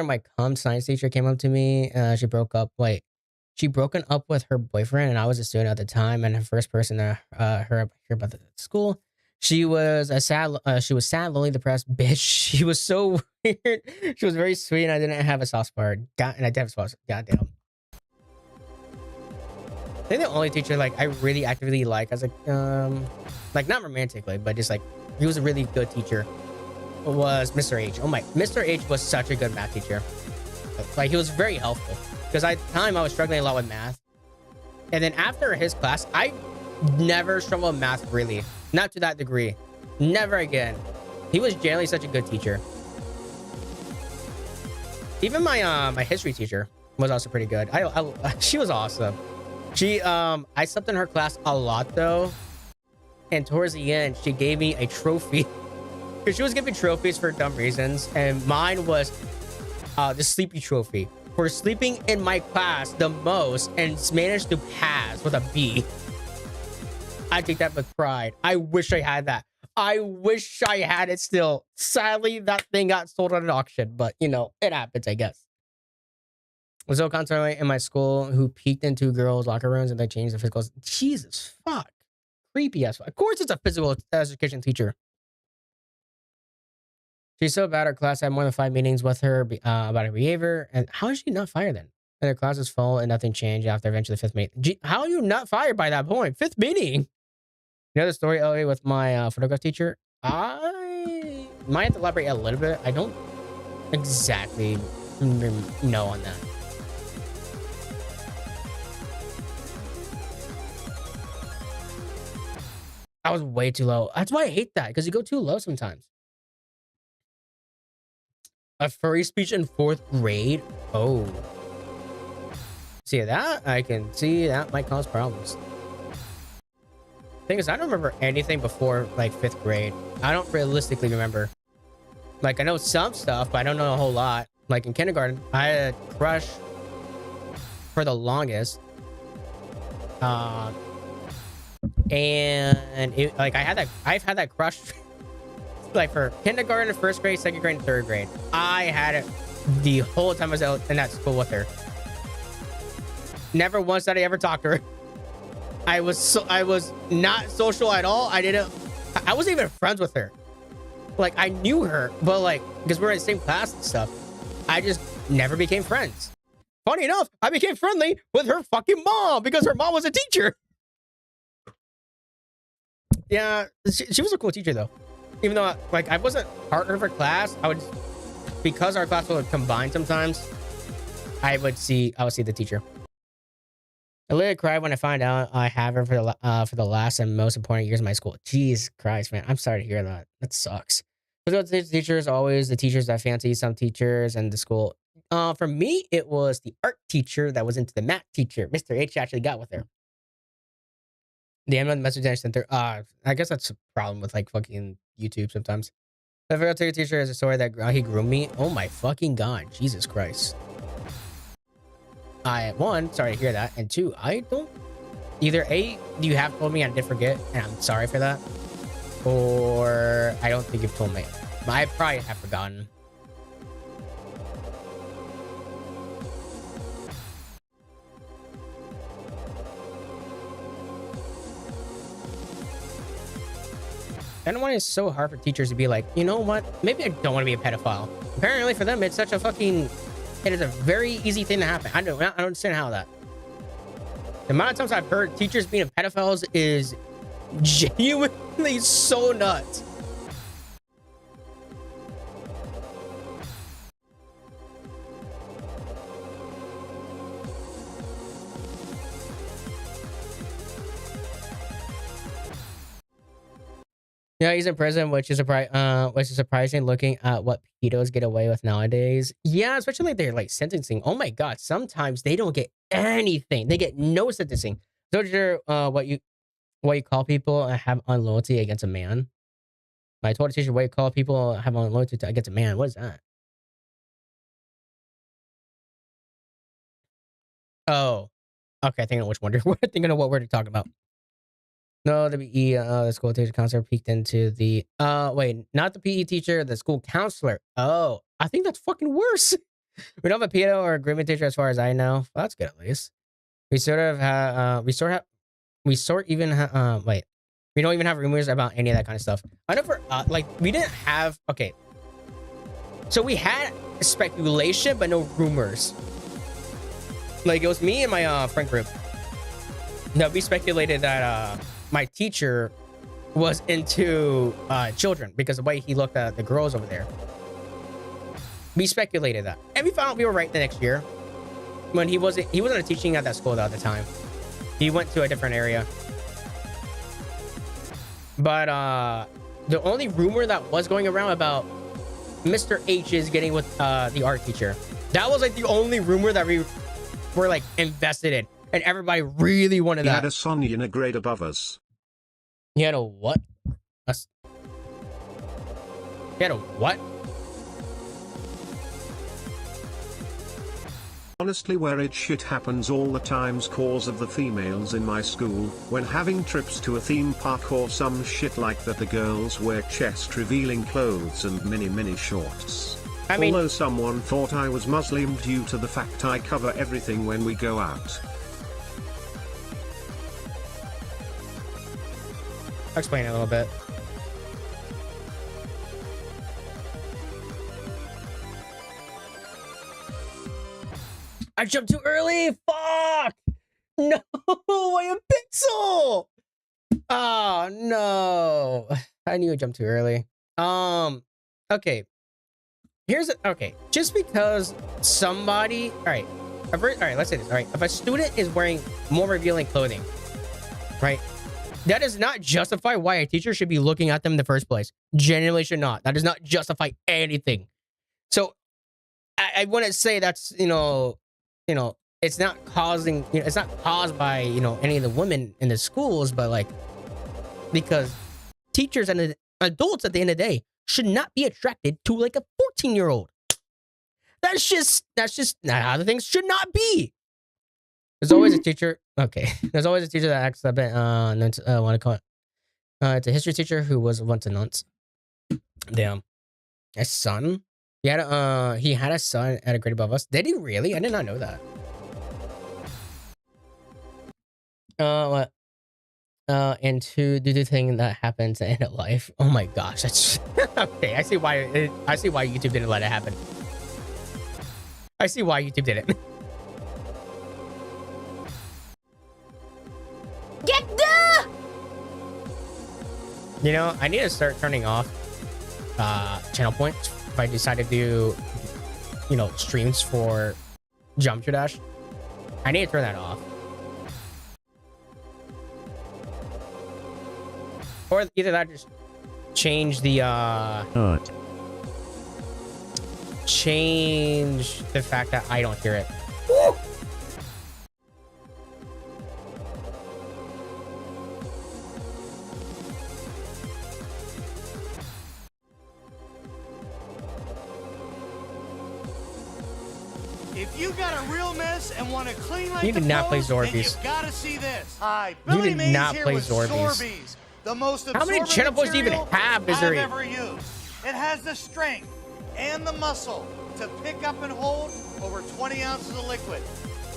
my comp science teacher came up to me. She broke up. She broken up with her boyfriend, and I was a student at the time, and the first person to hear about the school. She was sad, lonely, depressed bitch. She was so weird. She was very sweet, and I didn't have a soft spot. And I did have a soft spot. Goddamn. I think the only teacher I really actively like as not romantically, but just he was a really good teacher, was Mr. H. Oh my, Mr. H was such a good math teacher. He was very helpful because at the time I was struggling a lot with math, and then after his class, I never struggled with math really, not to that degree, never again. He was generally such a good teacher. Even my history teacher was also pretty good. She was awesome. I slept in her class a lot though, and towards the end she gave me a trophy because she was giving trophies for dumb reasons, and mine was the sleepy trophy for sleeping in my class the most and managed to pass with a B. I take that with pride. I wish I had that. I wish I had it still. Sadly, that thing got sold at an auction, but it happens, I guess. Was no constantly in my school who peeked into girls' locker rooms and they changed the physicals. Jesus fuck. Creepy as fuck. Of course it's a physical education teacher. She's so bad at class. I had more than 5 meetings with her about her behavior. And how is she not fired then? And her class was full and nothing changed after eventually 5th meeting. How are you not fired by that point? 5th meeting? You know the story, Elliot, with my photograph teacher? I might have to elaborate a little bit. I don't exactly know on that. I was way too low. That's why I hate that, because you go too low sometimes. A furry speech in 4th grade? Oh. See that? I can see that might cause problems. Thing is, I don't remember anything before 5th grade. I don't realistically remember. I know some stuff, but I don't know a whole lot. In kindergarten, I had a crush for the longest. And I've had that crush for kindergarten, 1st grade, 2nd grade, and 3rd grade. I had it the whole time I was out in that school with her. Never once did I ever talk to her. I was not social at all. I wasn't even friends with her. I knew her, but because we're in the same class and stuff, I just never became friends. Funny enough, I became friendly with her fucking mom because her mom was a teacher. Yeah, she was a cool teacher though. Even though I wasn't part of her class, because our class would combine sometimes, I would see the teacher. I literally cried when I find out I have her for the last and most important years of my school. Jeez Christ, man. I'm sorry to hear that. That sucks. But the teachers, always the teachers that fancy some teachers and the school. For me, it was the art teacher that was into the math teacher. Mr. H actually got with her. The end of the message center. I guess that's a problem with fucking YouTube sometimes. The favorite teacher is a story that he groomed me. Oh my fucking god. Jesus Christ. One, sorry to hear that, and two, I don't. Either A, you have told me I did forget, and I'm sorry for that, or I don't think you've told me. I probably have forgotten. And why it's so hard for teachers to be like, you know what? Maybe I don't want to be a pedophile. Apparently, for them, it's such a fucking. It is a very easy thing to happen. I don't understand how that. The amount of times I've heard teachers being pedophiles is genuinely so nuts. Yeah, he's in prison, which is surprising looking at what pedos get away with nowadays. Yeah, especially like they're like sentencing. Oh my god, sometimes they don't get anything. They get no sentencing. So sure, what you call people have unloyalty against a man. I told the teacher what you call people have unloyalty against a man. What is that? Oh, okay. I think I know which one. We're thinking of what we're talking about. No, the PE, the school teacher counselor peeked into the, wait, not the PE teacher, the school counselor. Oh, I think that's fucking worse. We don't have a pedo or a grooming teacher as far as I know. Well, that's good at least. We sort of have, we don't even have rumors about any of that kind of stuff. I know for, like, we didn't have, okay. So we had speculation, but no rumors. Like, it was me and my, friend group. No, we speculated that, my teacher was into children because of the way he looked at the girls over there. We speculated that, and we found out we were right the next year when he wasn't teaching at that school at the time. He went to a different area. But the only rumor that was going around about Mr. H is getting with the art teacher. That was like the only rumor that we were like invested in, and everybody really wanted that. He had a Sonya in a grade above us. He had a what? He had a what? Honestly, weird shit happens all the times cause of the females in my school, when having trips to a theme park or some shit like that, the girls wear chest revealing clothes and mini shorts. I mean, although someone thought I was Muslim due to the fact I cover everything when we go out. I'll explain it a little bit. I jumped too early. Fuck! No, I am Pixel. Oh no, I knew I jumped too early. Okay. Okay. Just because somebody, all right. Let's say this. All right. If a student is wearing more revealing clothing, right? That does not justify why a teacher should be looking at them in the first place. Genuinely should not. That does not justify anything. So I wouldn't say that's, it's not causing, it's not caused by, any of the women in the schools, but like, because teachers and the adults at the end of the day should not be attracted to like a 14-year-old. That's just not how the things should not be. There's always a teacher. Okay. There's always a teacher that acts a bit, what to call it? It's a history teacher who was once a nonce. Damn. A son? He had a son at a grade above us. Did he really? I did not know that. What? And to do the thing that happens at the end of life. Oh my gosh. That's okay. I see why YouTube didn't let it happen. I see why YouTube did it. Get the! I need to start turning off channel points if I decide to do, streams for Geometry Dash. I need to turn that off. Or either that, just change the change the fact that I don't hear it. Woo! If you got a real mess and want to clean like You did not play then Zorbies. you've got to see this. Hi, You Billy did Mays not here play with Zorbies. The most How many absorbent channel points do you even material have, Misery? I've ever used. It has the strength and the muscle to pick up and hold over 20 ounces of liquid.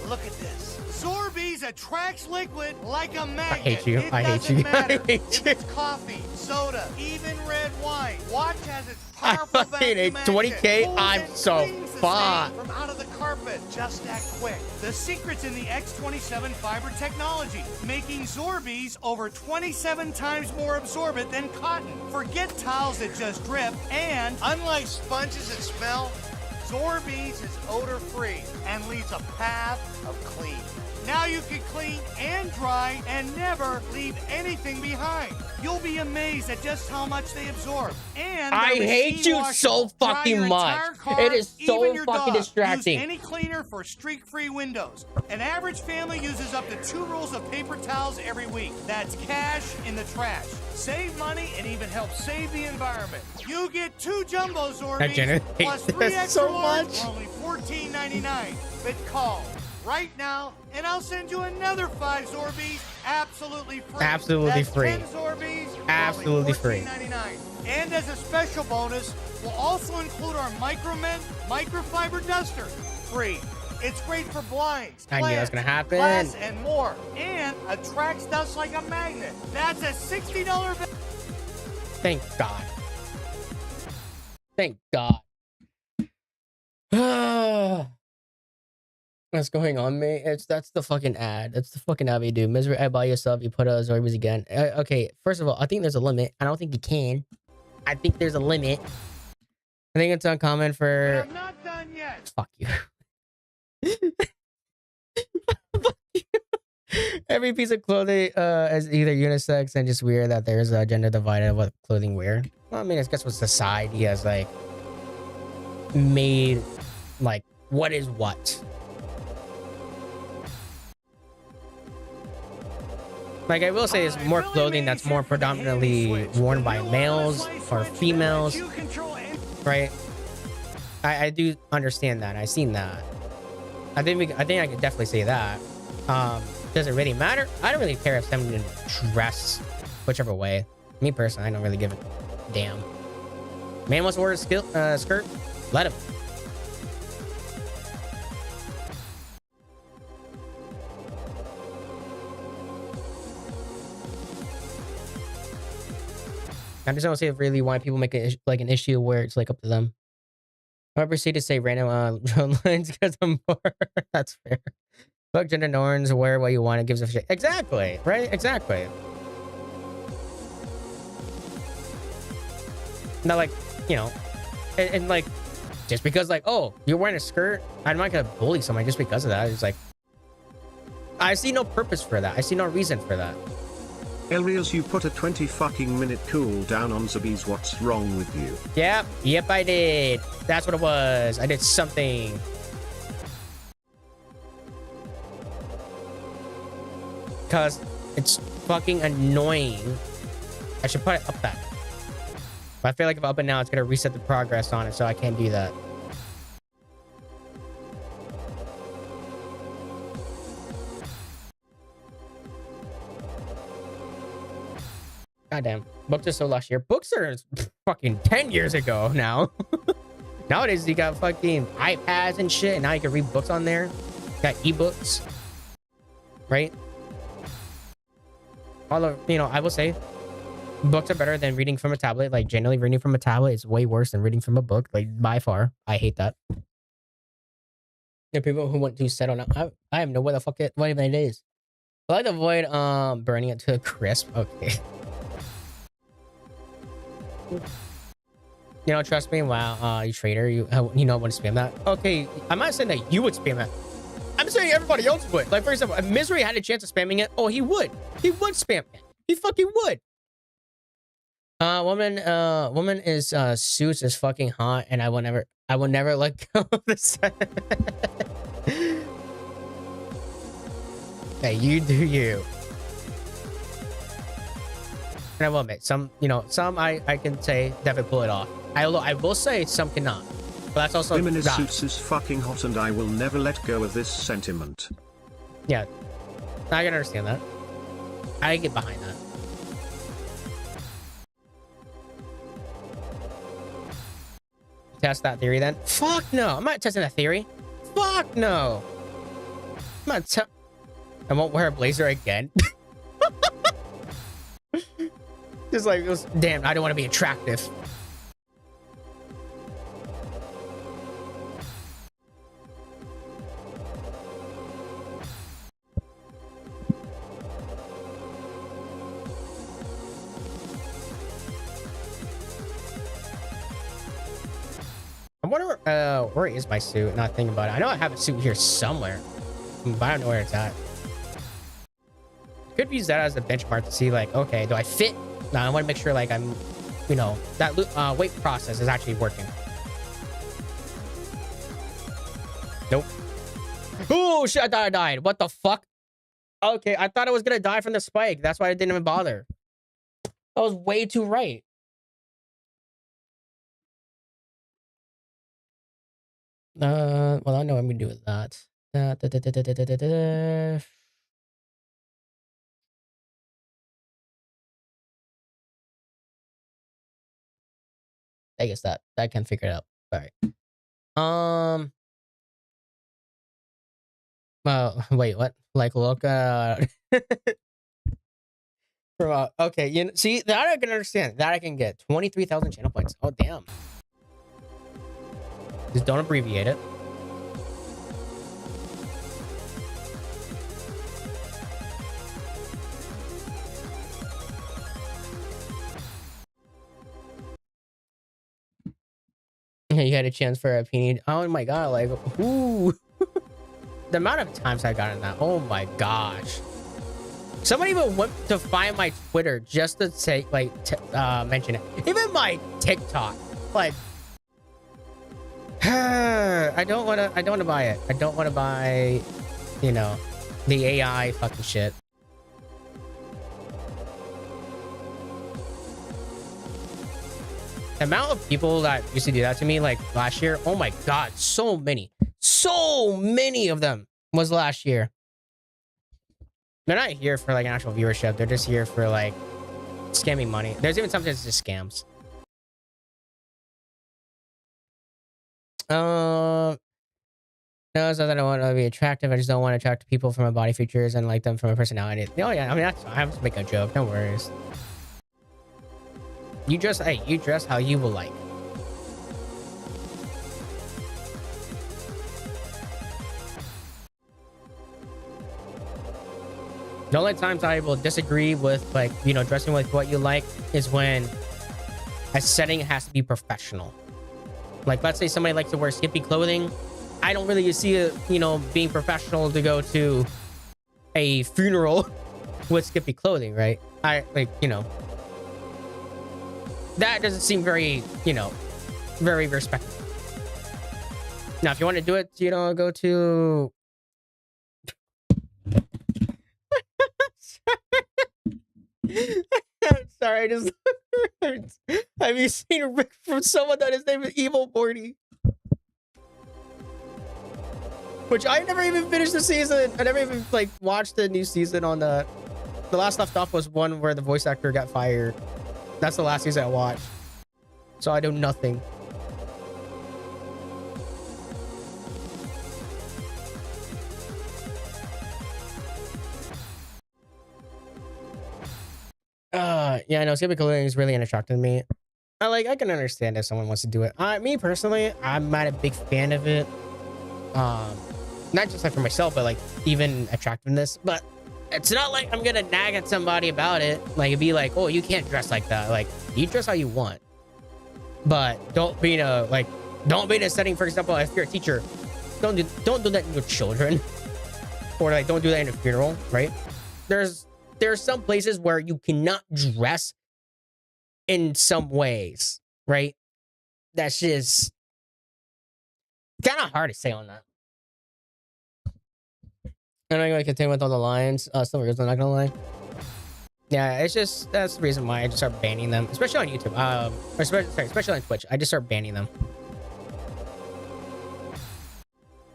Look at this. Zorbies attracts liquid like a magnet. I hate you. It I hate doesn't you. matter I hate if you. it's coffee, soda, even red wine. Watch as its I powerful fucking hate vacuum 20K. action I'm pulls and so cleans the fucked. stain from out of the carpet just that quick. The secret's in the X27 fiber technology, making Zorbies over 27 times more absorbent than cotton. Forget towels that just drip, and unlike sponges that smell, Zorbies is odor-free and leaves a path of clean. Now you can clean and dry and never leave anything behind. You'll be amazed at just how much they absorb. And I they're hate machine you so washable. Dry fucking your much. entire car, It is so even your fucking dog. distracting. Use any cleaner for streak-free windows. An average family uses up to 2 rolls of paper towels every week. That's cash in the trash. Save money and even help save the environment. You get 2 jumbo Zorbies Jenna plus hates 3 this extra so large much. for only $14.99. But call right now and I'll send you another 5 Zorbies absolutely free. Absolutely That's free. 10 Zorbies for Absolutely free. only $14.99. And as a special bonus, we'll also include our Micromen microfiber duster free. It's great for blinds, I knew that was plants, gonna happen. glass, and more. And attracts dust like a magnet. That's a $60 bill. Thank God. Thank God. What's going on, mate? That's the fucking ad. That's the fucking ad we do. Misery, I buy yourself. You put Zorbies again. Okay, first of all, I think there's a limit. I don't think you can. I think there's a limit. I think it's uncommon for. I'm not done yet. Fuck you. Fuck you. Every piece of clothing is either unisex and just weird that there's a gender divided what clothing wear. Well, I mean, I guess what society has like made like what is what. Like I will say, there's more clothing that's more predominantly worn by males or females, right? I do understand that. I've seen that. I think I could definitely say that. Does it really matter? I don't really care if someone dress whichever way. Me personally, I don't really give a damn. Man wants to wear a skirt, let him. I just don't see really why people make it like an issue where it's like up to them. I proceed to say random lines because I'm bored. That's fair. Fuck gender norms, wear what you want, it gives a shit. Exactly, right? Exactly. Not like, you know, and like, just because like, oh, you're wearing a skirt, I'm not gonna bully someone just because of that. It's like, I see no purpose for that. I see no reason for that. Elrias, you put a 20 fucking minute cooldown on Zorbies. What's wrong with you? Yep, I did. That's what it was. I did something. Because it's fucking annoying. I should put it up that. But I feel like if I up it now, it's going to reset the progress on it, so I can't do that. Goddamn. Books are so last year. Books are fucking 10 years ago now. Nowadays, you got fucking iPads and shit, and now you can read books on there. You got ebooks. Right? Although, you know, I will say, books are better than reading from a tablet. Like, generally, reading from a tablet is way worse than reading from a book. Like, by far. I hate that. There are people who want to settle now. I have no what the fuck what even it is. I like to avoid burning it to a crisp. Okay. You know, trust me. Wow, you traitor. You know want to spam that. Okay, I'm not saying that you would spam that. I'm saying everybody else would. Like, for example, if Misery had a chance of spamming it, oh, he would. He would spam it. He fucking would. Woman is suits is fucking hot, and I will never let go of this. Hey, you do you. And I will admit, some I can say definitely pull it off. I will say some cannot. that's also Him in his that. suits is fucking hot and I will never let go of this sentiment. Yeah, I can understand that. I can get behind that. Test that theory then. Fuck no, I'm not testing that theory. Fuck no. I'm not I won't wear a blazer again. Just like, it was, damn, I don't want to be attractive. I wonder where is my suit? Not thinking about it. I know I have a suit here somewhere, but I don't know where it's at. Could use that as a benchmark to see, like, okay, do I fit? Now I want to make sure, like, I'm, you know, that weight process is actually working. Nope. Oh shit! I thought I died. What the fuck? Okay, I thought I was gonna die from the spike. That's why I didn't even bother. I was way too right. Well, I know what I'm gonna do with that. I guess that can figure it out. All right. Well, wait, what? Like, look, okay, you know, see, that I can understand. That I can get 23,000 channel points. Oh, damn. Just don't abbreviate it. You had a chance for a opinion. Oh my god, like, ooh. The amount of times I got in that. Oh my gosh. Somebody even went to find my Twitter just to say, like, mention it. Even my TikTok. Like, I don't want to buy it. I don't want to buy, you know, the AI fucking shit. The amount of people that used to do that to me, like, last year, oh my god, so many of them was last year. They're not here for, like, an actual viewership. They're just here for, like, scamming money. There's even sometimes just scams. No, it's not that I want to be attractive. I just don't want to attract people from my body features and like them from a personality. Oh yeah, I mean, that's fine. I'm just making a joke. No worries. You dress, hey, you dress how you will like. The only times I will disagree with, like, you know, dressing with what you like is when a setting has to be professional. Like, let's say somebody likes to wear skimpy clothing. I don't really see it, you know, being professional to go to a funeral with skimpy clothing, right? I, like, you know, that doesn't seem very, you know, very respectful. Now, if you want to do it, you know, go to... I'm sorry, I just hurts. Have you seen Rick from someone that his name is Evil Morty? Which I never even finished the season. I never even, like, watched the new season on the last left off was one where the voice actor got fired. That's the last season I watched. So I do nothing. Yeah, I know skimpy clothing is really unattractive to me. I can understand if someone wants to do it. Me personally, I'm not a big fan of it. Not just like for myself, but like even attractiveness. But it's not like I'm gonna nag at somebody about it. Like, it'd be like, oh, you can't dress like that. Like, you dress how you want, but don't be in a setting. For example, if you're a teacher, don't do that in your children, or like don't do that in a funeral, right? There's some places where you cannot dress in some ways, right? That's just kind of hard to say on that. And I'm going to continue with all the lines. Still, I'm not gonna lie. Yeah, it's just, that's the reason why I just start banning them, especially on YouTube. Especially on Twitch. I just start banning them.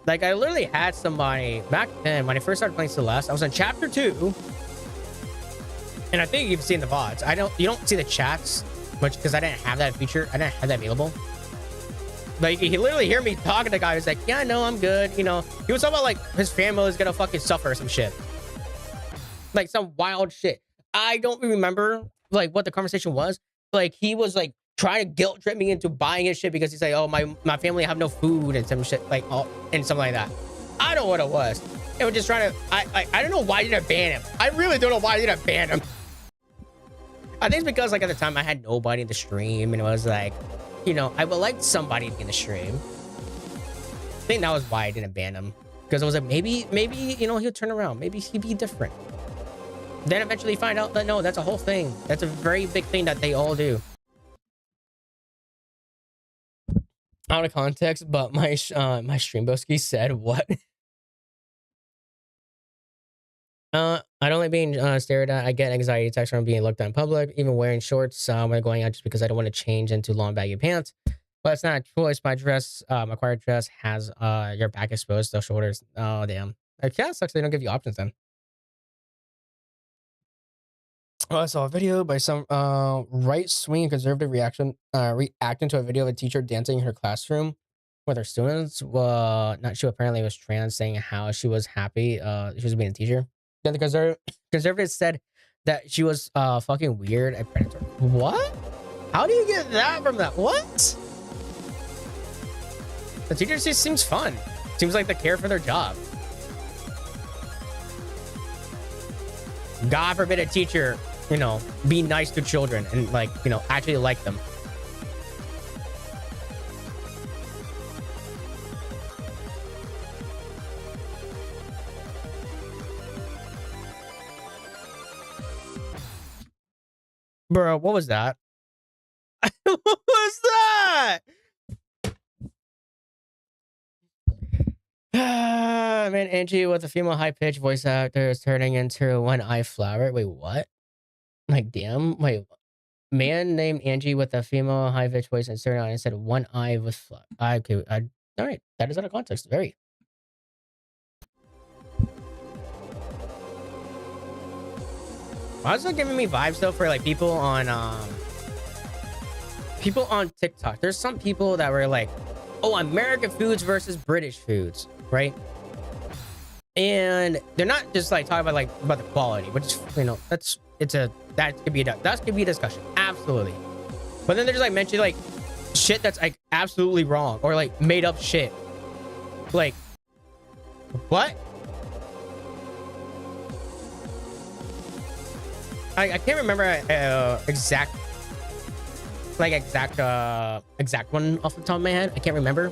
Like, I literally had somebody back then when I first started playing Celeste. I was on chapter 2, and I think you've seen the VODs. You don't see the chats much because I didn't have that feature. I didn't have that available. Like, he literally hear me talking to the guy. He's like, yeah, no, I'm good. You know, he was talking about like his family is gonna fucking suffer or some shit, like some wild shit. I don't remember like what the conversation was. Like, he was like trying to guilt trip me into buying his shit because he's like, oh, my family have no food and some shit like and something like that. I don't know what it was. They were just trying to. I don't know why you didn't ban him. I really don't know why you didn't ban him. I think it's because like at the time I had nobody in the stream and it was like, you know, I would like somebody in the stream. I think that was why I didn't ban him, because I was like, maybe you know, he'll turn around. Maybe he'd be different. Then eventually find out that no, that's a whole thing. That's a very big thing that they all do. Out of context, but my streamboski said what? I don't like being stared at. I get anxiety attacks from being looked at in public, even wearing shorts when going out, just because I don't want to change into long baggy pants. But it's not a choice. My dress, my choir dress has your back exposed, the shoulders. Oh damn! It kind of sucks they don't give you options then. Oh, I saw a video by some right-swing conservative reacting to a video of a teacher dancing in her classroom with her students. Not sure. Apparently, it was trans, saying how she was happy she was being a teacher. Then the conservatives said that she was fucking weird and predatory. What? How do you get that from that? What? The teacher just seems fun. Seems like they care for their job. God forbid a teacher, you know, be nice to children and like, you know, actually like them. Bro, what was that? What was that? Man, Angie with a female high-pitched voice actor is turning into one-eye flower. Wait, what? Like, damn. Wait, man named Angie with a female high-pitched voice and turning on and said one eye with flower. Okay, all right. That is out of context. Very. Why is it giving me vibes though for like people on TikTok? There's some people that were like, oh, American foods versus British foods, right? And they're not just like talking about the quality, which, you know, that could be a discussion, absolutely. But then they're just like mentioning like shit that's like absolutely wrong or like made up shit. Like, what? I can't remember exact one off the top of my head. I can't remember,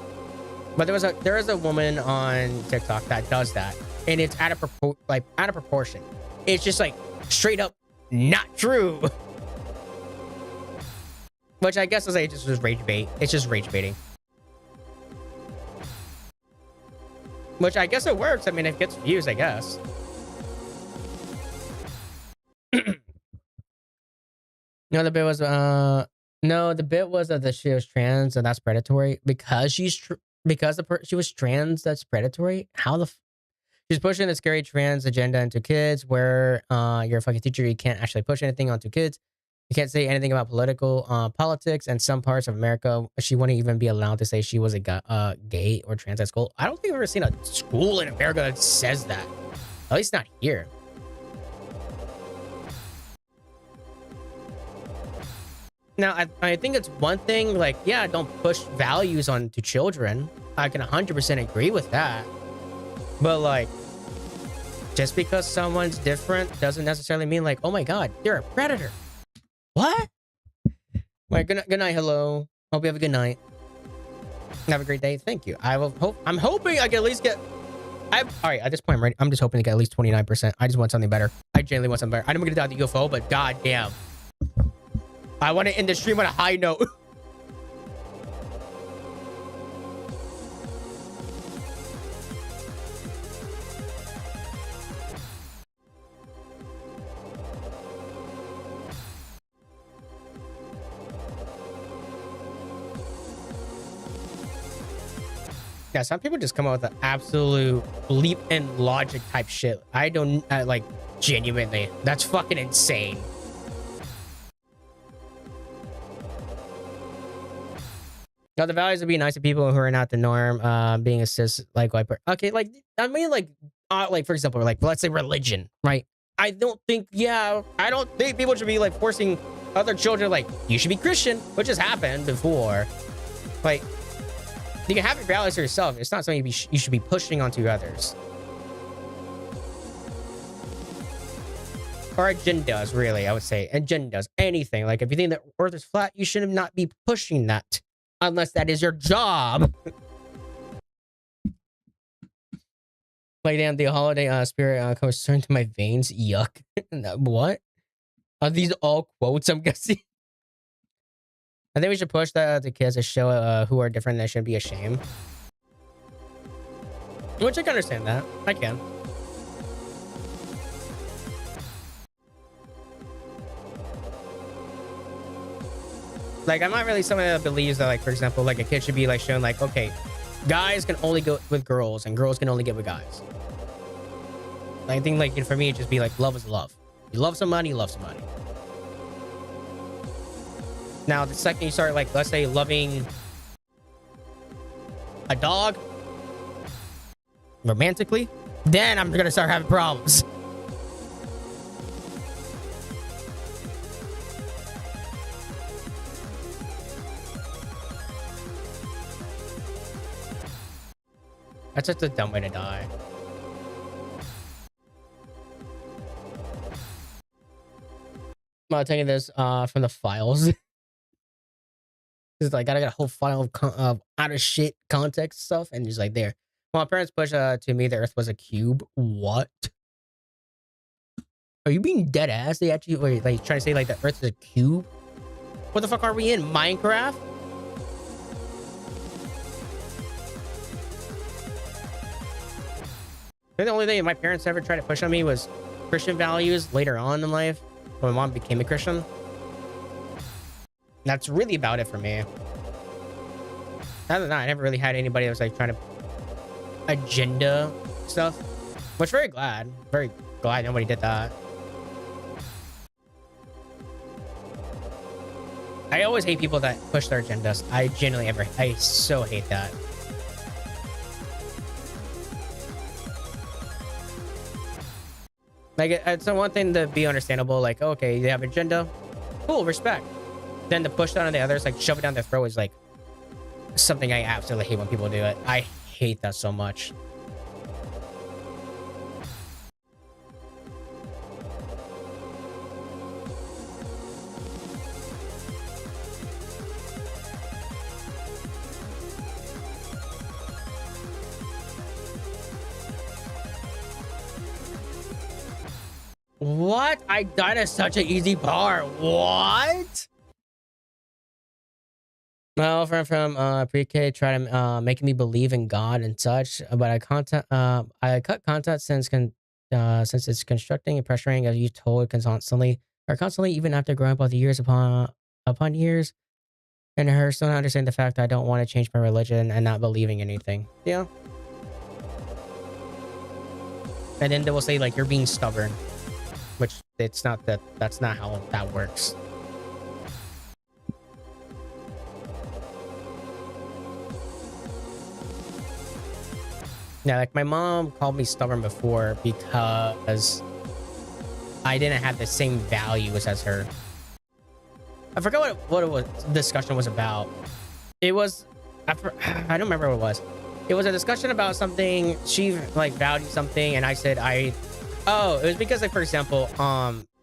but there is a woman on TikTok that does that, and it's out of proportion. It's just like straight up not true. Which I guess is like just rage bait. It's just rage baiting. Which I guess it works. I mean, it gets views, I guess. No, the bit was that she was trans and that's predatory because she was trans. That's predatory. How she's pushing the scary trans agenda into kids, where you're a fucking teacher, you can't actually push anything onto kids. You can't say anything about politics. And some parts of America, she wouldn't even be allowed to say she was a gay or trans at school. I don't think I've ever seen a school in America that says that. At least not here. Now, I think it's one thing, like, yeah, don't push values onto children. I can 100% agree with that. But, like, just because someone's different doesn't necessarily mean, like, oh my God, you're a predator. What? Right, good night, hello. Hope you have a good night. Have a great day. Thank you. I'm hoping I can at least get... all right, at this point, I'm just hoping to get at least 29%. I just want something better. I genuinely want something better. I know I'm going to die the UFO, but goddamn. I want to end the stream on a high note. Yeah, some people just come up with an absolute leap in logic type shit. I don't like, genuinely. That's fucking insane. Now, the values would be nice to people who are not the norm, being a cis, like, white person. Okay, like, I mean, like, for example, like, let's say religion, right? I don't think people should be, like, forcing other children, like, you should be Christian, which has happened before. Like, you can have your values for yourself. It's not something you should be pushing onto others. Or agendas, really, I would say. Agendas, anything. Like, if you think that Earth is flat, you should not be pushing that. Unless that is your job. Like, damn, the holiday spirit comes to my veins. Yuck. What? Are these all quotes, I'm guessing? I think we should push the kids to show who are different. They shouldn't be ashamed. Which I can understand that. I can. Like, I'm not really someone that believes that, like, for example, like, a kid should be, like, shown, like, okay, guys can only go with girls and girls can only get with guys. I think, like, for me, it'd just be, like, love is love. You love somebody, you love somebody. Now, the second you start, like, let's say, loving a dog romantically, then I'm gonna start having problems. That's just a dumb way to die. I'm taking this from the files. It's like I got a whole file of out of shit context stuff, and just like there. My parents pushed to me the Earth was a cube. What? Are you being dead ass? They actually were like trying to say like the Earth is a cube. What the fuck are we in? Minecraft? The only thing my parents ever tried to push on me was Christian values later on in life when my mom became a Christian. That's really about it for me. Other than that, I never really had anybody that was like trying to agenda stuff. Which very glad nobody did that. I always hate people that push their agendas. I so hate that. Like, it's one thing to be understandable, like, okay, you have an agenda, cool, respect. Then to push that on the others, like, shove it down their throat is, like, something I absolutely hate when people do it. I hate that so much. What? I died at such an easy bar. What? My friend from pre-K tried to making me believe in God and such, but I cut contact since it's constructing and pressuring as you told constantly, even after growing up all the years upon years, and her still not understanding the fact that I don't want to change my religion and not believing anything. Yeah. And then they will say like you're being stubborn. Which it's not that's not how that works. Yeah, like my mom called me stubborn before because I didn't have the same values as her. I forgot what it was. The discussion was about. It was I don't remember what it was. It was a discussion about something. She like valued something, and I said Oh, it was because, like, for example,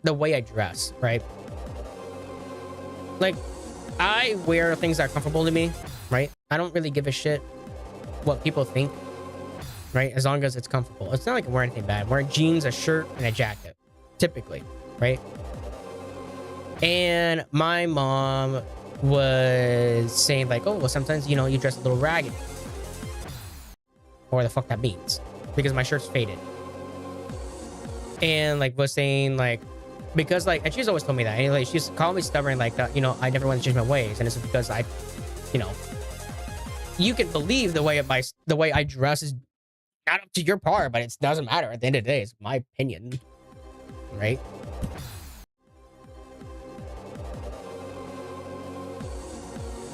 the way I dress, right? Like, I wear things that are comfortable to me, right? I don't really give a shit what people think, right? As long as it's comfortable. It's not like I'm wearing anything bad. I'm wearing jeans, a shirt, and a jacket, typically, right? And my mom was saying, like, oh, well, sometimes, you know, you dress a little ragged. Or the fuck that means. Because my shirt's faded. And like was saying like because like and she's always told me that and like she's called me stubborn like you know I never want to change my ways, and it's because I you know you can believe the way I dress is not up to your par, but it doesn't matter. At the end of the day, it's my opinion, right?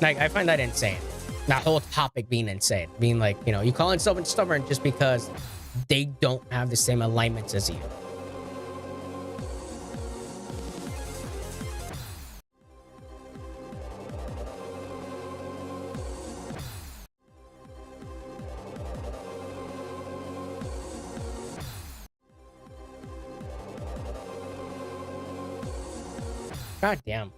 Like, I find that insane. That whole topic being insane, being like, you know, you calling someone stubborn just because they don't have the same alignments as you. God damn.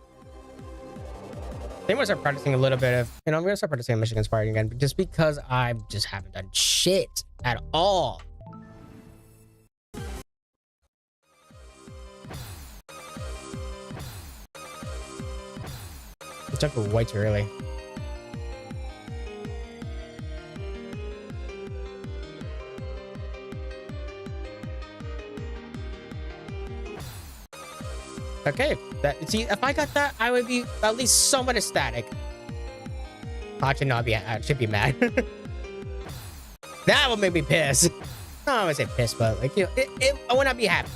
I think I'm gonna start practicing a little bit of, you know, I'm gonna start practicing Michigan sparring again, just because I just haven't done shit at all. It took way too early. Okay, see, if I got that, I would be at least somewhat ecstatic. Actually, no, I should be mad. That would make me pissed. No, I would say pissed, but like, you know, I would not be happy.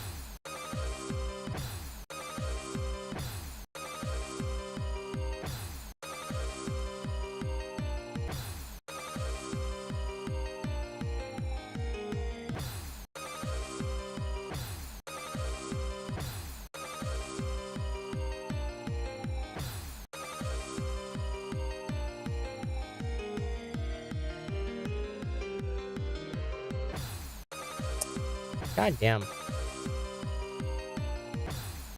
God damn.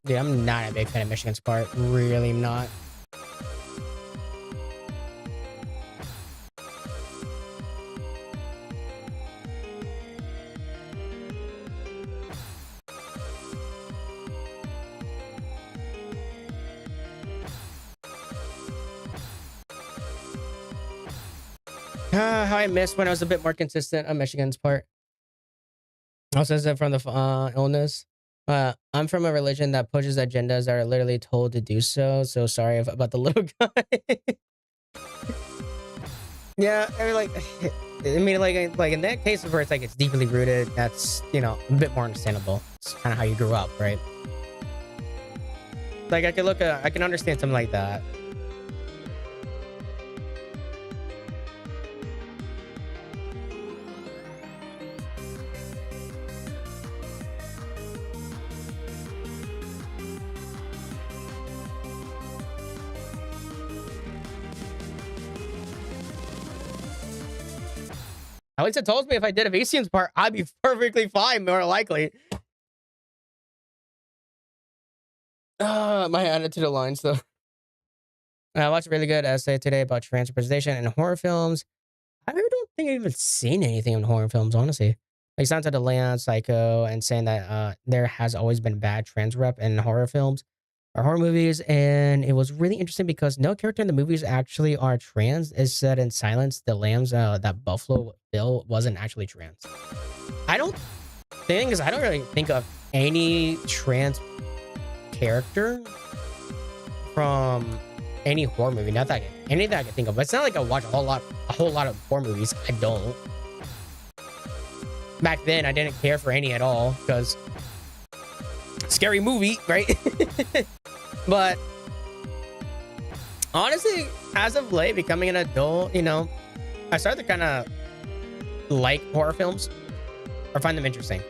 Dude, I'm not a big fan of Michigan's part. Really not. How I missed when I was a bit more consistent on Michigan's part. Also, is it from the illness? I'm from a religion that pushes agendas that are literally told to do so. So sorry about the little guy. Yeah, I mean, like in that case where it's like it's deeply rooted, that's, you know, a bit more understandable. It's kind of how you grew up, right? Like I can understand something like that. At least it told me if I did a Vician's part, I'd be perfectly fine, more likely. My attitude aligns, though. I watched a really good essay today about trans representation in horror films. I don't think I've even seen anything in horror films, honestly. Like, Santa de Leon, Psycho, and saying that there has always been bad trans rep in horror films or horror movies. And it was really interesting because no character in the movies actually are trans. It's said in Silence the Lambs that Buffalo Bill wasn't actually trans. I don't really think of any trans character from any horror movie. Not that anything I can think of. But it's not like I watch a whole lot of horror movies. I don't. Back then, I didn't care for any at all because scary movie, right? But honestly, as of late, becoming an adult, you know, I started to kind of like horror films or find them interesting.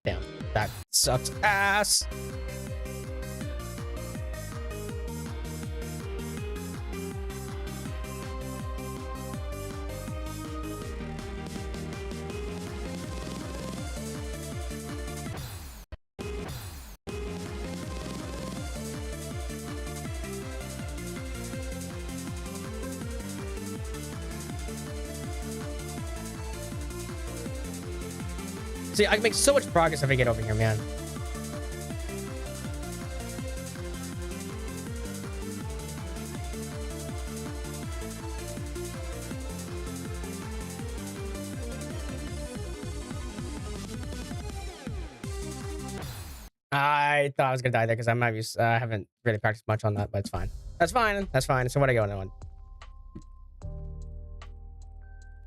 Damn, that sucks ass. See, I can make so much progress if I get over here, man. I thought I was gonna die there because I might be. I haven't really practiced much on that, but it's fine. That's fine. That's fine. So what I go on?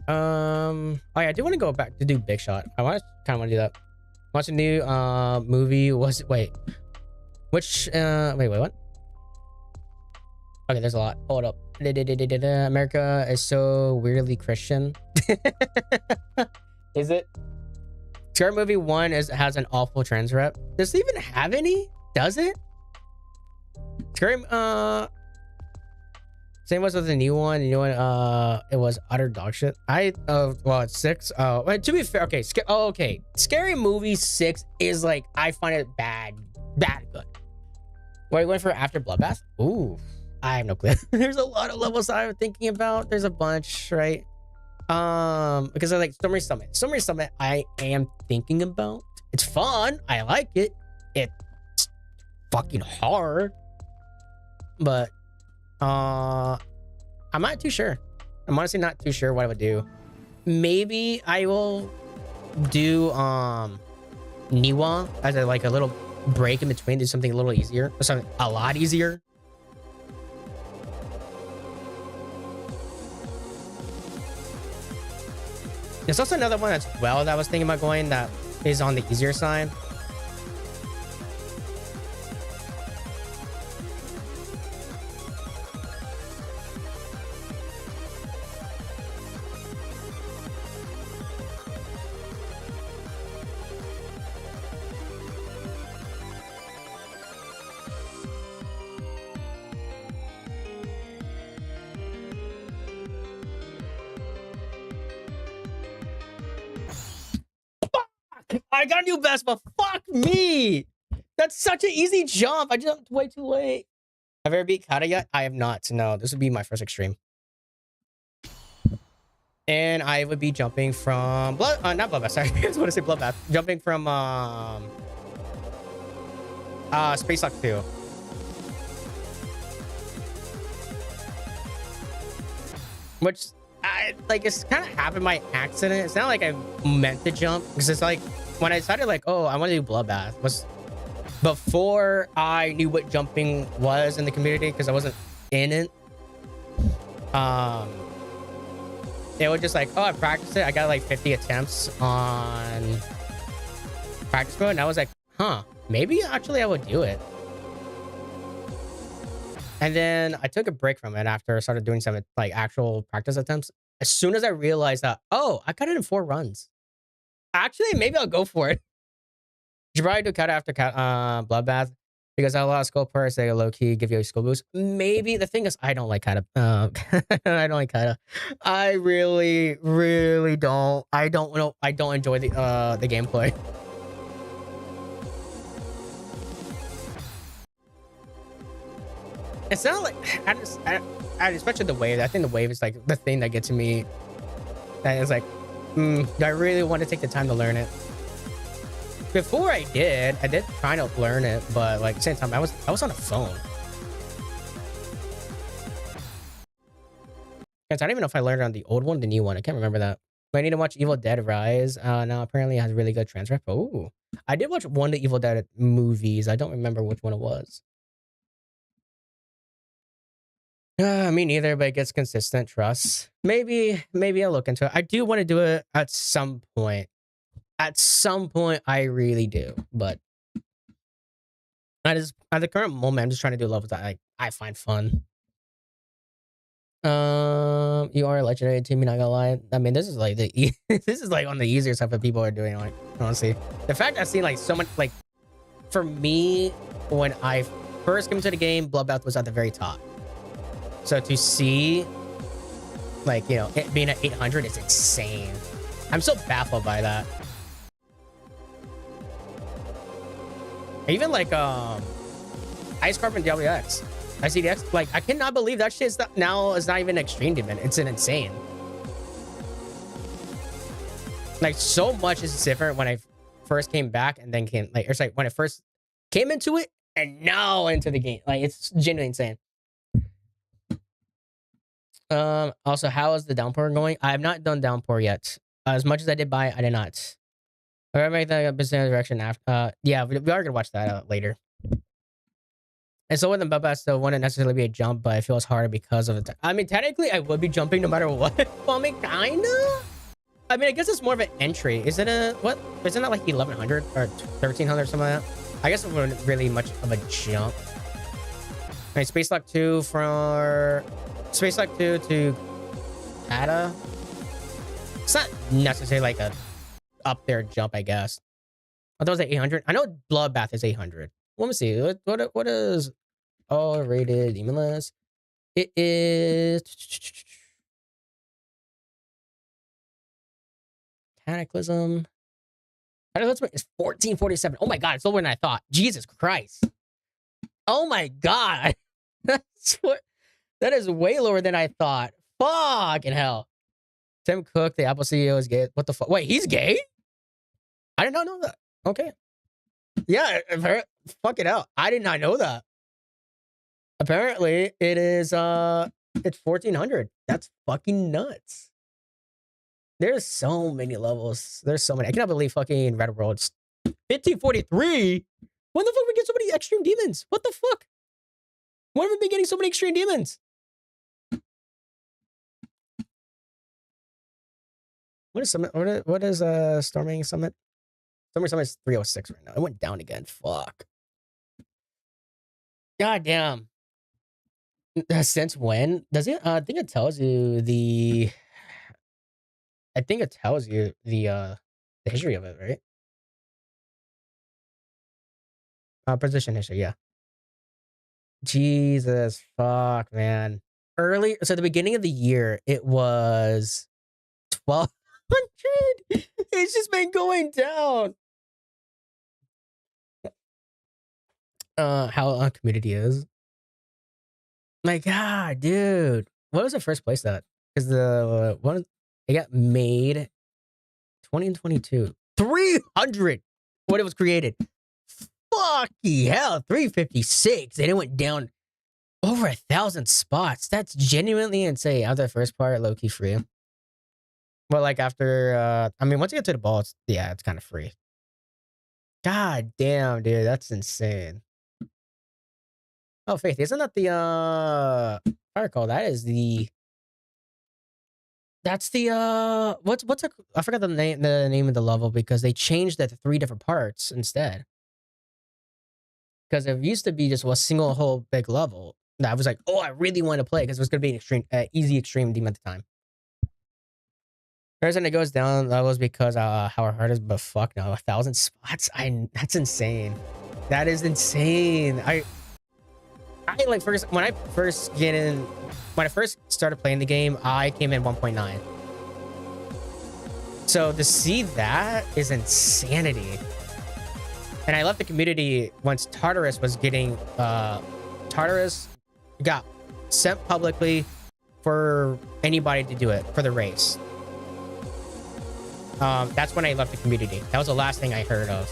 Oh yeah, I do want to go back to do Big Shot. I kind of want to do that. Watch a new movie. Was it? Wait. Which? Wait. What? Okay, there's a lot. Hold up. America is so weirdly Christian. Is it? Scary Movie 1 has an awful trans rep. Does it even have any? Does it? Scary same was with the new one. The new one, it was utter dog shit. Well, it's 6. But to be fair, okay. Okay. Scary Movie 6 is like, I find it bad good. What are you going for after Bloodbath? Ooh, I have no clue. There's a lot of levels I'm thinking about. There's a bunch, right? Because I like Stormy Summit. Stormy Summit, I am thinking about. It's fun. I like it. It's fucking hard. But I'm not too sure. I'm honestly not too sure what I would do. Maybe I will do Niwa as a little break in between, do something a little easier or something a lot easier. There's also another one as well that I was thinking about going that is on the easier side. I got a new best, but fuck me. That's such an easy jump. I jumped way too late. Have you ever beat Kata yet? I have not. No, this would be my first extreme. And I would be jumping from not Bloodbath, sorry. I was going to say Bloodbath. Jumping from Space Lock 2. Which it's kind of happened by accident. It's not like I meant to jump, because it's like when I decided oh, I want to do Bloodbath was before I knew what jumping was in the community, because I wasn't in it. It was just oh, I practiced it. I got 50 attempts on practice mode, and I was like, huh, maybe actually I would do it. And then I took a break from it after I started doing some actual practice attempts. As soon as I realized that, oh, I got it in 4 runs. Actually, maybe I'll go for it. You probably do Kata after Bloodbath, because a lot of skill perks, they low key give you a skill boost. Maybe. The thing is, I don't like Kata. I don't like Kata. I really, really don't. I don't know. I don't enjoy the gameplay. It's not like I especially the wave. I think the wave is the thing that gets to me. That is do I really want to take the time to learn it? Before I did try to learn it, but at the same time I was on a phone. Guys, I don't even know if I learned it on the old one, the new one. I can't remember that. But I need to watch Evil Dead Rise. Now apparently it has really good trans rep. Oh, I did watch one of the Evil Dead movies. I don't remember which one it was. Me neither, but it gets consistent trust. Maybe I'll look into it. I do want to do it at some point. At some point, I really do. But at the current moment, I'm just trying to do levels that I find fun. You are a legendary to me, not gonna lie. I mean, this is this is on the easier stuff that people are doing. Honestly, the fact I've seen so much for me, when I first came to the game, Bloodbath was at the very top. So to see, it being at 800 is insane. I'm so baffled by that. Even Ice Carp and WX. ICDX, I cannot believe that shit now is not even extreme demon. It's an insane. So much is different when I first came back and then came when I first came into it and now into the game. It's genuinely insane. Also, how is the downpour going? I have not done downpour yet. As much as I did buy, I did not. Or make the business direction after. Yeah, we are gonna watch that later. And so with the Bloodbath still wouldn't necessarily be a jump, but it feels harder because of the. I mean, technically, I would be jumping no matter what. Well, I mean, kinda. I mean, I guess it's more of an entry. Is it a what? Isn't it like 1100 or 1300 something like that? I guess it wasn't really much of a jump. Right, Space Lock 2 for Space Lock 2 to Kata. It's not necessarily like a up there jump, I guess. I thought it was like 800. I know Bloodbath is 800. Let me see. What is all rated demon list? It is Cataclysm. Cataclysm is 1447. Oh my god, it's lower than I thought. Jesus Christ. Oh my god. That is way lower than I thought. Fucking hell. Tim Cook, the Apple CEO, is gay. What the fuck? Wait, he's gay? I did not know that. Okay. Yeah, fuck it out. I did not know that. Apparently, it is it's 1400. That's fucking nuts. There's so many levels. There's so many. I cannot believe fucking Red World's 1543. When the fuck we get so many extreme demons? What the fuck? When have we been getting so many extreme demons? What is Summit? What is Storming Summit? Storming Summit is 306 right now. It went down again. Fuck. God damn. Since when? Does it I think it tells you the the history of it, right? Position history, yeah. Jesus fuck, man. So the beginning of the year, it was 1200. It's just been going down. How a community is. My god, dude. What was the first place that? Because the one it got made 2022. 300 when it was created. Fucky hell, 356. And it went down over 1,000 spots. That's genuinely insane. After the first part, low-key free. But like after I mean, once you get to the ball, it's kind of free. God damn, dude, that's insane. Oh, Faith, isn't that the I recall that's the what's I forgot the name of the level because they changed that to 3 different parts instead. Because it used to be just a single whole big level that I was like, oh, I really want to play because it was gonna be an extreme easy extreme demon at the time. The reason it goes down levels because how hard is, but fuck no, 1,000 spots. That's insane. That is insane. I like when I first started playing the game, I came in 1.9. So to see that is insanity. And I left the community once Tartarus was getting Tartarus got sent publicly for anybody to do it for the race. That's when I left the community. That was the last thing I heard of.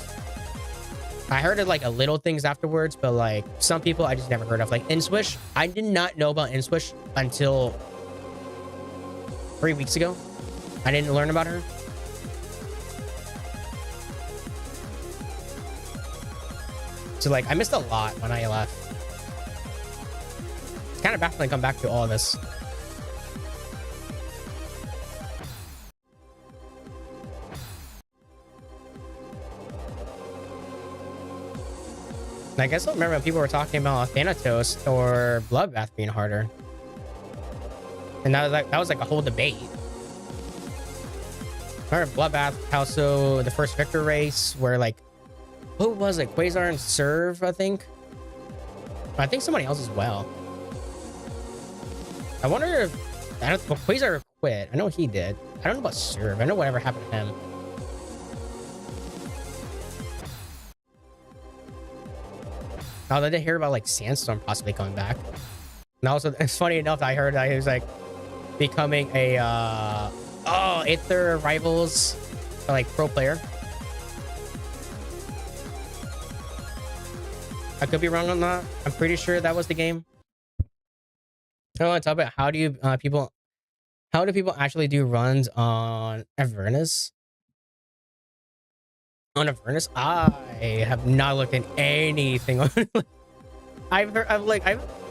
I heard of like a little things afterwards, but like some people I just never heard of. Like Inswish, I did not know about Inswish until 3 weeks ago. I didn't learn about her. So like I missed a lot when I left. It's kind of baffling to come back to all this. And I guess I remember when people were talking about Thanatos or Bloodbath being harder. And that was like a whole debate. I remember Bloodbath, also the first Victor race where like, who was it? Quasar and Serve, I think. I think somebody else as well. I wonder if Quasar quit. I know he did. I don't know about Serve. I know whatever happened to him. Oh, I did hear about like Sandstorm possibly coming back. And also, it's funny enough, I heard that he was like becoming a Aether Rivals like pro player. I could be wrong on that. I'm pretty sure that was the game. I want to talk about how do people actually do runs on Avernus? On a furnace, I have not looked at anything on. I've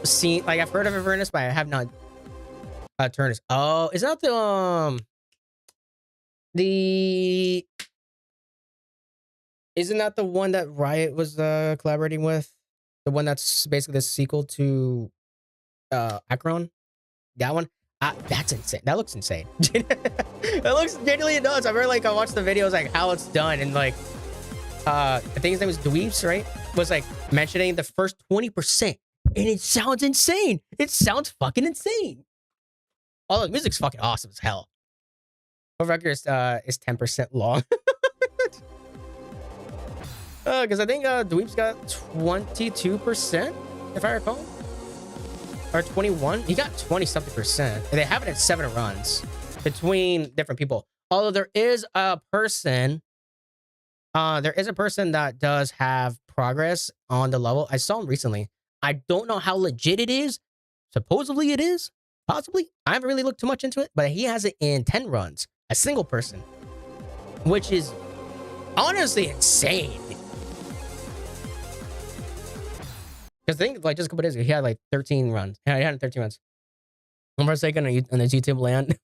seen, like, I've heard of a furnace, but I have not turned this. Oh, is that the isn't that the one that Riot was collaborating with? The one that's basically the sequel to Akron? That one? That's insane. That looks insane. It looks genuinely nuts. I remember, like, I watched the videos, like, how it's done, and, like, I think his name was Dweebs, right? Was, like, mentioning the first 20%, and it sounds insane. It sounds fucking insane. Oh, the music's fucking awesome as hell. What record is 10% long? Because I think Dweeb's got 22%, if I recall. Or 21. He got 20-something percent. And they have it at 7 runs between different people. Although there is a person that does have progress on the level. I saw him recently. I don't know how legit it is. Supposedly it is. Possibly. I haven't really looked too much into it, but he has it in 10 runs. A single person. Which is honestly insane. Because I think, like, just a couple days ago, he had like 13 runs. Yeah, he had 13 runs. One for a second on his YouTube land.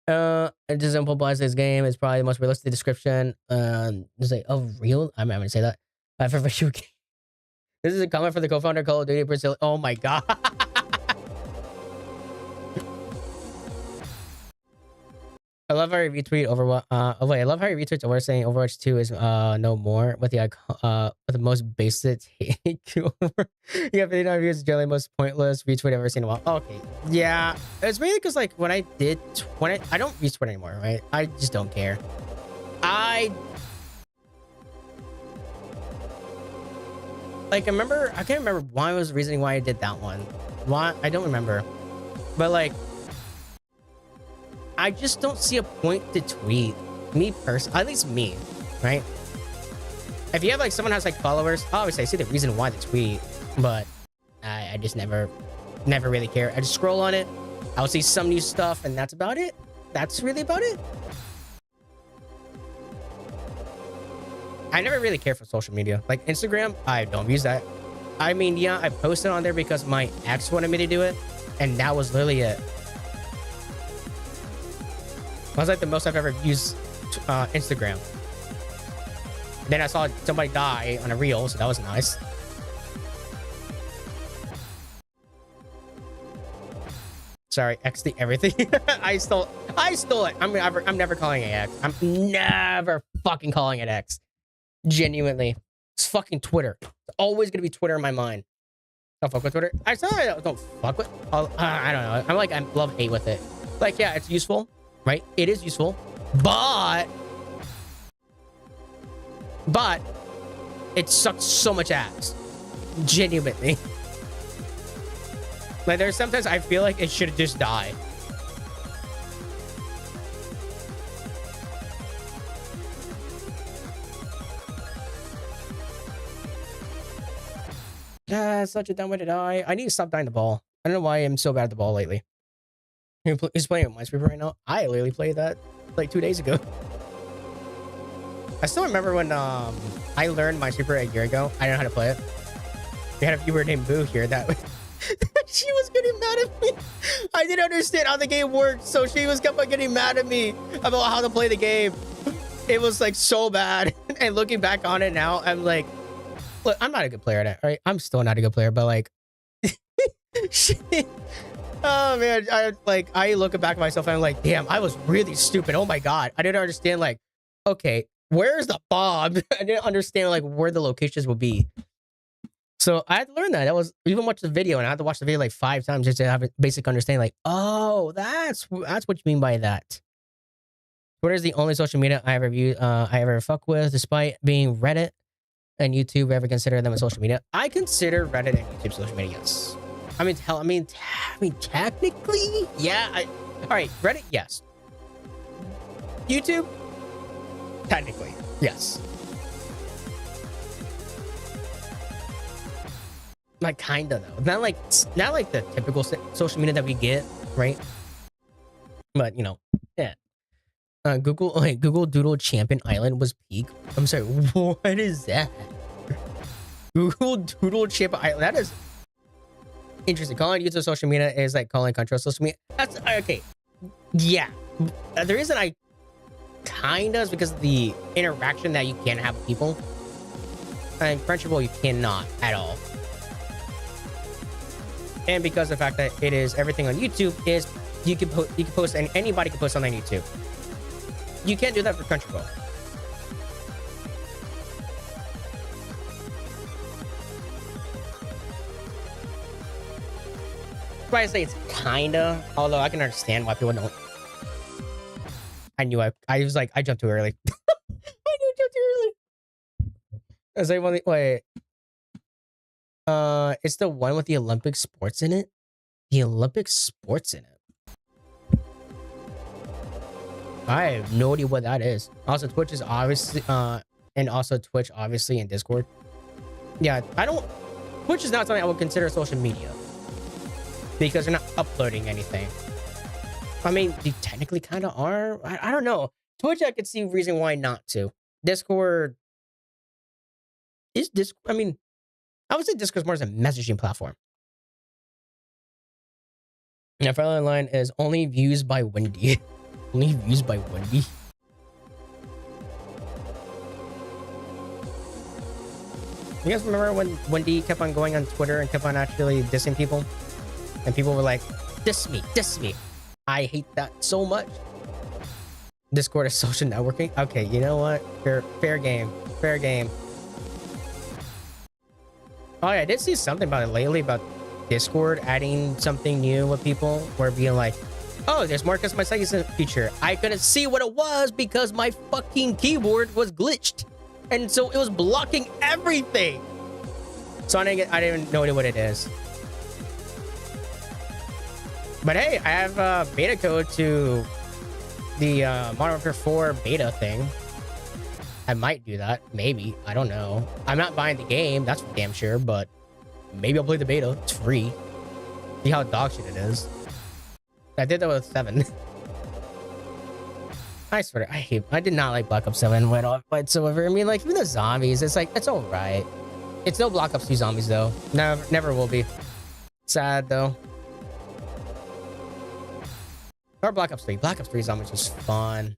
Just improvised this game. It's probably the most realistic description. It's like, oh, real? I'm not going to say that. For sure. This is a comment for the co-founder of Call of Duty Brazil. Oh my god. I love how he retweet Overwatch. I love how he retweets over saying Overwatch 2 is no more with the most basic take. Yeah, 59 views is generally the most pointless retweet I've ever seen in a while. Okay, yeah, it's mainly because, like, I don't retweet anymore, right? I just don't care. I can't remember why was the reasoning why I did that one. Why, I don't remember, but, like, I just don't see a point to tweet. Me personally, at least me, right? If you have, like, someone has, like, followers, obviously I see the reason why they tweet, but I just never really care. I just scroll on it. I'll see some new stuff, and that's about it. That's really about it. I never really care for social media. Like, Instagram, I don't use that. I mean, yeah, I posted on there because my ex wanted me to do it, and that was literally it. That was, like, the most I've ever used Instagram. Then I saw somebody die on a reel, so that was nice. Sorry, XD everything. I stole it. I'm never calling it X. I'm never fucking calling it X. Genuinely. It's fucking Twitter. It's always gonna be Twitter in my mind. Don't fuck with Twitter. I don't fuck with. I don't know. I'm like, I love-hate with it. Like, yeah, it's useful. Right? It is useful, but it sucks so much ass. Genuinely. Like, there's sometimes I feel like it should just die. Such a dumb way to die. I need to stop dying the ball. I don't know why I'm so bad at the ball lately. He's playing with Minesweeper right now. I literally played that like 2 days ago. I still remember when I learned Minesweeper a year ago. I didn't know how to play it. We had a viewer named Boo here that she was getting mad at me. I didn't understand how the game worked, so she was kept on getting mad at me about how to play the game. It was, like, so bad. And looking back on it now, I'm like, look, I'm not a good player at it, right? I'm still not a good player, but, like, oh man, I look back at myself and I'm like, damn, I was really stupid. Oh my god, I didn't understand, like, okay, where's the bomb? I didn't understand, like, where the locations would be. So I had to learn that. That was, even watch the video, and I had to watch the video like 5 times just to have a basic understanding. Like, oh, that's what you mean by that. Twitter is the only social media I ever fuck with, despite being Reddit and YouTube. Ever consider them a social media? I consider Reddit and YouTube social media. Yes. I mean, technically, yeah. All right, Reddit, yes. YouTube, technically, yes. Like, kinda though. Not like the typical social media that we get, right? But, you know, yeah. Google Doodle Champion Island was peak. I'm sorry, what is that? Google Doodle Champion Island. That is interesting. Calling use of social media is like calling country on social media. That's okay. Yeah. The reason I kinda is because of the interaction that you can have with people. And Crunchyroll, you cannot at all. And because the fact that it is everything on YouTube is you can post and anybody can post on YouTube. You can't do that for Crunchyroll. That's why I say it's kinda, although I can understand why people don't. I knew I was like, I jumped too early. I knew I jumped too early. Is anyone wait? It's the one with the Olympic sports in it. The Olympic sports in it. I have no idea what that is. Also, Twitch is obviously, and also Twitch obviously and Discord. Yeah, Twitch is not something I would consider social media because they're not uploading anything. I mean, they technically kind of are. I don't know. Twitch, I could see a reason why not to. Discord is I mean, I would say Discord's more as a messaging platform. Now, final line is only views by Wendy. Only views by Wendy. You guys remember when Wendy kept on going on Twitter and kept on actually dissing people? And people were like, diss me, diss me. I hate that so much. Discord is social networking. Okay, you know what? Fair game. Fair game. Oh yeah, I did see something about it lately about Discord adding something new with people where being like, oh, there's more customization feature. I couldn't see what it was because my fucking keyboard was glitched. And so it was blocking everything. So I didn't even know what it is. But hey, I have a beta code to the Modern Warfare 4 beta thing. I might do that. Maybe. I don't know. I'm not buying the game. That's for damn sure. But maybe I'll play the beta. It's free. See how dog shit it is. I did that with 7. I swear, I did not like Black Ops 7 whatsoever. I mean, like, even the zombies, it's like, it's alright. It's no Black Ops 2 zombies, though. Never will be. Sad, though. Or Black Ops 3. Black Ops 3 zombies was fun.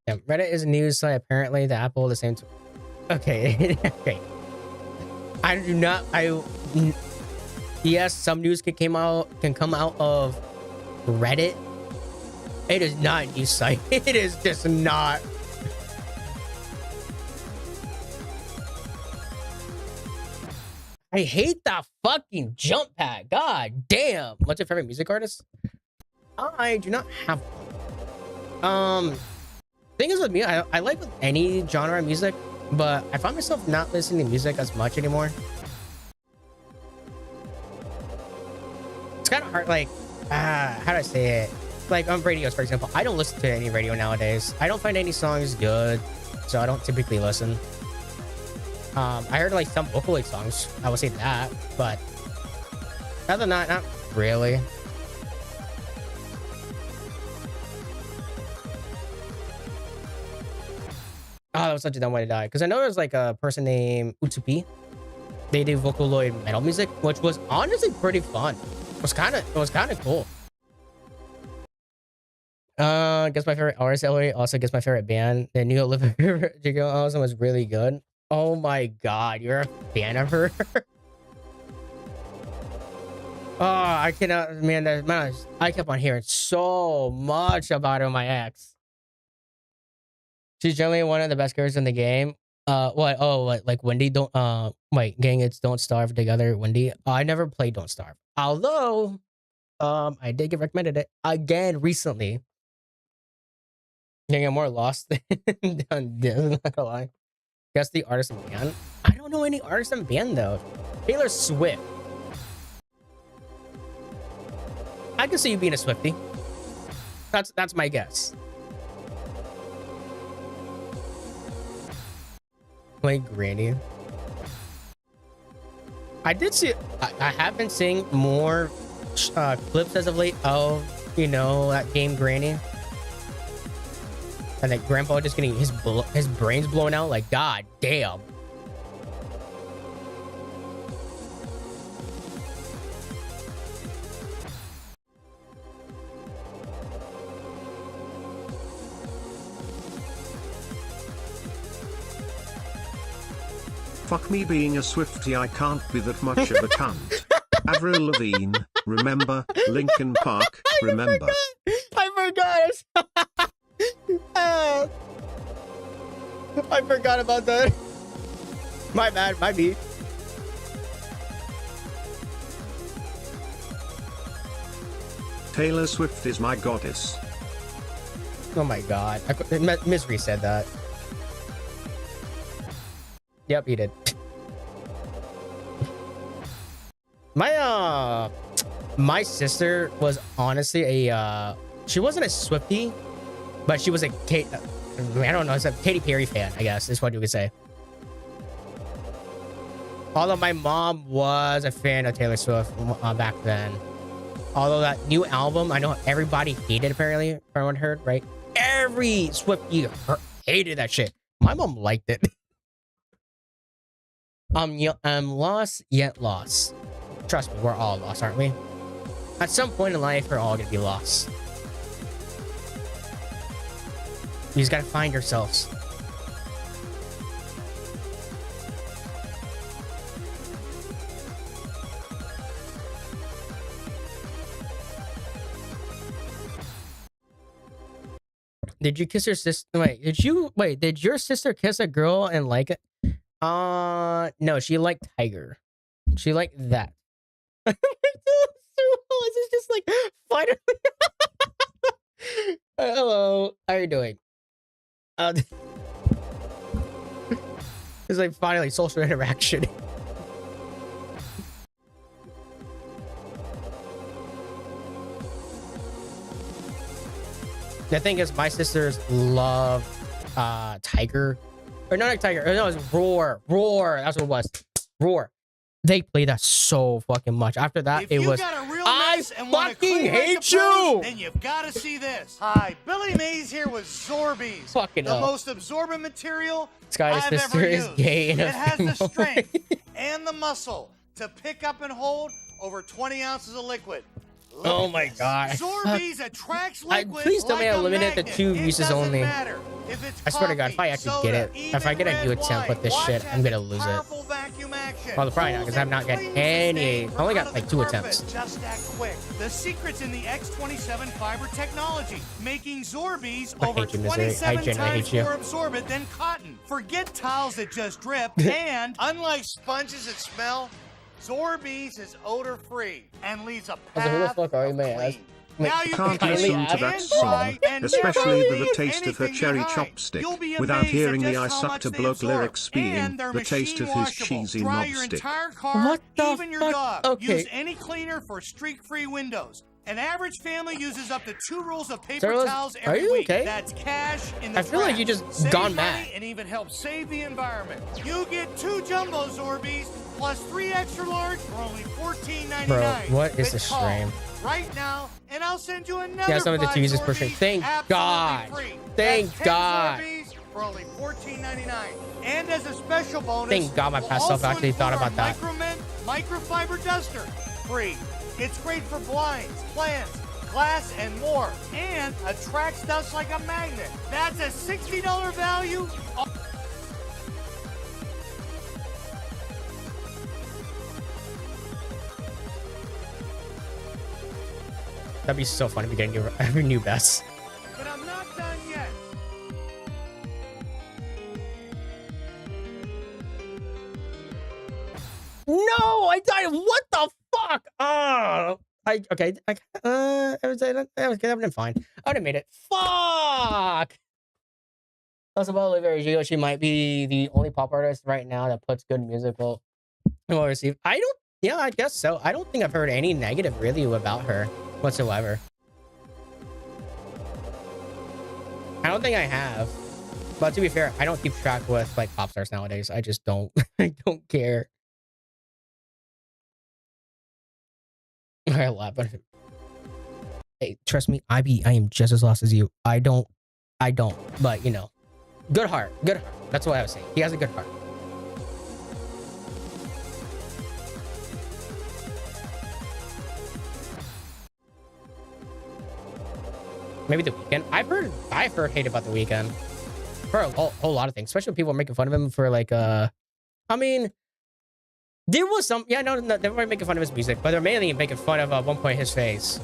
Yeah, Reddit is a news site. Apparently, the Apple the same. Okay, okay. I do not. Yes, some news can come out of Reddit. It is not a news site. It is just not. I hate that fucking jump pad. God damn. What's your favorite music artist? I do not have one. Thing is with me, I like with any genre of music, but I find myself not listening to music as much anymore. It's kind of hard, like, how do I say it? Like on radios, for example, I don't listen to any radio nowadays. I don't find any songs good, so I don't typically listen. I heard like some Vocaloid songs, I would say that, but other than that, not really. Oh, that was such a dumb way to die. Because I know there's like a person named Utsupi. They do Vocaloid metal music, which was honestly pretty fun. It was kind of cool. Guess my favorite artist, Elrias, also guess my favorite band. The new Olivia Jigo also was really good. Oh my god, you're a fan of her? Oh, I cannot, man, I kept on hearing so much about her, my ex. She's generally one of the best characters in the game. What? Oh, what? Like Wendy? Wait, gang, it's Don't Starve together. Wendy. I never played Don't Starve. Although, I did get recommended it again recently. Gang, I'm more lost than this. I'm not gonna lie. Guess the artist and band. I don't know any artist and band though. Taylor Swift. I can see you being a Swiftie. That's my guess. Play Granny. I did see. I have been seeing more clips as of late of, you know, that game Granny. And that Grandpa just getting his brains blown out. Like, god damn. Fuck me being a Swiftie, I can't be that much of a cunt. Avril Lavigne, remember? Linkin Park, remember? I forgot. I forgot about that. My bad, my beat. Taylor Swift is my goddess. Oh my god. Misery said that. Yep, he did. My sister was honestly a she wasn't a Swiftie, but she was a I don't know, it's a Katy Perry fan, I guess is what you could say. Although my mom was a fan of Taylor Swift back then. Although that new album, I know everybody hated, apparently, everyone heard, right? Every Swiftie hated that shit. My mom liked it. I'm lost yet lost. Trust me, we're all lost, aren't we? At some point in life, we're all gonna be lost. You just gotta find yourselves. Did you kiss your sister? Did your sister kiss a girl and like it? No, she liked Tiger. She liked that. It's just like, finally. Hello, how are you doing? It's like finally social interaction. The thing is, my sisters love Tiger, or not like Tiger. No, it was Roar. That's what it was. Roar. They played that so fucking much. After that, it was I fucking hate you. Then you've got to see this. Hi, Billy Mays here with Zorbies. Fucking the most absorbent material Sky's I've sister ever is used. gay in It a has the female strength and the muscle to pick up and hold over 20 ounces of liquid. Look Oh at my this. god. Zorbies attracts liquid Please tell me like I a limited to magnet. 2 It uses doesn't only. matter if it's I swear to God, if I coffee, actually get it, soda, if I get a even new red attempt with wine. this shit, Watch I'm gonna as lose it. powerful vacuum action Well, probably not, because I've not got cleans any. the I only got stain like from 2 under the attempts. carpet just that quick. The secret's in the X27 fiber technology, making Zorbies I over hate you, Misery. I 27 genuinely times hate you. more absorbent than cotton. Forget towels that just drip, and unlike sponges that smell, Zorbies is odor-free and leaves a I was like, who the path fuck are you, of man? clean. Like, Now you Can't can kindly listen to ask. that and dry song, and especially never the leave taste of her anything cherry behind. chopstick, You'll be without amazed hearing at the just I how sucked much a they bloke absorb. lyrics being And they're the taste of his machine-washable. cheesy Dry your knobstick. entire car, What the even your fuck? dog. Okay. Use any cleaner for streak-free windows. An average family uses up to 2 rolls of paper Sarah, towels are every you week. okay? That's cash in the I feel like trash. you just Save gone money mad. and even help save the environment. You get 2 jumbo Zorbies plus 3 extra large for only $14.99. Bro, what is But this call stream? right now, and I'll send you another Yeah, some of the 5 two uses per Zorbies shit. Thank absolutely God. free. Thank That's 10 God. Zorbies for only $14.99. And as a special bonus, Thank God my we'll past self also actually thought include about our Micromint microfiber duster, free. It's great for blinds, plants, glass, and more, and attracts dust like a magnet. That's a $60 value. That'd be so funny if we get every new best. But I'm not done yet. No, I died. What the fuck? Oh, I've been fine. I would have made it. Fuck. That's about Olivia Rodrigo. She might be the only pop artist right now that puts good music well received. I guess so. I don't think I've heard any negative review about her. whatsoever. I don't think I have. But to be fair, I don't keep track with like pop stars nowadays. I just don't. I don't care. I laugh. Hey, trust me, I am just as lost as you. I don't. But you know, good heart. Good heart. That's what I was saying. He has a good heart. Maybe the weekend. I've heard hate about the weekend for a whole lot of things, especially when people are making fun of him for like I mean, there was some, yeah, no, they were making fun of his music, but they're mainly making fun of at one point his face.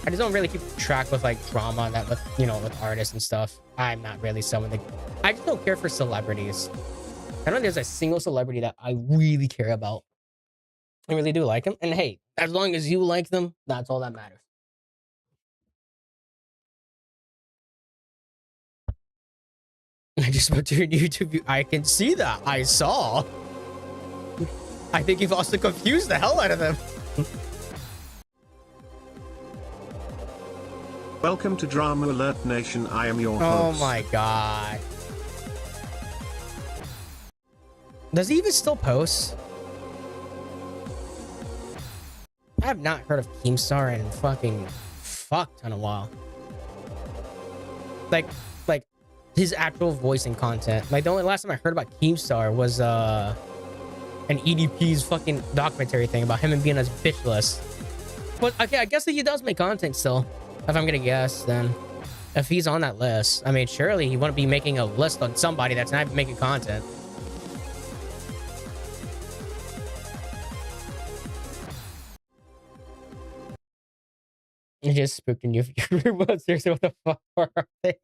I just don't really keep track with like drama that with, you know, with artists and stuff. I'm not really someone that, I just don't care for celebrities. I don't think there's a single celebrity that I really care about. I really do like them. And hey, as long as you like them, that's all that matters. I just went to your YouTube view. I can see that. I saw. I think you've also confused the hell out of them. Welcome to Drama Alert Nation. I am your Oh host. my god. Does he even still post? I have not heard of Keemstar in fucking fuck ton of while. Like his actual voice and content. Like the only last time I heard about Keemstar was an EDP's fucking documentary thing about him and being as bitchless. But okay, I guess that he does make content still. If I'm gonna guess, then if he's on that list, I mean, surely he wouldn't be making a list on somebody that's not making content. It just spooked in you. Seriously, what the fuck are they?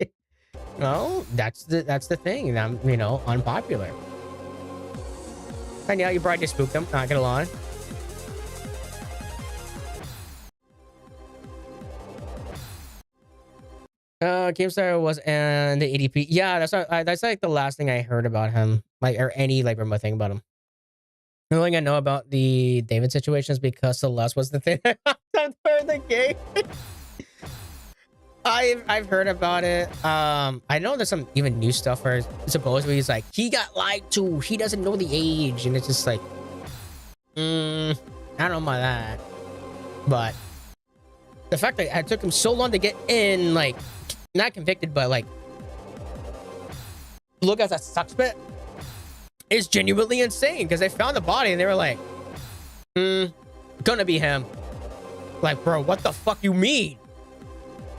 No, that's the thing. I'm, you know, unpopular. And yeah, you probably just spooked them. Not gonna lie. Keemstar was in the EDP. Yeah, that's like the last thing I heard about him, like, or any like remote thing about him. The only thing I know about the David situation is because Celeste was the thing for the game. I've heard about it. I know there's some even new stuff where supposedly he's like, he got lied to. He doesn't know the age, and it's just like, I don't know about that. But the fact that it took him so long to get in, like, not convicted, but like, look as a suspect, is genuinely insane. Because they found the body and they were like, gonna be him. Like, bro, what the fuck you mean?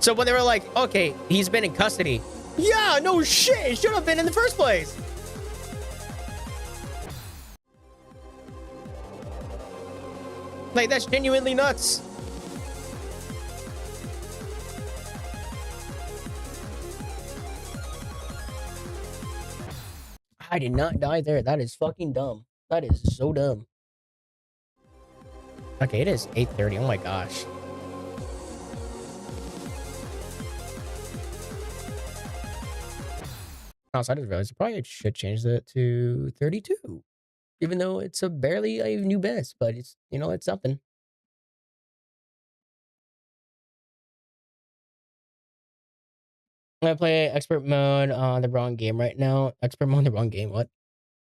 So when they were like, okay, he's been in custody. Yeah, no shit. He should have been in the first place. Like, that's genuinely nuts. I did not die there. That is fucking dumb. That is so dumb. Okay, it is 8:30. Oh my gosh. Also, I just realized I probably should change that to 32. Even though it's a barely a new best, but it's, you know, it's something. I'm gonna play expert mode on the wrong game right now. Expert mode on the wrong game. What?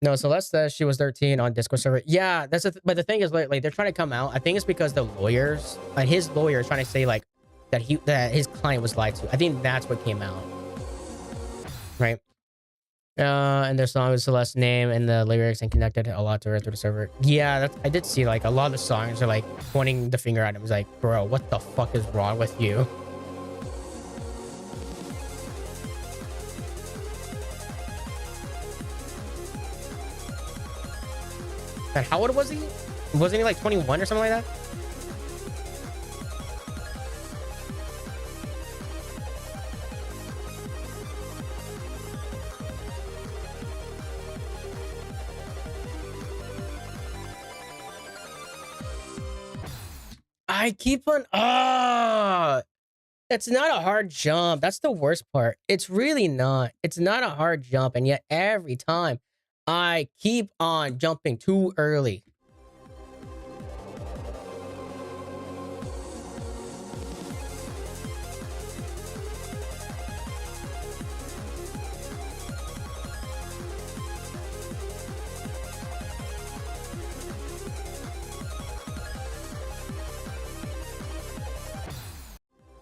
No, Celeste says she was 13 on Discord server. Yeah, that's but the thing is, like they're trying to come out. I think it's because the lawyers, like his lawyer, is trying to say like that his client was lied to. I think that's what came out, right? And their song was Celeste's name and the lyrics and connected a lot to her through the server. Yeah, I did see like a lot of the songs are like pointing the finger at him. It's like, bro, what the fuck is wrong with you? And how old was he? Wasn't he like 21 or something like that? I keep on It's not a hard jump. That's the worst part. It's really not. It's not a hard jump, and yet every time I keep on jumping too early.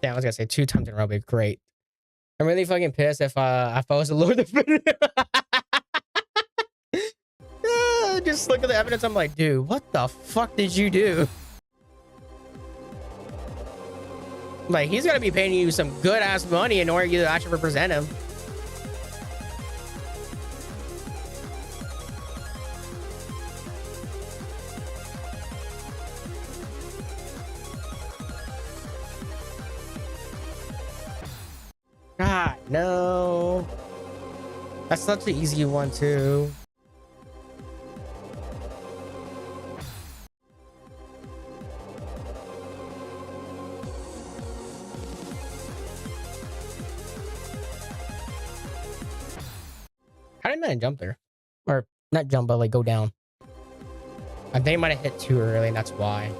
Yeah, I was gonna say 2 times in a row would be great. I'm really fucking pissed if I was a Lord of just look at the evidence. I'm like, dude, what the fuck did you do? Like, he's gonna be paying you some good ass money in order you to actually represent him. God, no. That's such an easy one, too. How did man jump there? Or not jump, but like go down. I think he might have hit too early, and that's why.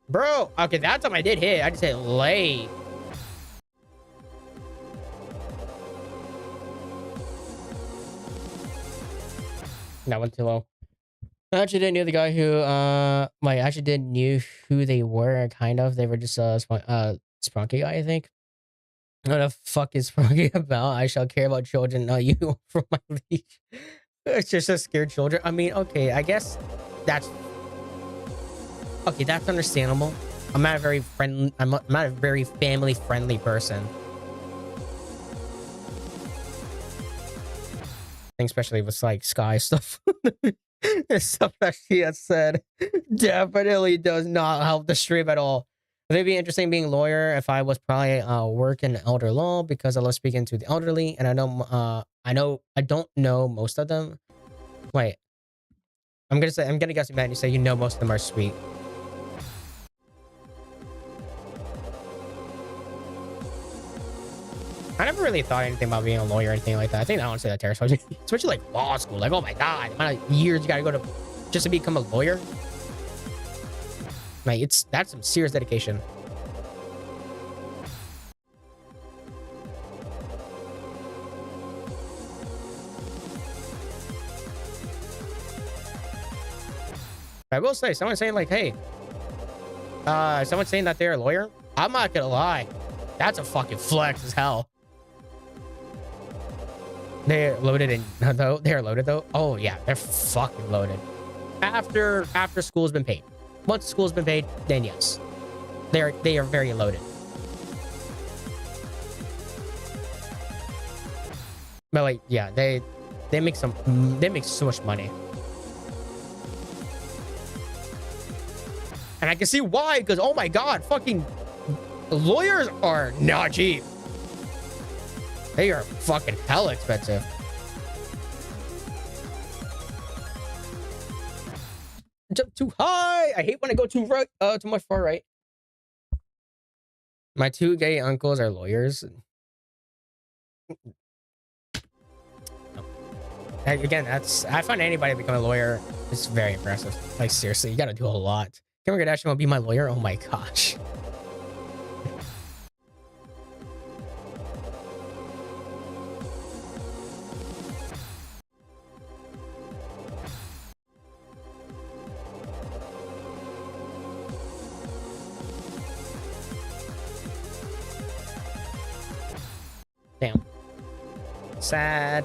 Bro, okay, that time I did hit. I just hit late. That went too low. I actually didn't know the guy who, like, I actually didn't knew who they were, kind of. They were just, Sprunky guy, I think. What the fuck is Sprunky about? I shall care about children, not you, from my leash. It's just a scared children. I mean, okay, I guess that's... Okay, that's understandable. I'm not a very friendly... I'm not a very family-friendly person. Especially with, like, Sky stuff. The stuff that she has said definitely does not help the stream at all. It'd be interesting being a lawyer if I was probably working elder law, because I love speaking to the elderly, and I don't know most of them. Wait, I'm gonna guess, man, you say you know most of them are sweet. I never really thought anything about being a lawyer or anything like that. I think I honestly that terrifies me. Especially like law school. Like, oh my god, the amount of years you gotta go to just to become a lawyer. Like, that's some serious dedication. I will say, someone saying like, hey, someone saying that they're a lawyer. I'm not gonna lie, that's a fucking flex as hell. They're loaded in though. They're loaded though. Oh yeah, they're fucking loaded. After school's been paid. Once school's been paid, then yes, they are very loaded. But like, yeah, they make so much money, and I can see why. Because oh my god, fucking lawyers are not cheap. They are fucking hell expensive. Jump too high. I hate when I go too right, too much far right. My 2 gay uncles are lawyers. Again, I find anybody become a lawyer is very impressive. Like seriously, you gotta do a lot. Kim Kardashian will be my lawyer. Oh my gosh. Damn. Sad.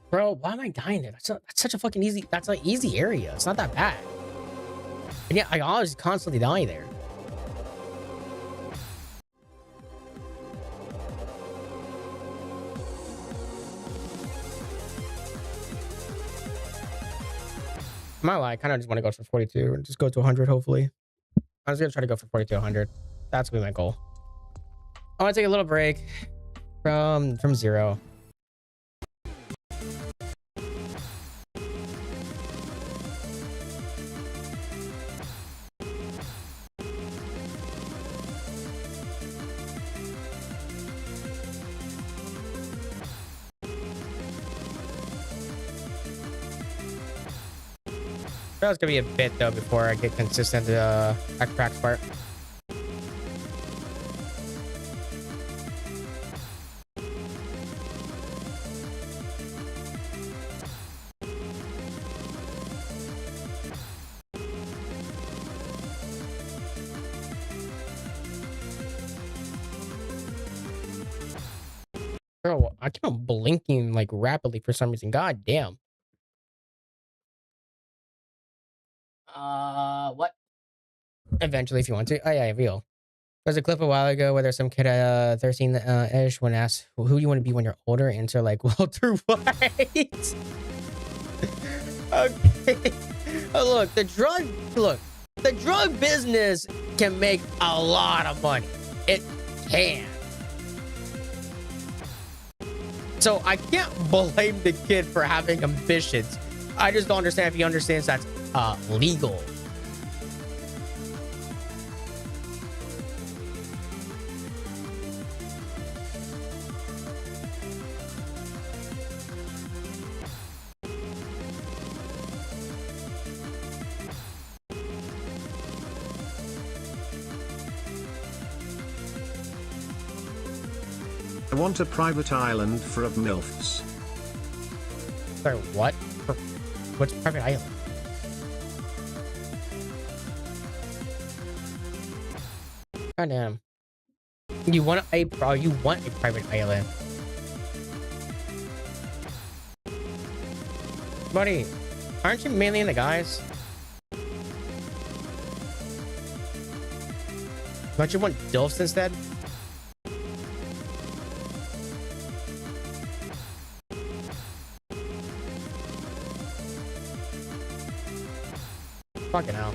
Bro, why am I dying there? That's such a fucking easy... That's an easy area. It's not that bad. And yeah, I always constantly die there. I'm not lying, I kind of just want to go for 42 and just go to 100. Hopefully, I was gonna try to go for 42 100. That's gonna be my goal. I want to take a little break from 0. That's gonna be a bit though before I get consistent at cracks part. Bro, I keep on blinking like rapidly for some reason. God damn. What? Eventually, if you want to. Oh yeah, real. There's a clip a while ago where there's some kid 13 ish when asked who do you want to be when you're older, answer like Walter White. Okay. Look, the drug business can make a lot of money. It can. So I can't blame the kid for having ambitions. I just don't understand if he understands that's legal. I want a private island for of MILFs. Sorry, what? What's private island? God damn. You want a private island. Buddy, aren't you mainly into guys? Don't you want DILFs instead? Fucking hell.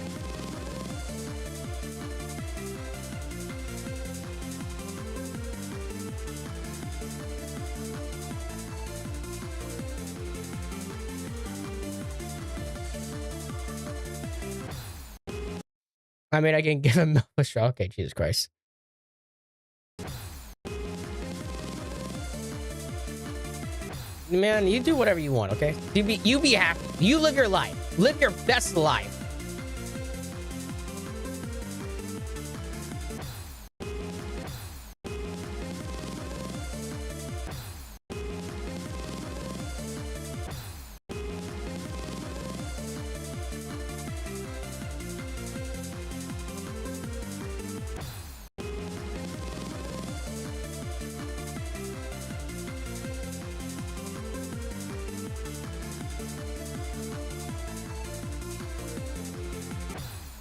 I mean, I can give him a shot. Okay, Jesus Christ. Man, you do whatever you want, okay? You be happy. You live your life. Live your best life.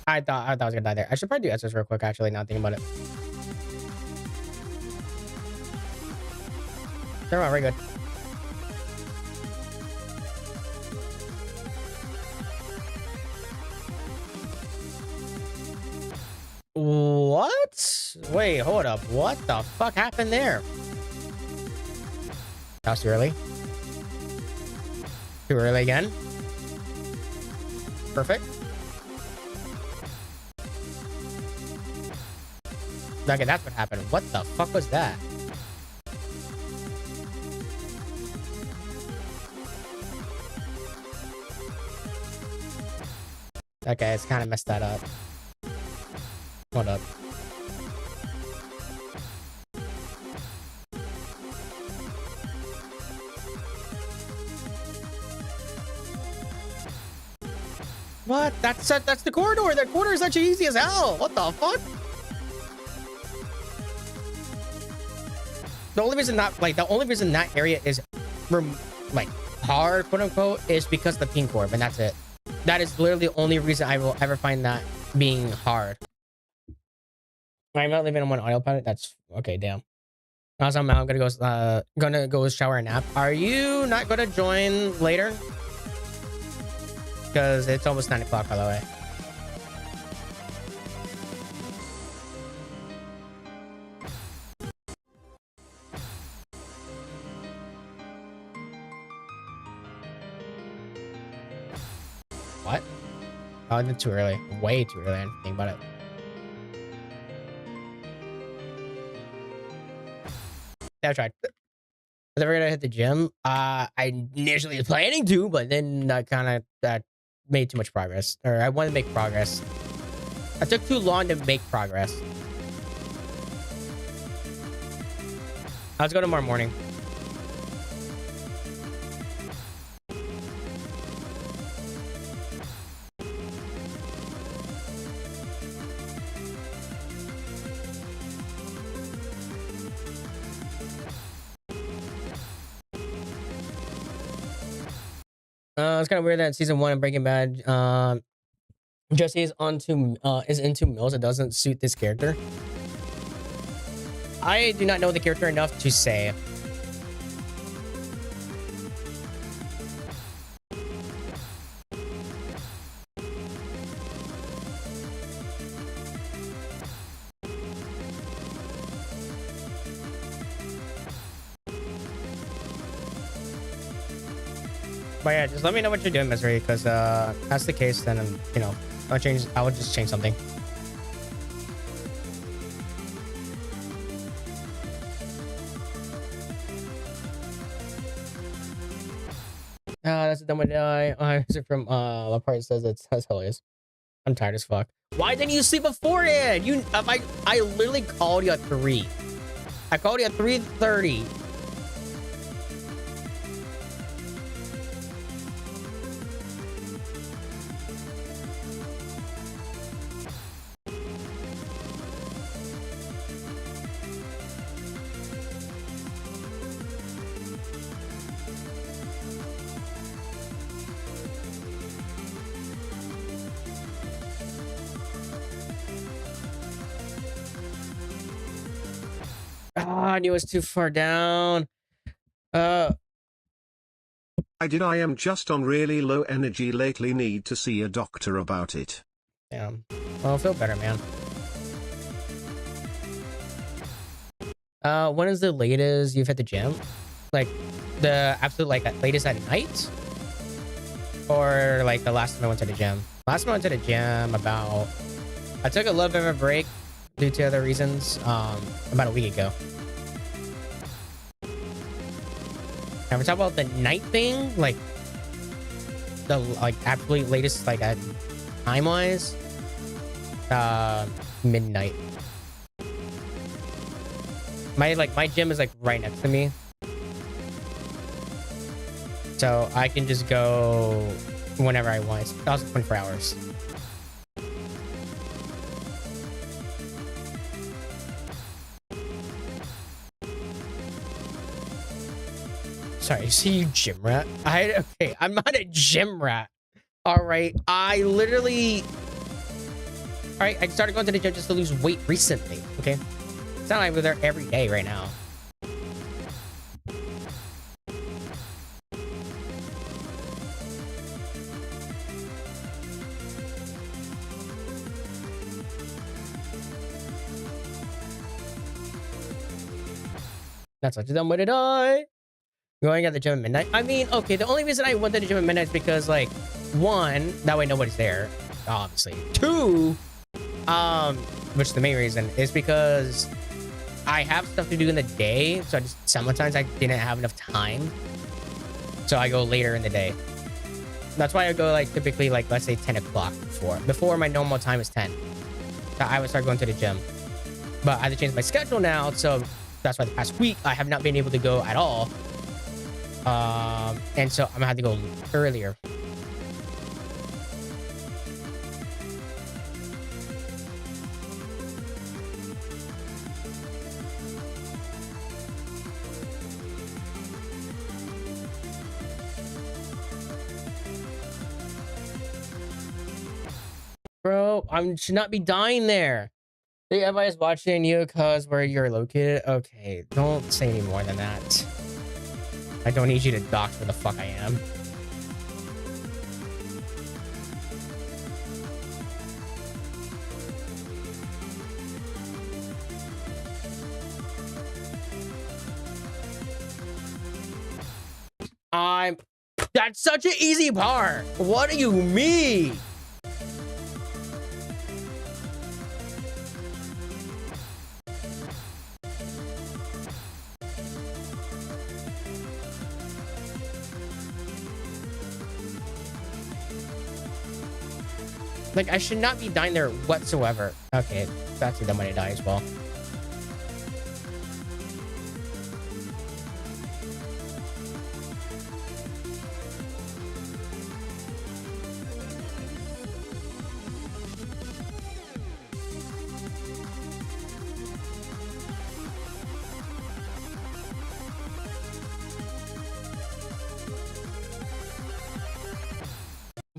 I thought I was gonna die there. I should probably do SS real quick, actually, now thinking about it. Never mind, very good. What? Wait, hold up. What the fuck happened there? That was too early. Too early again. Perfect. Okay, that's what happened. What the fuck was that? Okay, it's kind of messed that up. Hold up. What? That's the corridor. That corridor is actually easy as hell. What the fuck? The only reason that area is like hard, quote unquote, is because of the pink orb, and that's it. That is literally the only reason I will ever find that being hard. I'm not living on one autopilot. That's okay. Damn. Also, I'm gonna go shower and nap. Are you not gonna join later? because it's almost 9 o'clock, by the way. What? Oh, it's too early. Way too early. I didn't think about it. Yeah, I tried. I never gonna hit the gym. I initially was planning to, but then I kind of made too much progress. Or I wanted to make progress. I took too long to make progress. Let's go tomorrow morning. It's kind of weird that season 1 of Breaking Bad, Jesse is into Mills. It doesn't suit this character. I do not know the character enough to say. But yeah, just let me know what you're doing, Misery, because that's the case, then you know, I will just change something. That's a dumb one. From what part says that's hilarious. I'm tired as fuck. Why didn't you sleep beforehand? I literally called you at 3. I called you at 3:30. I knew it was too far down. I am just on really low energy lately, need to see a doctor about it. Yeah. Well, feel better, man. When is the latest you've hit the gym? Like the absolute latest at night? Or like the last time I went to the gym? Last time I went to the gym I took a little bit of a break due to other reasons, about a week ago. And we're talking about the night thing, like the absolute latest, at time wise, midnight. My gym is right next to me, so I can just go whenever I want. It's also 24 hours. Sorry, see you gym rat. Okay, I'm not a gym rat. All right, I started going to the gym just to lose weight recently. Okay, it's not like we're there every day right now. That's what you done with it. Going at the gym at midnight. I mean, okay, the only reason I went to the gym at midnight is because, one, that way nobody's there, obviously. 2, which the main reason is because I have stuff to do in the day, so sometimes I didn't have enough time, so I go later in the day. That's why I go typically let's say 10 o'clock before my normal time is 10. I would start going to the gym, but I have to change my schedule now, so that's why the past week I have not been able to go at all. And so I'm gonna have to go earlier. Bro, I should not be dying there. The everybody's watching you because where you're located. Okay, don't say any more than that. I don't need you to dox where the fuck I am. That's such an easy part. What do you mean? Like, I should not be dying there whatsoever. Okay, that's the dumb way to die as well.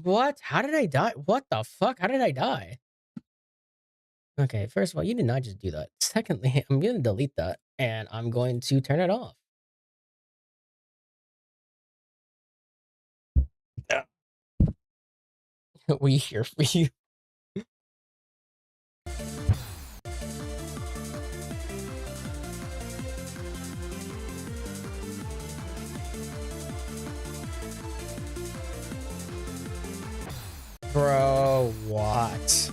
What? How did I die? What the fuck? How did I die? Okay, first of all, you did not just do that. Secondly, I'm going to delete that and I'm going to turn it off. Yeah. We here for you. Bro, what?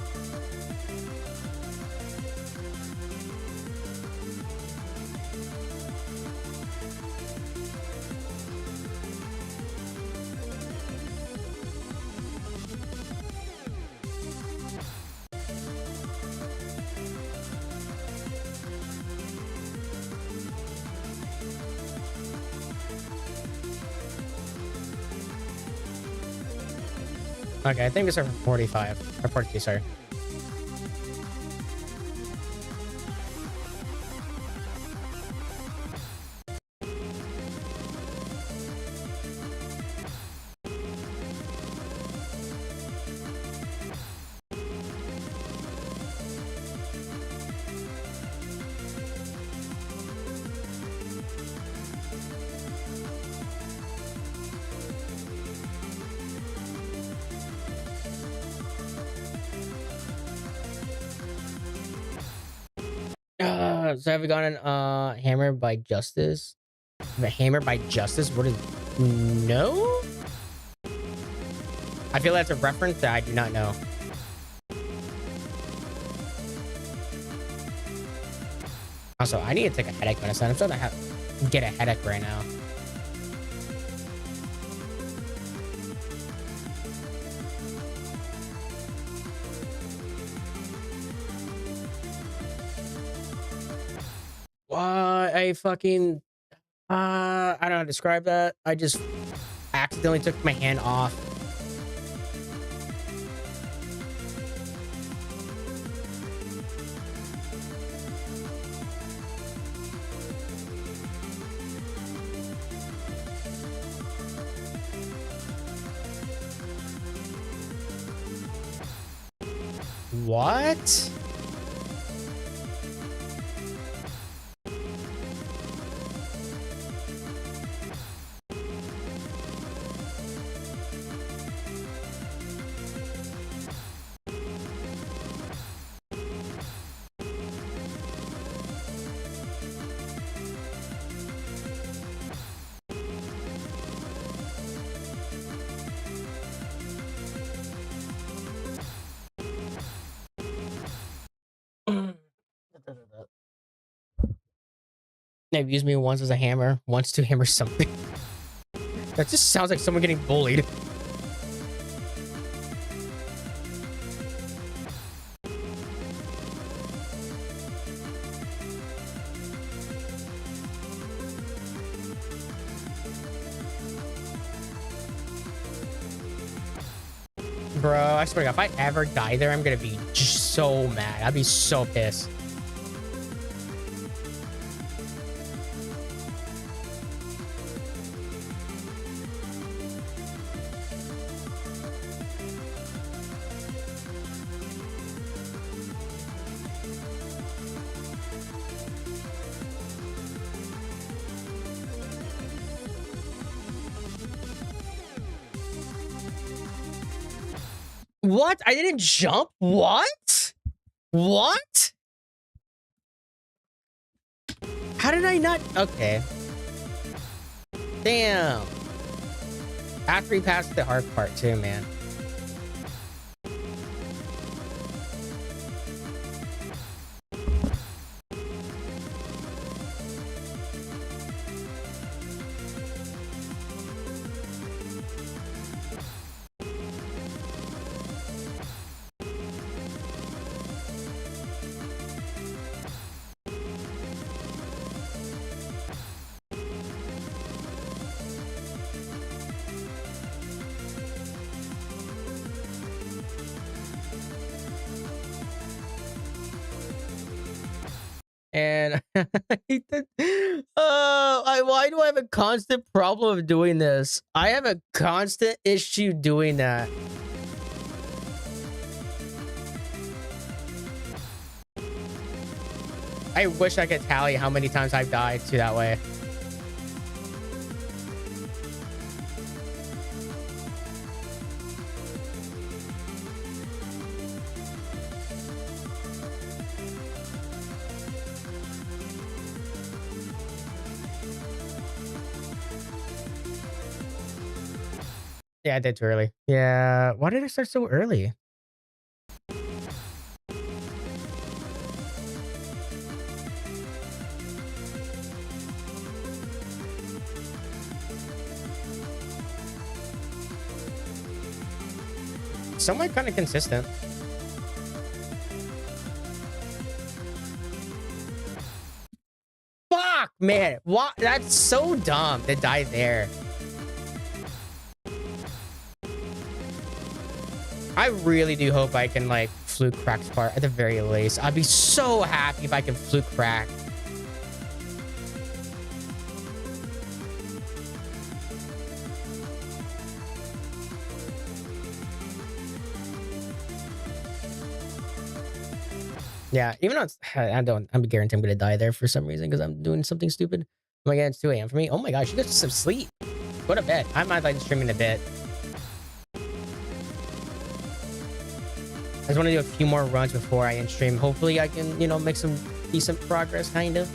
Okay, I think this is 45 or 42, sorry. So have we gotten Hammer by Justice? The Hammer by Justice? What is... No? I feel that's a reference that I do not know. Also, I need to take a headache medicine. I'm starting to get a headache right now. I fucking I don't know how to describe that. I just accidentally took my hand off. What? They've used me once as a hammer, once to hammer something. That just sounds like someone getting bullied. Bro, I swear to God, if I ever die there, I'm gonna be just so mad. I'd be so pissed. What? I didn't jump? What? What? How did I not? Okay. Damn. After we pass the hard part too, man. And why do I have a constant problem of doing this? I have a constant issue doing that. I wish I could tally how many times I've died to that way. Yeah, I did too early. Yeah, why did I start so early? Somewhat kind of consistent. Fuck, man. What? That's so dumb to die there. I really do hope I can, like, fluke Crack's part at the very least. I'd be so happy if I can fluke Crack. Yeah, even though it's, I'm guaranteed I'm gonna die there for some reason because I'm doing something stupid. Oh my god, it's 2 a.m. for me. Oh my gosh, you got some sleep. Go to bed. I might like streaming a bit. I just want to do a few more runs before I end stream. Hopefully I can, you know, make some decent progress, kind of.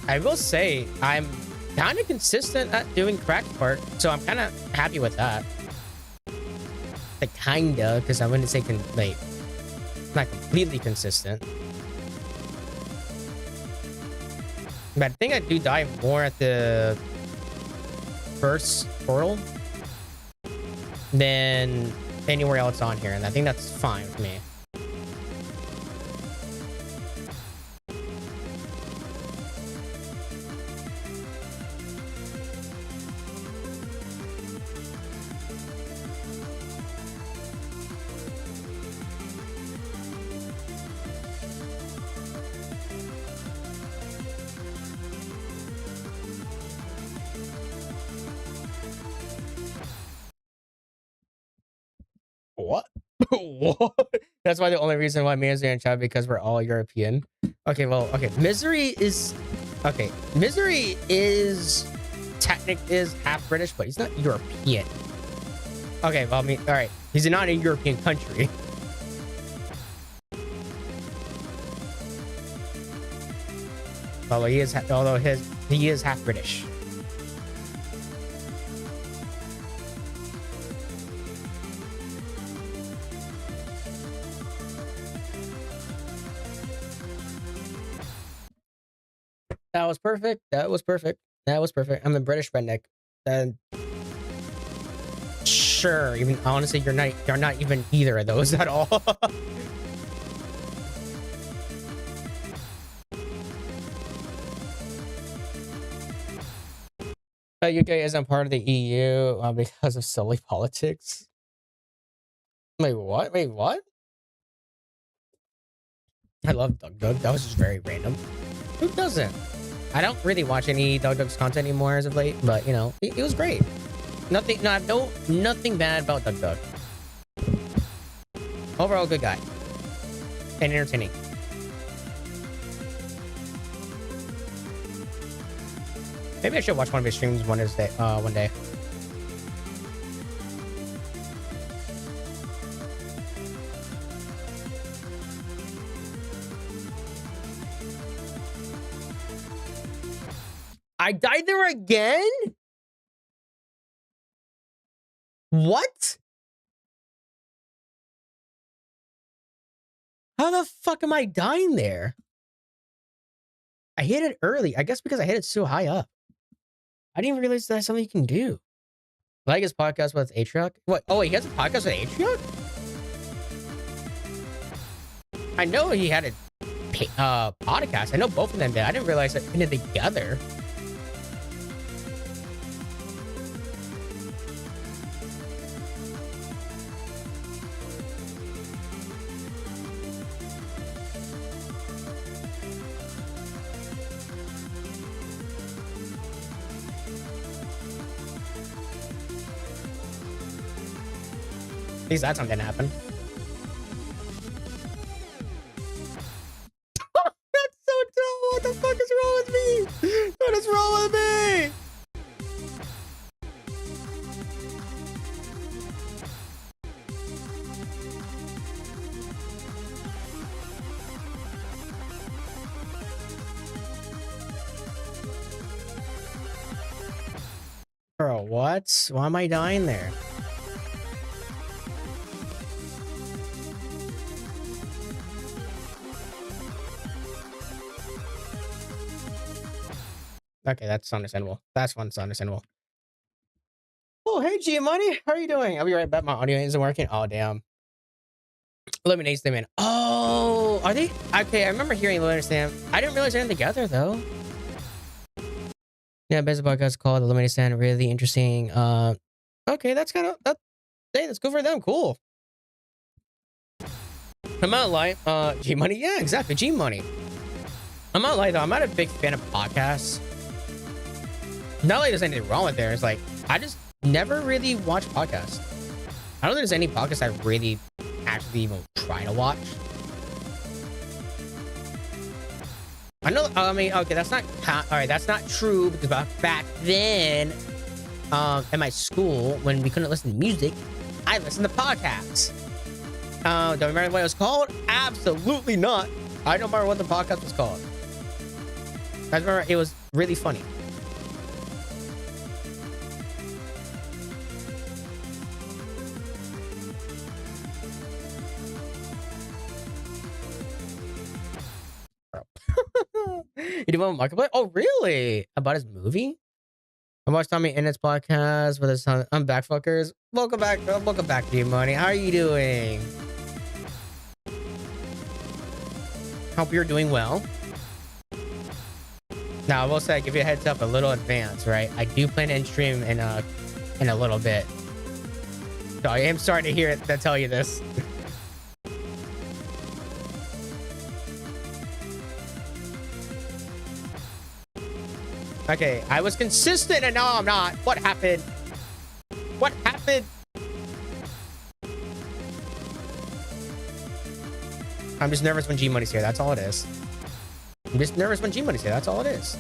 I will say I'm kind of consistent at doing Crack's part, so I'm kind of happy with that. Like, kinda, because I wouldn't say like, not completely consistent. But I think I do die more at the first portal than anywhere else on here, and I think that's fine with me. What? What? That's why the only reason why me is in chat, because we're all European. Okay, well, okay. Misery is is half British, but he's not European. Okay, well, I mean, all right. He's not a European country. Although he is half British. That was perfect. That was perfect. That was perfect. I'm a British redneck. And sure, even honestly, you're not even either of those at all. UK isn't part of the EU because of silly politics. Wait, what? Wait, what? I love Doug Doug. That was just very random. Who doesn't? I don't really watch any Doug Doug's content anymore as of late, but you know, it was great. Nothing bad about Doug Doug. Overall, good guy. And entertaining. Maybe I should watch one of his streams one day. I died there again? What? How the fuck am I dying there? I hit it early. I guess because I hit it so high up. I didn't even realize that's something you can do. Like his podcast with Atriarch? What? Oh, wait, he has a podcast with Atriarch? I know he had a podcast. I know both of them did. I didn't realize that ended together. At least that's something that happened. That's so dumb. What the fuck is wrong with me? What is wrong with me? Bro, what? Why am I dying there? Okay, that's understandable. That's understandable. Oh, hey, G Money. How are you doing? I'll be right back. My audio isn't working. Oh, damn. Eliminate them in. Oh, are they? Okay, I remember hearing Eliminate them. I didn't realize they're in together, though. Yeah, best podcast called Eliminate Stand. Really interesting. Okay, that's kind of hey, that's good for them. Cool. I'm not lying. G Money. Yeah, exactly. G Money. I'm not lying though. I'm not a big fan of podcasts. Not like there's anything wrong with there. It's like I just never really watch podcasts. I don't think there's any podcasts I really actually even try to watch. I know. I mean, okay, that's not. All right, that's not true because back then, in my school, when we couldn't listen to music, I listened to podcasts. Don't remember what it was called? Absolutely not. I don't remember what the podcast was called. I remember it was really funny. You do want Marketplace? Oh, really? About his movie? I watched Tommy Innett's podcast with his son. I'm back, fuckers. Welcome back. Welcome back to you, Money. How are you doing? Hope you're doing well. Now, I will say, I give you a heads up a little advance, right? I do plan to end stream in a little bit. So I am starting to hear it to tell you this. Okay, I was consistent and now I'm not. What happened? What happened? I'm just nervous when G Money's here. That's all it is. I'm just nervous when G Money's here. That's all it is.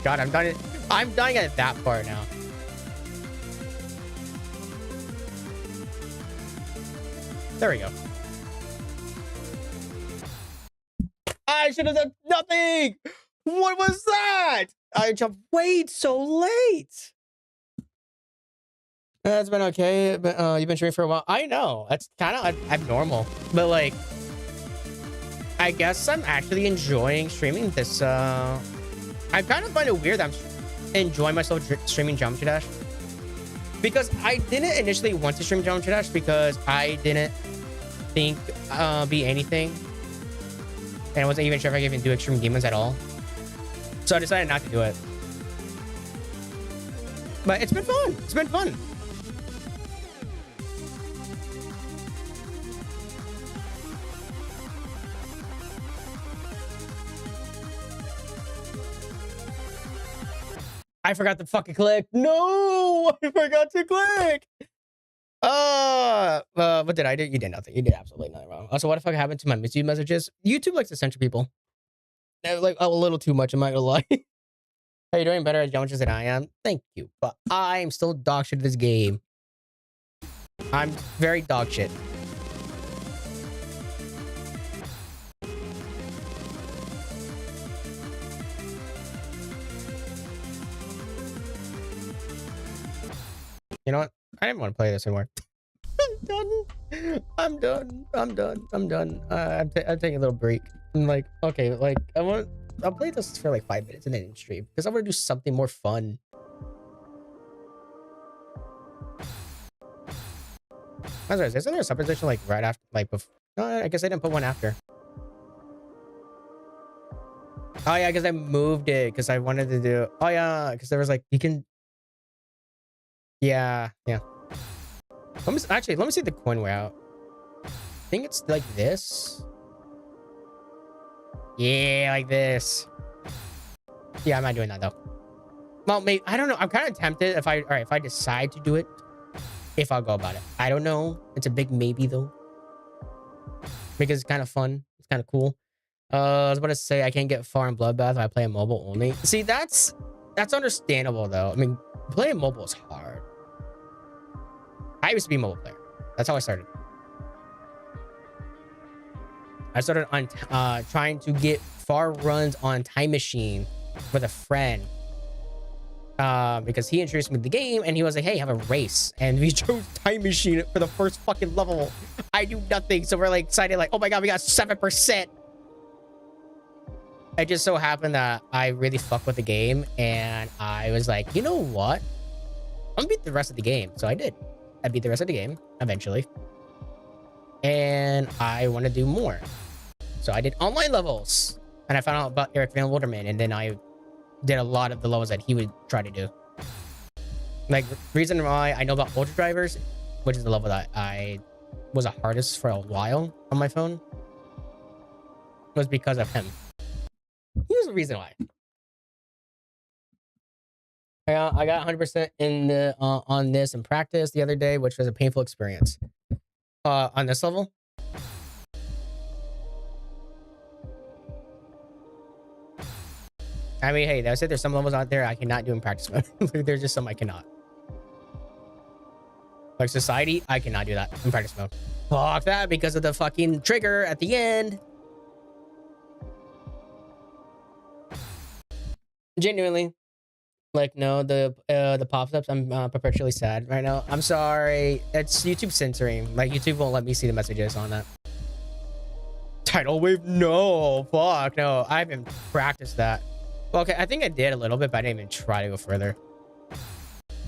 God, I'm dying at that part now. There we go. I should have done nothing. What was that? I jumped way so late. It's been okay, but you've been streaming for a while. I know that's kind of abnormal, but like, I guess I'm actually enjoying streaming this. I kind of find it weird that I'm enjoying myself streaming Geometry Dash because I didn't initially want to stream Geometry Dash because I didn't think be anything. And I wasn't even sure if I could even do Extreme Demons at all. So I decided not to do it. But it's been fun. It's been fun. I forgot to fucking click. No! I forgot to click! What did I do? You did nothing. You did absolutely nothing wrong. Also, what the fuck happened to my YouTube messages? YouTube likes to censor people. Like a little too much, I'm not gonna lie. Are you doing better at geometry than I am? Thank you. But I'm still dog shit at this game. I'm very dog shit. I didn't want to play this anymore. I'm done. I'm taking a little break. I'm like, okay, like I'll play this for like 5 minutes and then stream because I want to do something more fun. That's right. Isn't there a supposition like right after, like before? No, I guess I didn't put one after. Oh yeah, because I moved it because I wanted to do. Oh yeah, because there was like you can. Yeah. Let me see the coin way out. I think it's like this. Yeah, like this. Yeah, I'm not doing that though. Well, maybe I don't know. I'm kind of tempted if I decide to do it, if I'll go about it. I don't know. It's a big maybe though, because it's kind of fun. It's kind of cool. I was about to say I can't get far in Bloodbath if I play mobile only. See, that's understandable though. I mean, playing mobile is hard. I used to be a mobile player. That's how I started. I started on trying to get far runs on Time Machine with a friend. Because he introduced me to the game and he was like, hey, have a race. And we chose Time Machine for the first fucking level. I do nothing. So we're like excited, like, oh my God, we got 7%. It just so happened that I really fucked with the game. And I was like, you know what? I'm gonna beat the rest of the game. So I did. I beat the rest of the game eventually. And I want to do more. So I did online levels. And I found out about Eric Van Wilderman. And then I did a lot of the levels that he would try to do. Like, reason why I know about Ultra Drivers, which is the level that I was the hardest for a while on my phone, was because of him. Here's the reason why. I got 100% in the on this in practice the other day, which was a painful experience. On this level. I mean, hey, that's it. There's some levels out there I cannot do in practice mode. There's just some I cannot. Like Society, I cannot do that in practice mode. Fuck that because of the fucking trigger at the end. Genuinely. Like, no, the pop-ups, I'm perpetually sad right now. I'm sorry. It's YouTube censoring. Like, YouTube won't let me see the messages on that. Tidal wave? No. Fuck, no. I haven't practiced that. Well, okay, I think I did a little bit, but I didn't even try to go further.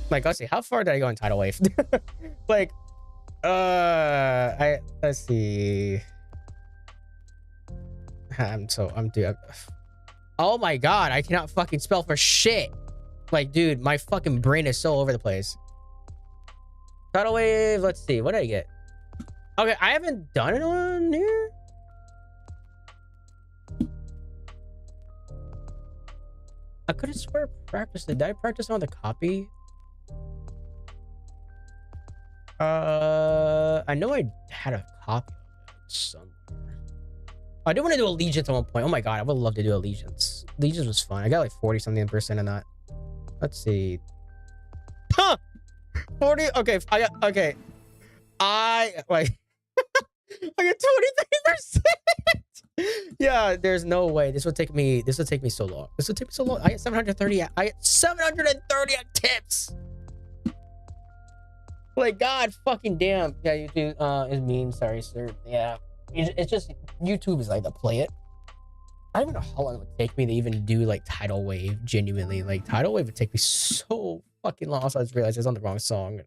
Like, let's see. How far did I go in tidal wave? Like, let's see. Oh my God, I cannot fucking spell for shit. Like, dude, my fucking brain is so over the place. Tidal wave, let's see. What did I get? Okay, I haven't done it on here. I could have swear practiced it. Did I practice on the copy? I know I had a copy of it somewhere. I did want to do Allegiance at one point. Oh my God, I would love to do Allegiance. Allegiance was fun. I got like 40-something% in that. Let's see. Huh! 40. Okay, okay. I like. I got 23%. Yeah, there's no way. This would take me so long. I get 730. I get 730 tips. Like, God fucking damn. Yeah, YouTube is mean. Sorry, sir. Yeah. It's just YouTube is like to play it. I don't even know how long it would take me to even do like tidal wave. Genuinely, like tidal wave would take me so fucking long. Also, I just realized it's on the wrong song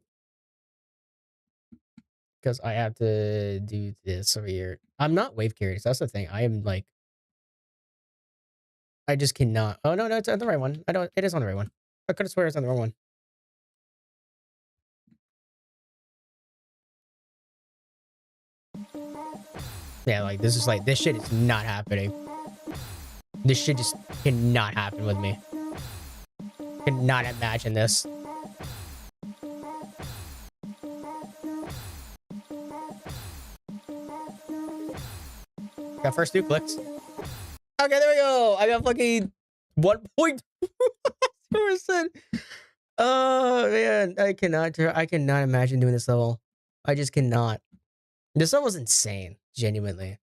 because I have to do this over here. I'm not wave carriers. That's the thing. I am like, I just cannot. Oh no, it's on the right one. I don't. It is on the right one. I could have swear it's on the wrong one. Yeah, like this is like this shit is not happening. This shit just cannot happen with me. Cannot imagine this. Got first 2 clicks. Okay, there we go. I got fucking 1.2%. Oh man, I cannot imagine doing this level. I just cannot. This level was insane, genuinely.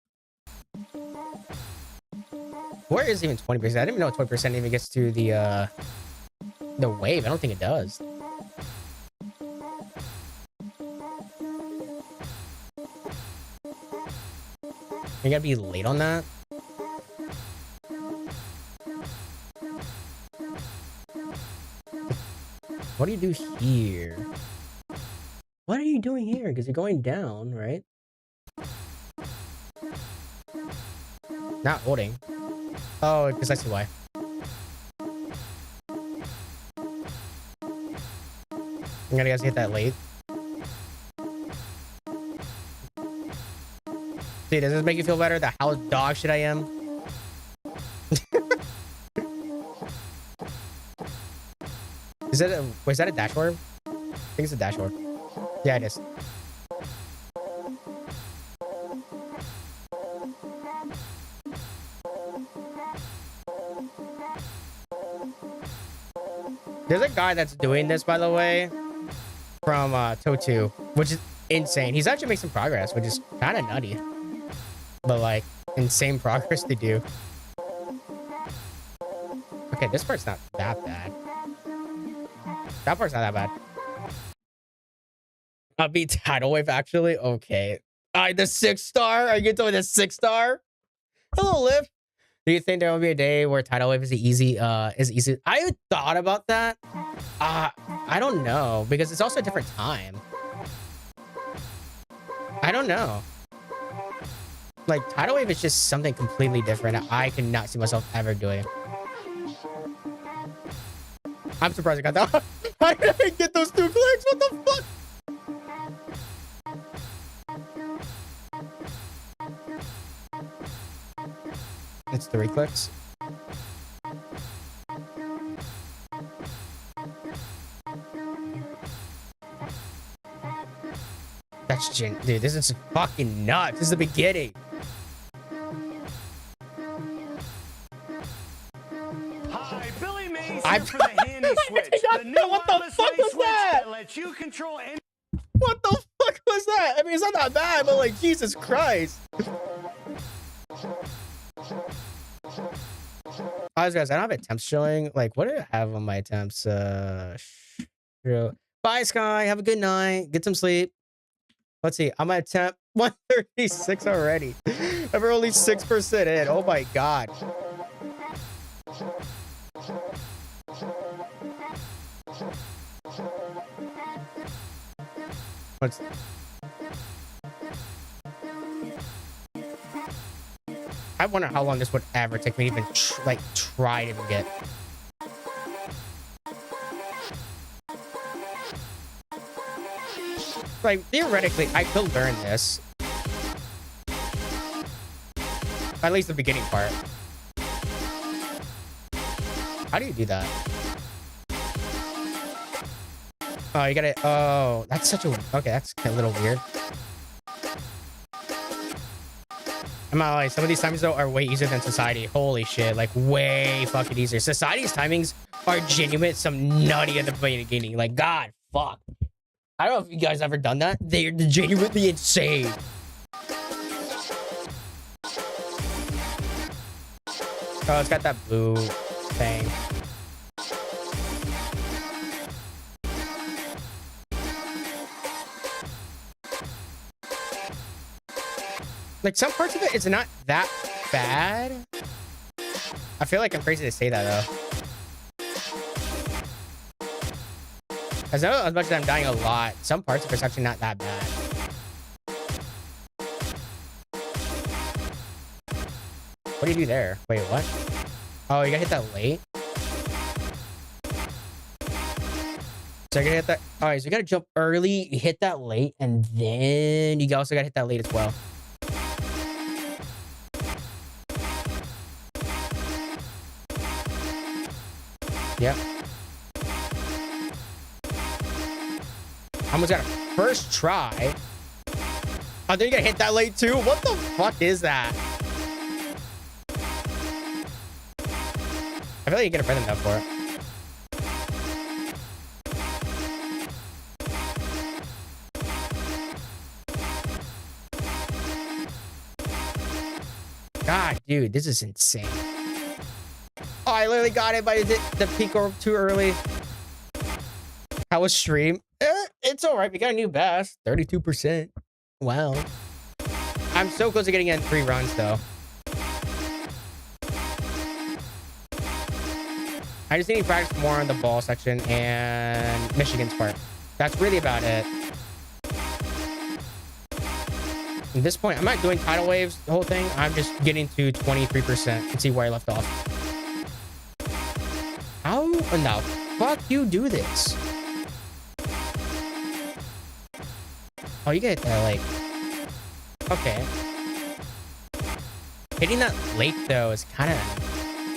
Where is even 20%? I didn't even know 20% even gets to the wave. I don't think it does. You gotta be late on that. What do you do here? What are you doing here? Because you're going down, right? Not holding. Oh, because I see why. I'm gonna guys hit that late. See, does this make you feel better that how dog shit I am? Is that a dashboard? I think it's a dashboard. Yeah, it is. There's a guy that's doing this, by the way, from Totu, which is insane. He's actually making some progress, which is kind of nutty. But, like, insane progress to do. Okay, this part's not that bad. That part's not that bad. I'll beat Tidal Wave, actually. Okay. The 6-star? Are you going to tell me the 6-star? Hello, Liv. Do you think there will be a day where Tidal Wave is easy? I thought about that. I don't know, because it's also a different time. I don't know. Like, Tidal Wave is just something completely different. I could not see myself ever doing. I'm surprised I got that. I didn't get those 2 clicks. What the fuck? It's 3 clicks. That's dude, this is fucking nuts. This is the beginning. Hi, Billy Mays here for the handy switch. The new What the wireless fuck light was switch that? lets you control any. What the fuck was that? I mean, it's not that bad, but like, Jesus Christ. Guys, I don't have attempts showing. Like, what do I have on my attempts? Bye, Sky. Have a good night. Get some sleep. Let's see. I'm at attempt 136 already. We're only 6% in. Oh my god. What's... I wonder how long this would ever take me to even try to even get. Like, theoretically, I could learn this. At least the beginning part. How do you do that? Oh, you gotta... Oh, that's such a... Okay, that's a little weird. I'm not lying. Some of these timings, though, are way easier than Society. Holy shit. Like, way fucking easier. Society's timings are genuine. Some nutty at the beginning. Like, God, fuck. I don't know if you guys ever done that. They're genuinely insane. Oh, it's got that blue thing. Like, some parts of it is not that bad. I feel like I'm crazy to say that, though. As much as I'm dying a lot, some parts of it's actually not that bad. What do you do there? Wait, what? Oh, you gotta hit that late? So you're gonna hit that... Alright, so you gotta jump early, hit that late, and then you also gotta hit that late as well. Yep. Almost got a first try. Oh, then you gotta hit that late too? What the fuck is that? I feel like you get a better enough for it. God, dude, this is insane. Oh, I literally got it, but I did the peak too early. How was stream? It's all right. We got a new best. 32%. Wow. I'm so close to getting in 3 runs though. I just need to practice more on the ball section and Michigan's part. That's really about it. At this point, I'm not doing tidal waves the whole thing. I'm just getting to 23% and see where I left off. How in the fuck you do this? Oh, you get that, like... Okay. Hitting that late, though, is kind of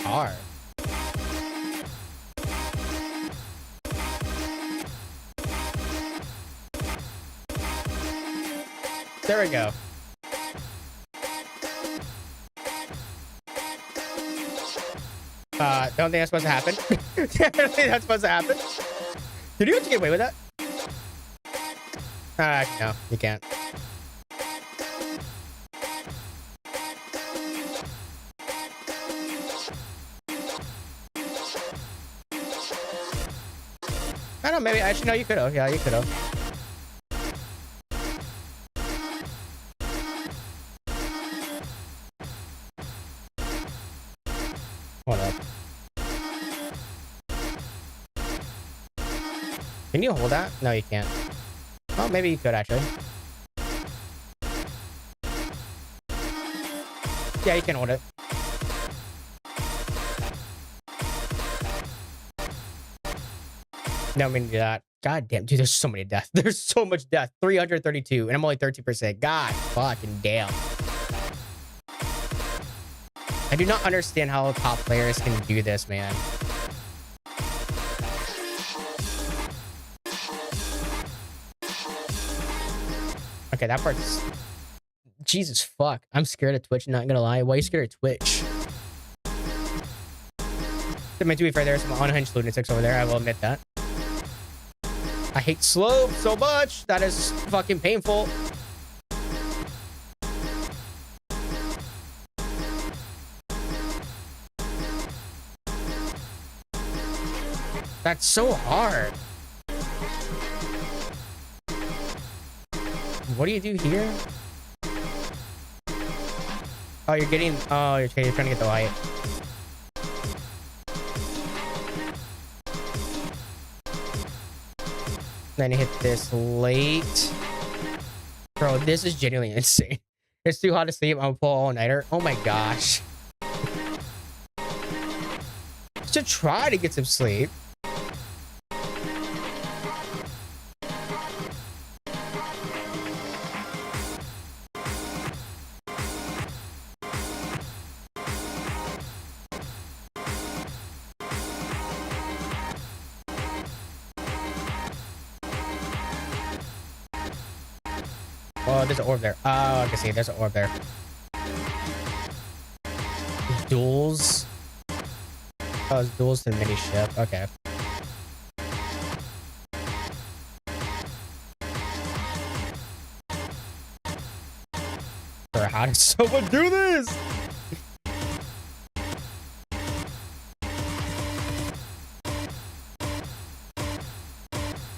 hard. There we go. Don't think that's supposed to happen. Don't think that's supposed to happen. Did you have to get away with that? No, you can't. I don't know, maybe, actually, no, you could have. Yeah, you could have. Hold up. Can you hold that? No, you can't. Oh, maybe you could, actually. Yeah, you can hold it. No, I mean, do that. God damn, dude, there's so many deaths. There's so much death. 332, and I'm only 13%. God fucking damn. I do not understand how top players can do this, man. Okay, that part's... Jesus fuck. I'm scared of Twitch, not gonna lie. Why are you scared of Twitch? I mean, to be fair, there's some unhinged lunatics over there. I will admit that. I hate slope so much. That is fucking painful. That's so hard. What do you do here? Oh, you're getting... Oh, you're trying to get the light. Then you hit this late. Bro, this is genuinely insane. It's too hot to sleep. I'm full all-nighter. Oh my gosh. To try to get some sleep. Oh, there's an orb there. Oh, I can see. There's an orb there. Duels. Oh, it's duels to the mini ship. Okay. Bro, how did someone do this?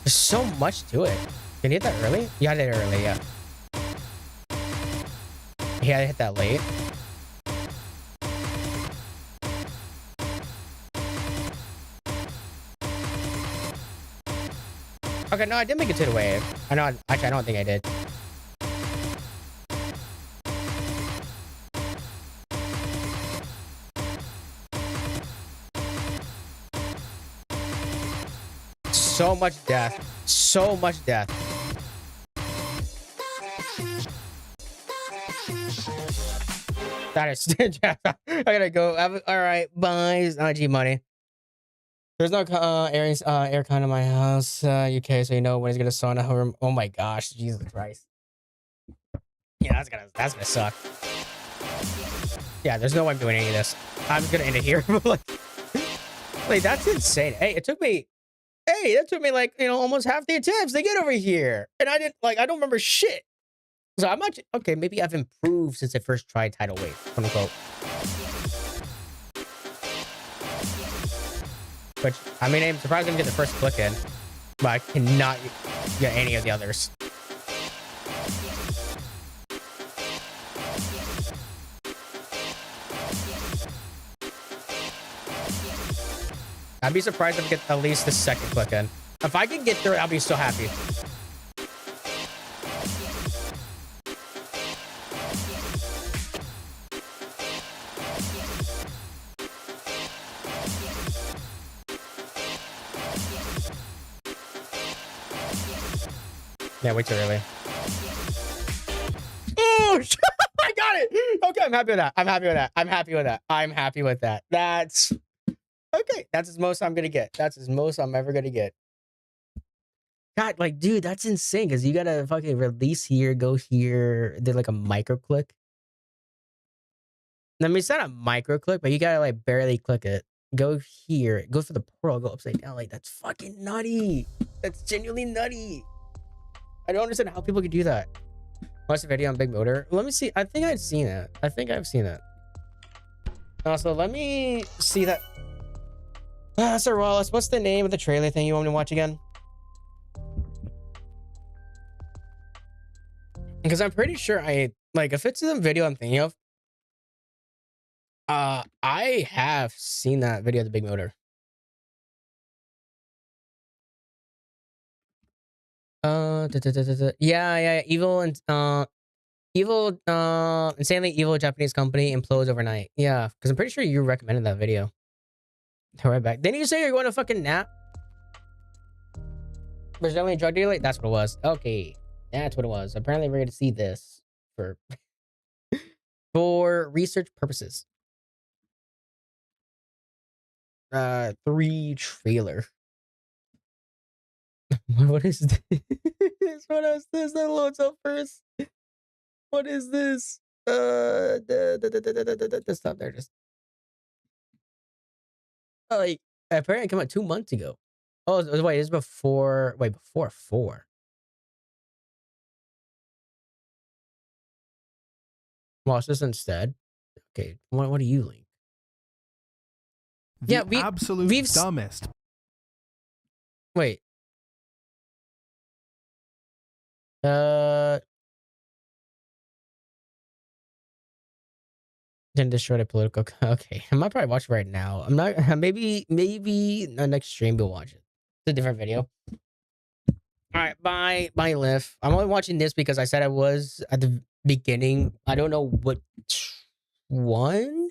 There's so much to it. Can you hit that early? Yeah, I did it early, yeah. Yeah, I hit that late. Okay, no, I did make it to the wave. I know, actually, I don't think I did. So much death. So much death. That is... I gotta go. All right, bye. G money. There's no aircon in my house, UK, so you know when it's gonna sauna home. Oh my gosh, Jesus Christ. Yeah, that's gonna suck. Yeah, there's no way I'm doing any of this. I'm just gonna end it here. like, that's insane. Hey, it took me... Hey, that took me like, you know, almost half the attempts to get over here. And I didn't, like, I don't remember shit. So I'm not... Okay, maybe I've improved since I first tried Tidal Wave, quote unquote. Which, I mean, I'm surprised I didn't get the first click in. But I cannot get any of the others. I'd be surprised if I get at least the second click in. If I can get through it, I'll be so happy. Yeah, way too early. Oh, I got it. Okay, I'm happy with that. I'm happy with that. I'm happy with that. I'm happy with that. That's okay. That's as most I'm gonna get. That's as most I'm ever gonna get. God, like, dude, that's insane. Because you gotta fucking release here, go here, did like a micro click. I mean, it's not a micro click, but you gotta like barely click it. Go here, go for the portal, go upside down. Like, that's fucking nutty. That's genuinely nutty. I don't understand how people could do that. Watch the video on Big Motor. Let me see. I think I've seen it. I think I've seen it. Also, let me see that. Sir Wallace, what's the name of the trailer thing you want me to watch again? Because I'm pretty sure like, if it's the video I'm thinking of, I have seen that video of the Big Motor. Yeah. Insanely evil Japanese company implodes overnight. Yeah, because I'm pretty sure you recommended that video. Right back. Didn't you say you're going to fucking nap? Brazilian drug dealer? That's what it was. Okay, that's what it was. Apparently, we're going to see this for for research purposes. 3 trailer. What is this? What is this? That loads up first. What is this? The stuff there just like apparently it came out 2 months ago. Oh, wait, it's before. Wait, before 4. Watch this instead. Okay, what do you link? The Yeah, absolute dumbest. Wait. Didn't destroy the political. Okay, I might probably watch it right now. I'm not. Maybe the next stream we'll watch it. It's a different video. All right, bye, Liv. I'm only watching this because I said I was at the beginning. I don't know what one.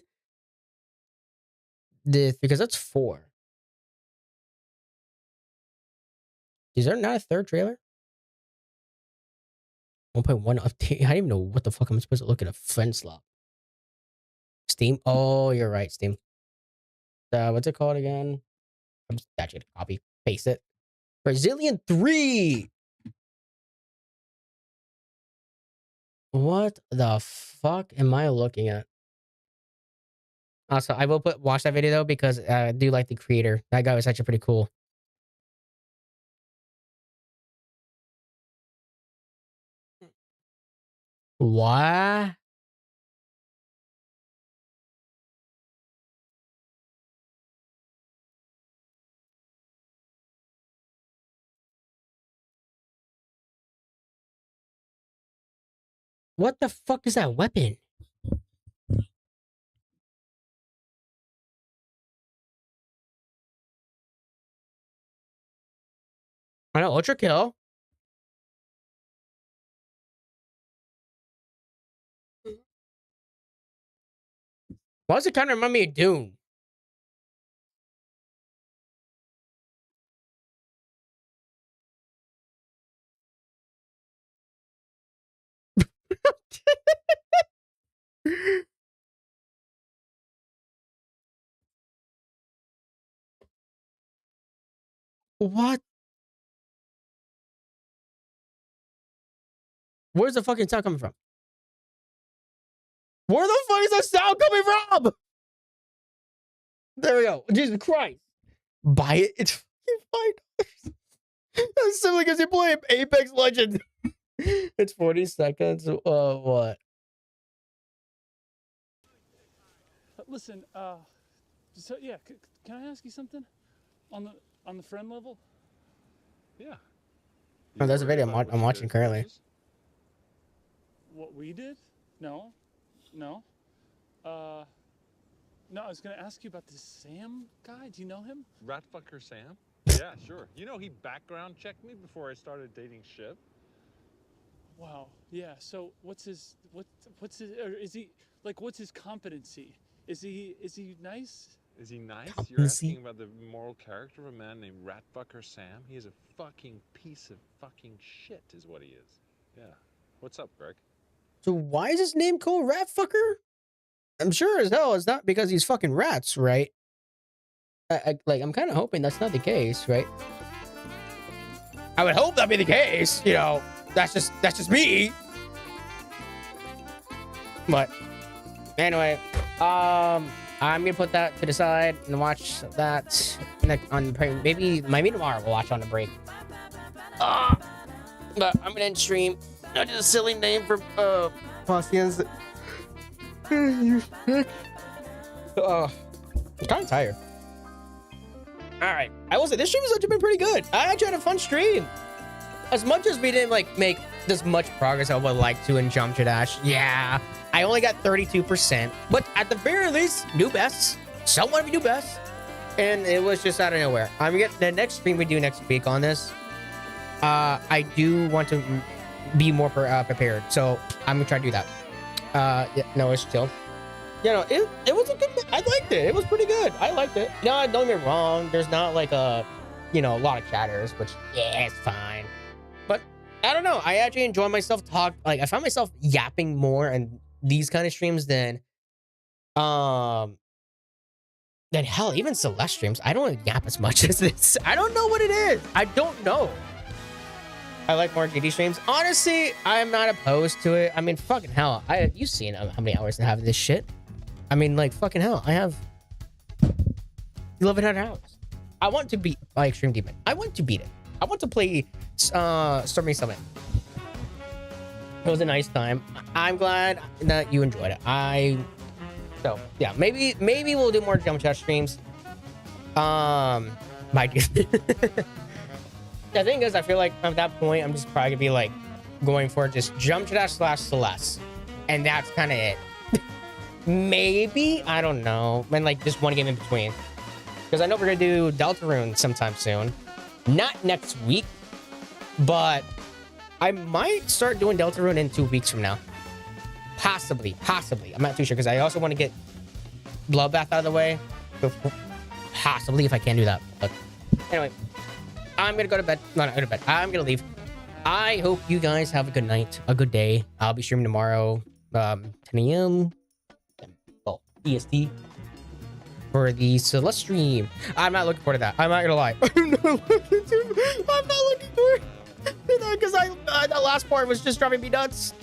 This because that's 4. Is there not a 3rd trailer? 1.1 update. I don't even know what the fuck I'm supposed to look at a friend slot. Steam. Oh, you're right, Steam. What's it called again? I'm just actually gonna copy paste it. Brazilian 3. What the fuck am I looking at? Also, I will watch that video though because I do like the creator. That guy was actually pretty cool. What? What the fuck is that weapon? I know, Ultra Kill. Why does it kind of remind me of Dune? What? Where's the fucking sound coming from? Where the fuck is the sound coming from? There we go. Jesus Christ. Buy it. It's $5. That's simply because you play Apex Legends. It's 40 seconds. What? Listen, so yeah, can I ask you something on the friend level? Yeah. Oh, there's a video I'm watching currently. What we did? No. No, I was gonna ask you about this Sam guy. Do you know him? Ratfucker Sam? Yeah, sure. You know he background checked me before I started dating Shiv. Wow. Yeah. So what's his or is he like what's his competency? Is he nice? Is he nice? You're Competency? asking about the moral character of a man named Ratfucker Sam? He is a fucking piece of fucking shit, is what he is. Yeah. What's up, Greg? So why is his name called Ratfucker? I'm sure as hell it's not because he's fucking rats, right? I'm kind of hoping that's not the case, right? I would hope that'd be the case. You know, that's just me. But anyway, I'm gonna put that to the side and watch that on maybe tomorrow. We'll watch on the break. But I'm gonna end stream. Not just a silly name for Paustians. I'm kind of tired. All right, I will say this stream has actually been pretty good. I actually had a fun stream. As much as we didn't make this much progress I would like to in Jump to Dash, yeah, I only got 32%. But at the very least, new bests. Somewhat of a new best, and it was just out of nowhere. I'm gonna get the next stream we do next week on this. I do want to be more prepared, so I'm gonna try to do that. Yeah, no, it's chill. You know, it was a good. I liked it. It was pretty good. I liked it. No, don't get me wrong. There's not like a lot of chatters, which yeah, it's fine. But I don't know. I actually enjoy myself I found myself yapping more in these kind of streams than hell, even Celeste streams. I don't yap as much as this. I don't know what it is. I don't know. I like more GD streams. Honestly, I'm not opposed to it. I mean, fucking hell. You've seen how many hours I have this shit. I mean, like, fucking hell. I have 1,100 hours. I want to beat my Extreme Demon. I want to beat it. I want to play Stormy Summit. It was a nice time. I'm glad that you enjoyed it. So, yeah. Maybe we'll do more Jump Chat streams. Might do. The thing is, I feel like at that point, I'm just probably gonna be like going for just Jump Dash / Celeste, and that's kind of it. Maybe, I don't know, and like just one game in between, because I know we're gonna do Deltarune sometime soon. Not next week, but I might start doing Deltarune in 2 weeks from now. Possibly. I'm not too sure because I also want to get Bloodbath out of the way. Possibly if I can do that. But anyway. I'm gonna go to bed. No, not go to bed. I'm gonna leave. I hope you guys have a good night, a good day. I'll be streaming tomorrow, 10 a.m. Well, EST for the Celeste stream. I'm not looking forward to that. I'm not gonna lie. I'm not looking forward to that because the last part was just driving me nuts.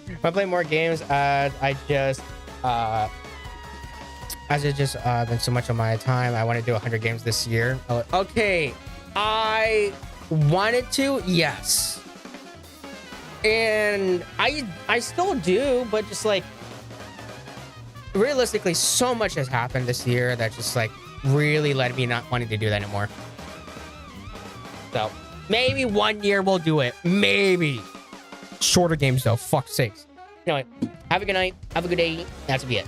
If I play more games, as it just been so much of my time, I want to do 100 games this year. Okay. I wanted to, yes. And I still do, but just like realistically, so much has happened this year that just like really led me not wanting to do that anymore. So maybe 1 year we'll do it. Maybe. Shorter games though, fuck's sakes. Anyway, have a good night. Have a good day. That's be it.